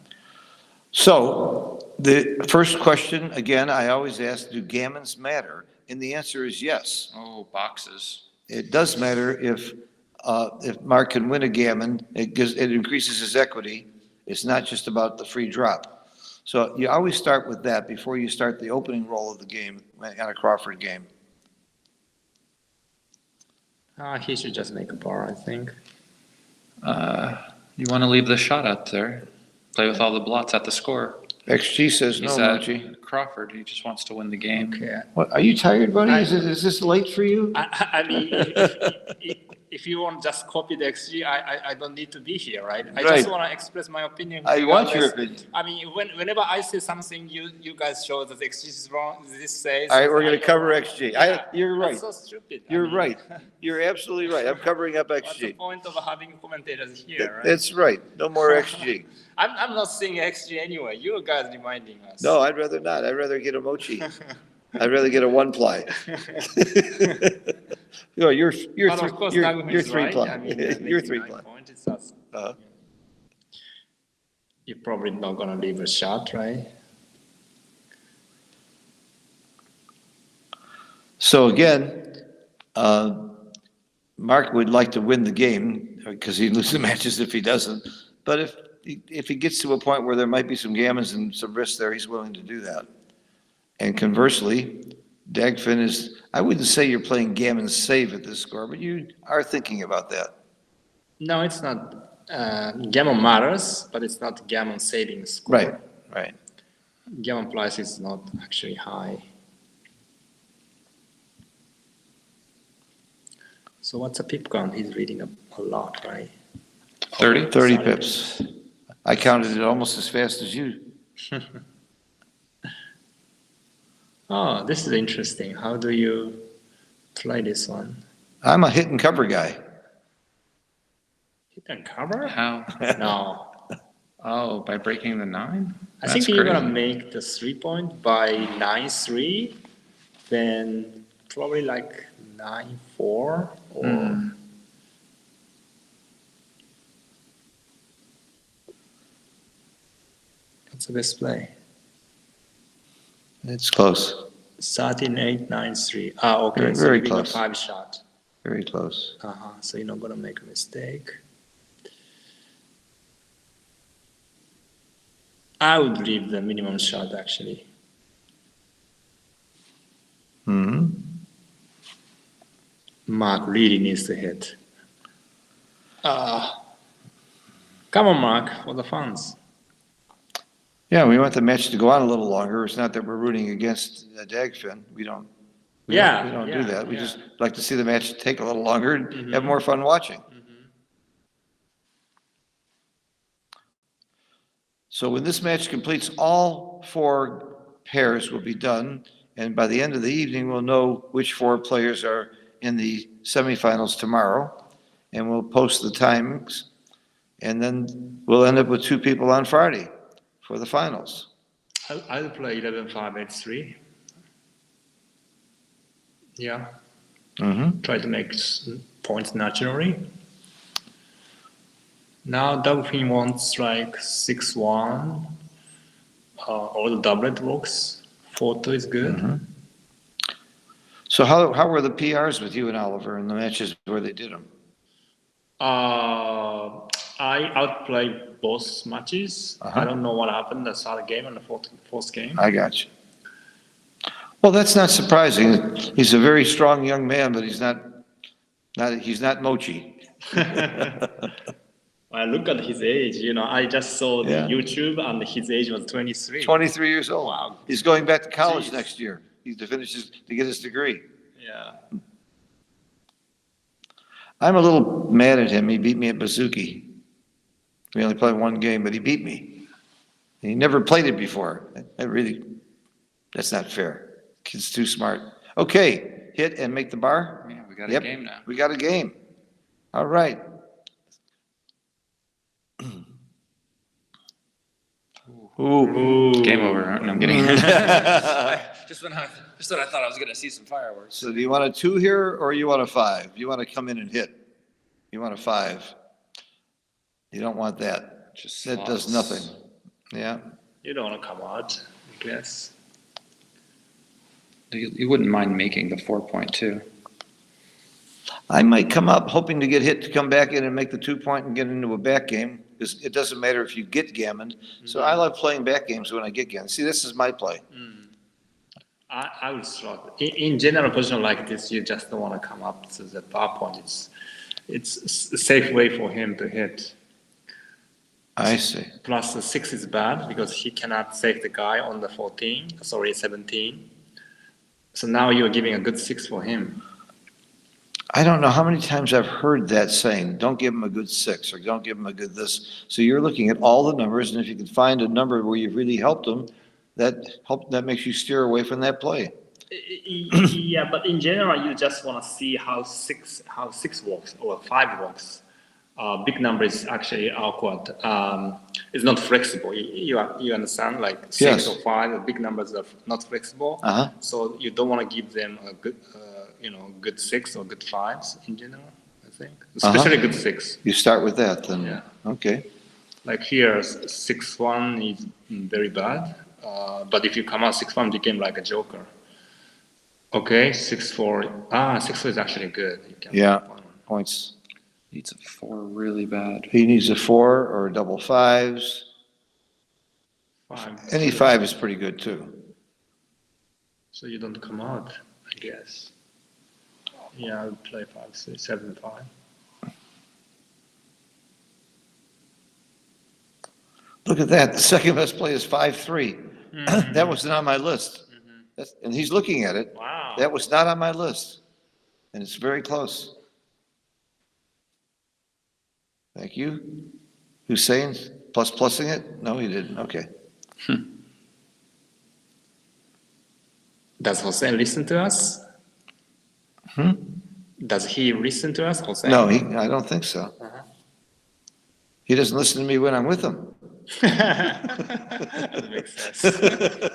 So, the first question, again, I always ask, do gammons matter? And the answer is yes. Oh, boxes. It does matter if Mark can win a gammon, it increases his equity. It's not just about the free drop. So you always start with that before you start the opening roll of the game on a Crawford game. he should just make a bar, I think. You want to leave the shot out there. Play with all the blots at the score. XG says no, He's Mochi. at Crawford. He just wants to win the game. Okay. What, are you tired, buddy? Is this late for you? I mean, if you want just copy the XG, I don't need to be here, right? I Right. just want to express my opinion. I want your regardless. opinion. I mean, whenever I say something, you guys show that the XG is wrong. This says. All right, we're going I- to cover XG. You're right. That's so stupid. I You're mean, right. You're absolutely right. I'm covering up What's the XG. point of having commentators here, right? That's right. No more XG. I'm not seeing XG anyway. You guys reminding us. No, I'd rather not. I'd rather get a Mochi. I'd rather get a 1-ply. No, you're But of course, you're Dagman is right. 3-ply. I mean, You're making 3-ply. 9 points, it's us. Uh-huh. You're probably not gonna leave a shot, right? So again, Mark would like to win the game because he'd lose the matches if he doesn't. But if he gets to a point where there might be some gammons and some risks there, he's willing to do that. And conversely, Dagfin is, I wouldn't say you're playing gammon save at this score, but you are thinking about that. No, it's not. Gammon matters, but it's not gammon saving score. Right, right. Gammon price is not actually high. So what's a pip count? He's reading a lot, right? 30? 30 pips. I counted it almost as fast as you. Oh, this is interesting. How do you play this one? I'm a hit and cover guy. Hit and cover? How? No. Oh, by breaking the 9? I That's think you're gonna crazy. make the 3-point by 9-3, then probably like 9-4 or what's the best play? It's close, 13-8, 9-3. Ah, okay. Very, So very you're giving a close. 5 shot. very close. So you're not gonna make a mistake. I would leave the minimum shot actually. Hmm. Mark really needs to hit. Come on, Mark, for the fans. Yeah, we want the match to go on a little longer. It's not that we're rooting against Dagfin. We don't do that. We just like to see the match take a little longer and have more fun watching. So when this match completes, all 4 pairs will be done, and by the end of the evening, we'll know which 4 players are in the semifinals tomorrow, and we'll post the timings, and then we'll end up with 2 people on Friday for the finals. I'll play 11-5, 8-3. Yeah, Mm-hmm. try to make points naturally. Now Dagfin wants like 6-1, or the doublet works. 4-2 is good. So how were the PRs with you and Oliver in the matches where they did them? I outplayed both matches. I don't know what happened the third game and the fourth game. I got you. Well, that's not surprising. He's a very strong young man, but he's not mochi. I look at his age, I just saw the Yeah. YouTube and his age was 23. 23 years old. Wow. He's going back to college Jeez. next year. He's to get his degree. Yeah. I'm a little mad at him. He beat me at Bazooki. We only played 1 game, but he beat me. And he never played it before. That's not fair. Kid's too smart. Okay, hit and make the bar. Yeah, we got Yep. a game now. We got a game. All right. Ooh. Game over. No, I'm kidding. Just when I thought I was going to see some fireworks. So do you want a 2 here or you want a 5? You want to come in and hit? You want a 5? You don't want that. Just That does slots. nothing. Yeah. You don't want to come out, I guess. You wouldn't mind making the 4.2. I might come up hoping to get hit to come back in and make the 2-point and get into a back game, because it doesn't matter if you get gammoned. So I love playing back games when I get gammoned. See, this is my play. I would slot. In general position like this, you just don't want to come up to the bar point. It's a safe way for him to hit. I see. Plus the 6 is bad because he cannot save the guy on the 17. So now you're giving a good 6 for him. I don't know how many times I've heard that saying, don't give him a good 6 or don't give him a good this. So you're looking at all the numbers, and if you can find a number where you've really helped him, that makes you steer away from that play. Yeah, but in general, you just want to see how 6 works or 5 works. Big number is actually awkward. It's not flexible. You understand? Like 6 Yes. or 5, the big numbers are not flexible. Uh-huh. So you don't want to give them a good, good 6 or good 5s in general. I think, especially good 6. You start with that, then. Yeah. Okay. Like here, 6-1 is very bad. But if you come out 6-1, became like a joker. Okay, 6-4. 6-4 is actually good. You can Yeah. have one. Points. Needs a 4 really bad. He needs a 4 or double 5s. 5. Any 5 is pretty good, too. So you don't come out, I guess. Yeah, I would play 5, 6, 7, 5. Look at that, the second best play is 5-3. That wasn't on my list. And he's looking at it. Wow. That was not on my list. And it's very close. Thank you. Hussein, plussing it? No, he didn't, okay. Does Jose listen to us? Does he listen to us, Jose? No, I don't think so. He doesn't listen to me when I'm with him. That makes sense.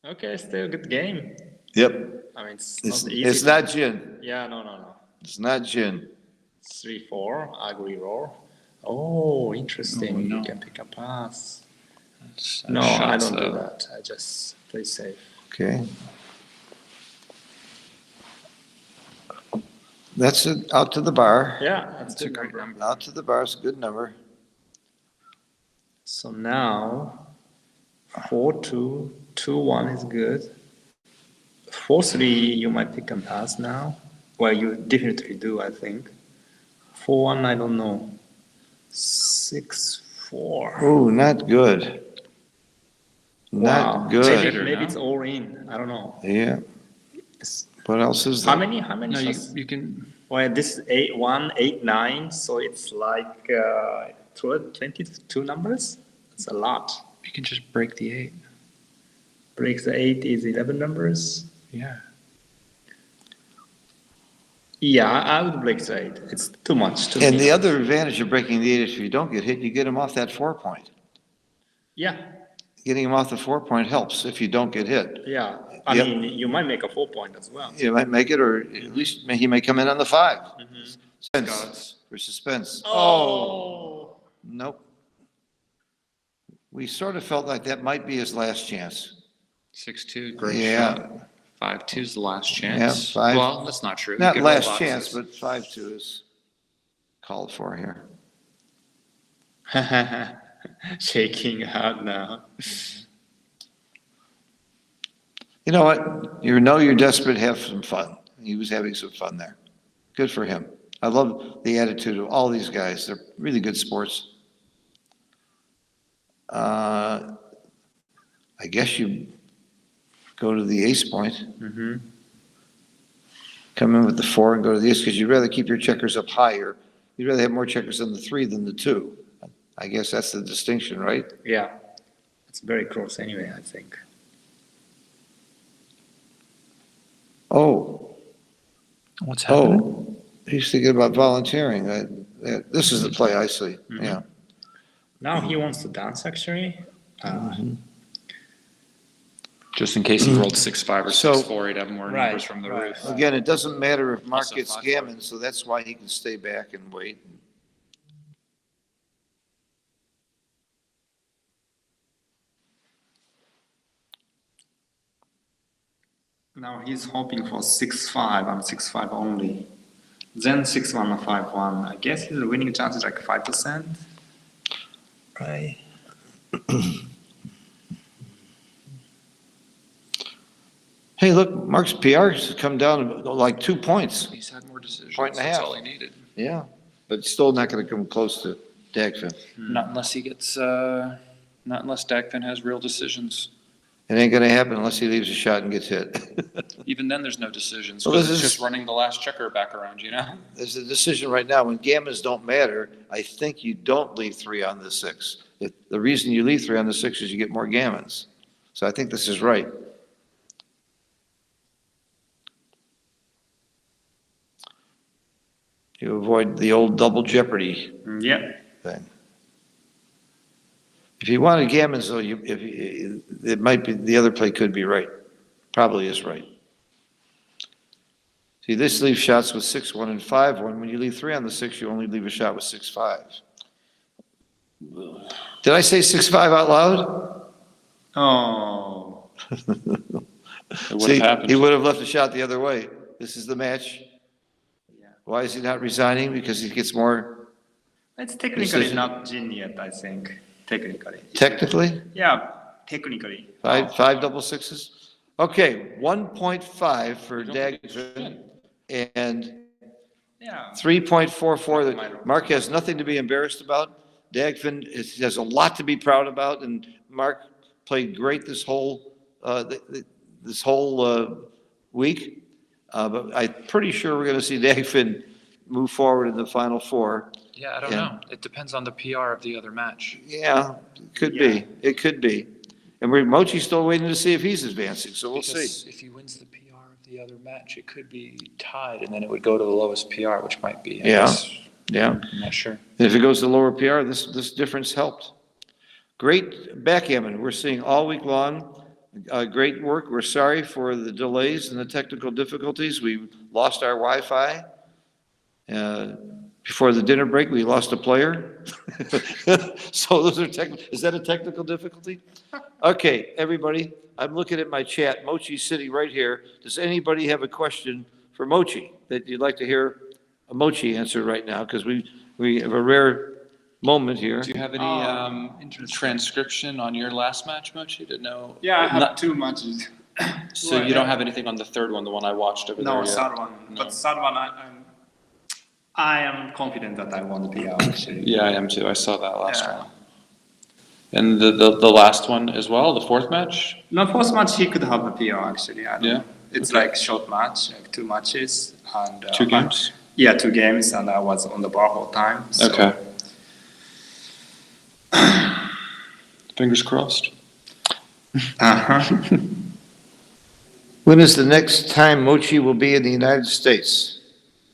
Okay, still a good game. Yep. I mean, it's It's, not easy. it's not gin. Yeah, no. It's not gin. 3-4, ugly roll. Oh, interesting. Oh, no. You can pick a pass. That's- No, I shots, don't do though. that. I just play safe. Okay. That's it, out to the bar. Yeah, That's a great number. Out to the bar is a good number. So now, 4-2, 2-1 is good. 4-3, you might pick a pass now. Well, you definitely do, I think. 4-1, I don't know. 6-4. Ooh, not good. Not Wow. good. Maybe it's all in. I don't know. Yeah. It's- What else is How there? many No, you, shots? you can, Well, this is 8-1, 8-9, so it's like 22 numbers. It's a lot. you can just break the 8. Breaks the 8 is 11 numbers. Yeah. Yeah, I would break the 8. It's too much. Too And many. the other advantage of breaking the 8 is if you don't get hit, you get him off that 4-point. Yeah, Getting him off the 4-point helps if you don't get hit. yeah. I Yep. mean, you might make a 4-point as well. You might make it, or at least he may come in on the 5. Suspense Scots. for suspense. Oh. Nope. We sort of felt like that might be his last chance. 6-2, great Yeah. shot. 5-2 is the last chance. five- Well, that's not true. You Not could roll last chance, boxes. but 5-2 is called for here. Shaking hard now. You know what? You know you're desperate, have some fun. He was having some fun there. Good for him. I love the attitude of all these guys. They're really good sports. I guess you go to the ace point. Come in with the 4 and go to the ace, because you'd rather keep your checkers up higher. You'd rather have more checkers on the 3 than the 2. I guess that's the distinction, right? Yeah, it's very close anyway, I think. Oh, What's happening? oh, he's thinking about volunteering. This is the play I see, yeah. Now he wants to dance, actually. Just in case he rolled 6-5 or So- 6-4, he'd have more Right, numbers from the right. roof. Again, it doesn't matter if Mark Also gets 5-4. gammon, so that's why he can stay back and wait. Now he's hoping for 6-5 and 6-5 only. Then 6-1 or 5-1. I guess his winning chance is like 5%. Right. Hey, look, Mark's PR's come down like 2 points. He's had more decisions. Point and a That's half. all he needed. Yeah, but still not gonna come close to Dagfin. Not unless he gets, not unless Dagfin has real decisions. It ain't gonna happen unless he leaves a shot and gets hit. Even then, there's no decisions. Well, Because this it's is- just running the last checker back around, you know? There's a decision right now, when gammons don't matter, I think you don't leave 3 on the 6. The reason you leave 3 on the 6 is you get more gammons. So I think this is right. You avoid the old double jeopardy Yeah. thing. If you wanted gammons, though, it might be, the other play could be right. Probably is right. See, this leaves shots with 6-1 and 5-1. When you leave 3 on the 6, you only leave a shot with 6-5. Did I say 6-5 out loud? Oh. It would See, have happened. he would have left a shot the other way. This is the match. Yeah. Why is he not resigning? Because he gets more, It's technically Decision. not Jin yet, I think. technically. technically? Yeah, technically. Five double sixes? Okay, 1.5 for Dagfin and Yeah. 3.44. That Mark has nothing to be embarrassed about. Dagfin has a lot to be proud about, and Mark played great this whole, week. But I'm pretty sure we're going to see Dagfin move forward in the Final Four. Yeah, I don't Yeah. know. It depends on the PR of the other match. Yeah, it could be. It could be. And Mochi's still waiting to see if he's advancing, so we'll see. Because if he wins the PR of the other match, it could be tied, and then it would go to the lowest PR, which might be, I Yeah. guess, Yeah. I'm not sure. And if it goes to lower PR, this difference helped. Great backgammon, we're seeing all week long. Great work. We're sorry for the delays and the technical difficulties. We lost our Wi-Fi. Before the dinner break, we lost a player. So those are is that a technical difficulty? Okay, everybody, I'm looking at my chat. Mochi's sitting right here. Does anybody have a question for Mochi that you'd like to hear a Mochi answer right now? Because we have a rare moment here. Do you have any transcription on your last match, Mochi, to know? Yeah, I have 2 matches. So you don't have anything on the third one, the one I watched over there No, yet? third one. No. But third one, I am confident that I won the PR actually. Yeah, I am too. I saw that last Yeah. one. And the last one as well, the fourth match? No, first match he could have the PR actually. I don't Yeah? know. It's Okay. like short match, like 2 matches and 2 games? Yeah, 2 games, and I was on the bar whole time. So. Okay. Fingers crossed. Uh-huh. When is the next time Mochi will be in the United States?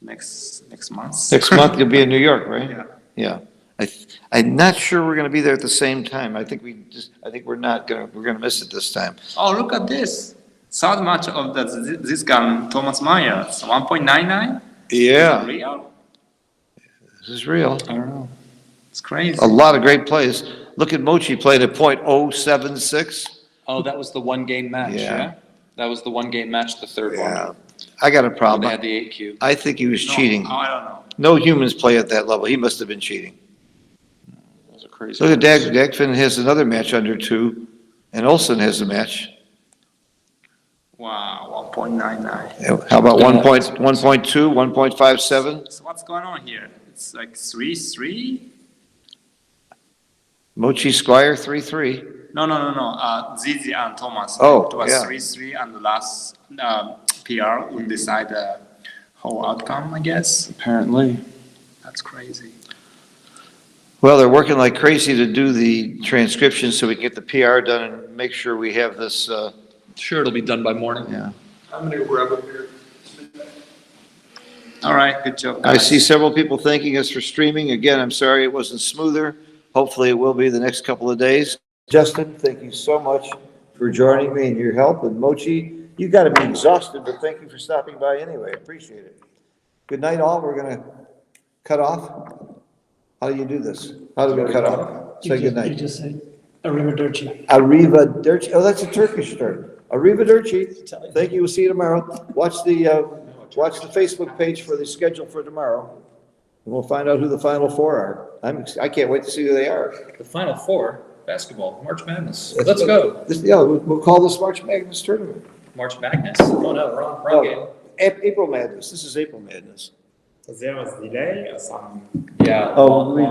Next month. Next month, you'll be in New York, right? Yeah. Yeah. I'm not sure we're going to be there at the same time. I think we're not going to, we're going to miss it this time. Oh, look at this. Third match of this guy, Thomas Meyer. It's 1.99. Yeah, Real. this is real. I don't know. It's crazy. A lot of great plays. Look at Mochi played at .076. Oh, that was the one game match, Yeah. yeah? That was the one game match, the third Yeah. one. I got a Where they problem. had the 8Q. I think he was No, cheating. I don't know. No humans play at that level. He must have been cheating. That was a crazy. Look at race. Dagfin has another match under 2, and Olsen has a match. Wow, 1.99. How about 1.2, 1.57? So what's going on here? It's like 3-3. Mochi Squire 3-3. No. Zizi and Thomas. Oh, It was yeah. 3-3, and the last PR would decide the whole outcome, I guess. Apparently. That's crazy. Well, they're working like crazy to do the transcription so we can get the PR done and make sure we have this, Sure, it'll be done by morning. yeah. I'm gonna grab a beer. All right, good job, I guys. see several people thanking us for streaming. Again, I'm sorry it wasn't smoother. Hopefully it will be the next couple of days. Justin, thank you so much for joining me and your help. And Mochi, you got to be exhausted, but thank you for stopping by anyway. I appreciate it. Good night, all. We're going to cut off. How do you do this? How do we cut off? Say good You night. just say arrivederci. Arrivederci. Oh, that's a Turkish term. Arrivederci. Thank you. We'll see you tomorrow. Watch the Facebook page for the schedule for tomorrow. And we'll find out who the Final Four are. I can't wait to see who they are. The Final Four, basketball, March Madness. Yeah, we'll call this March Madness tournament. March Madness? Oh, no, wrong game. April Madness. This is April Madness. There was delay or something. Yeah. Oh, why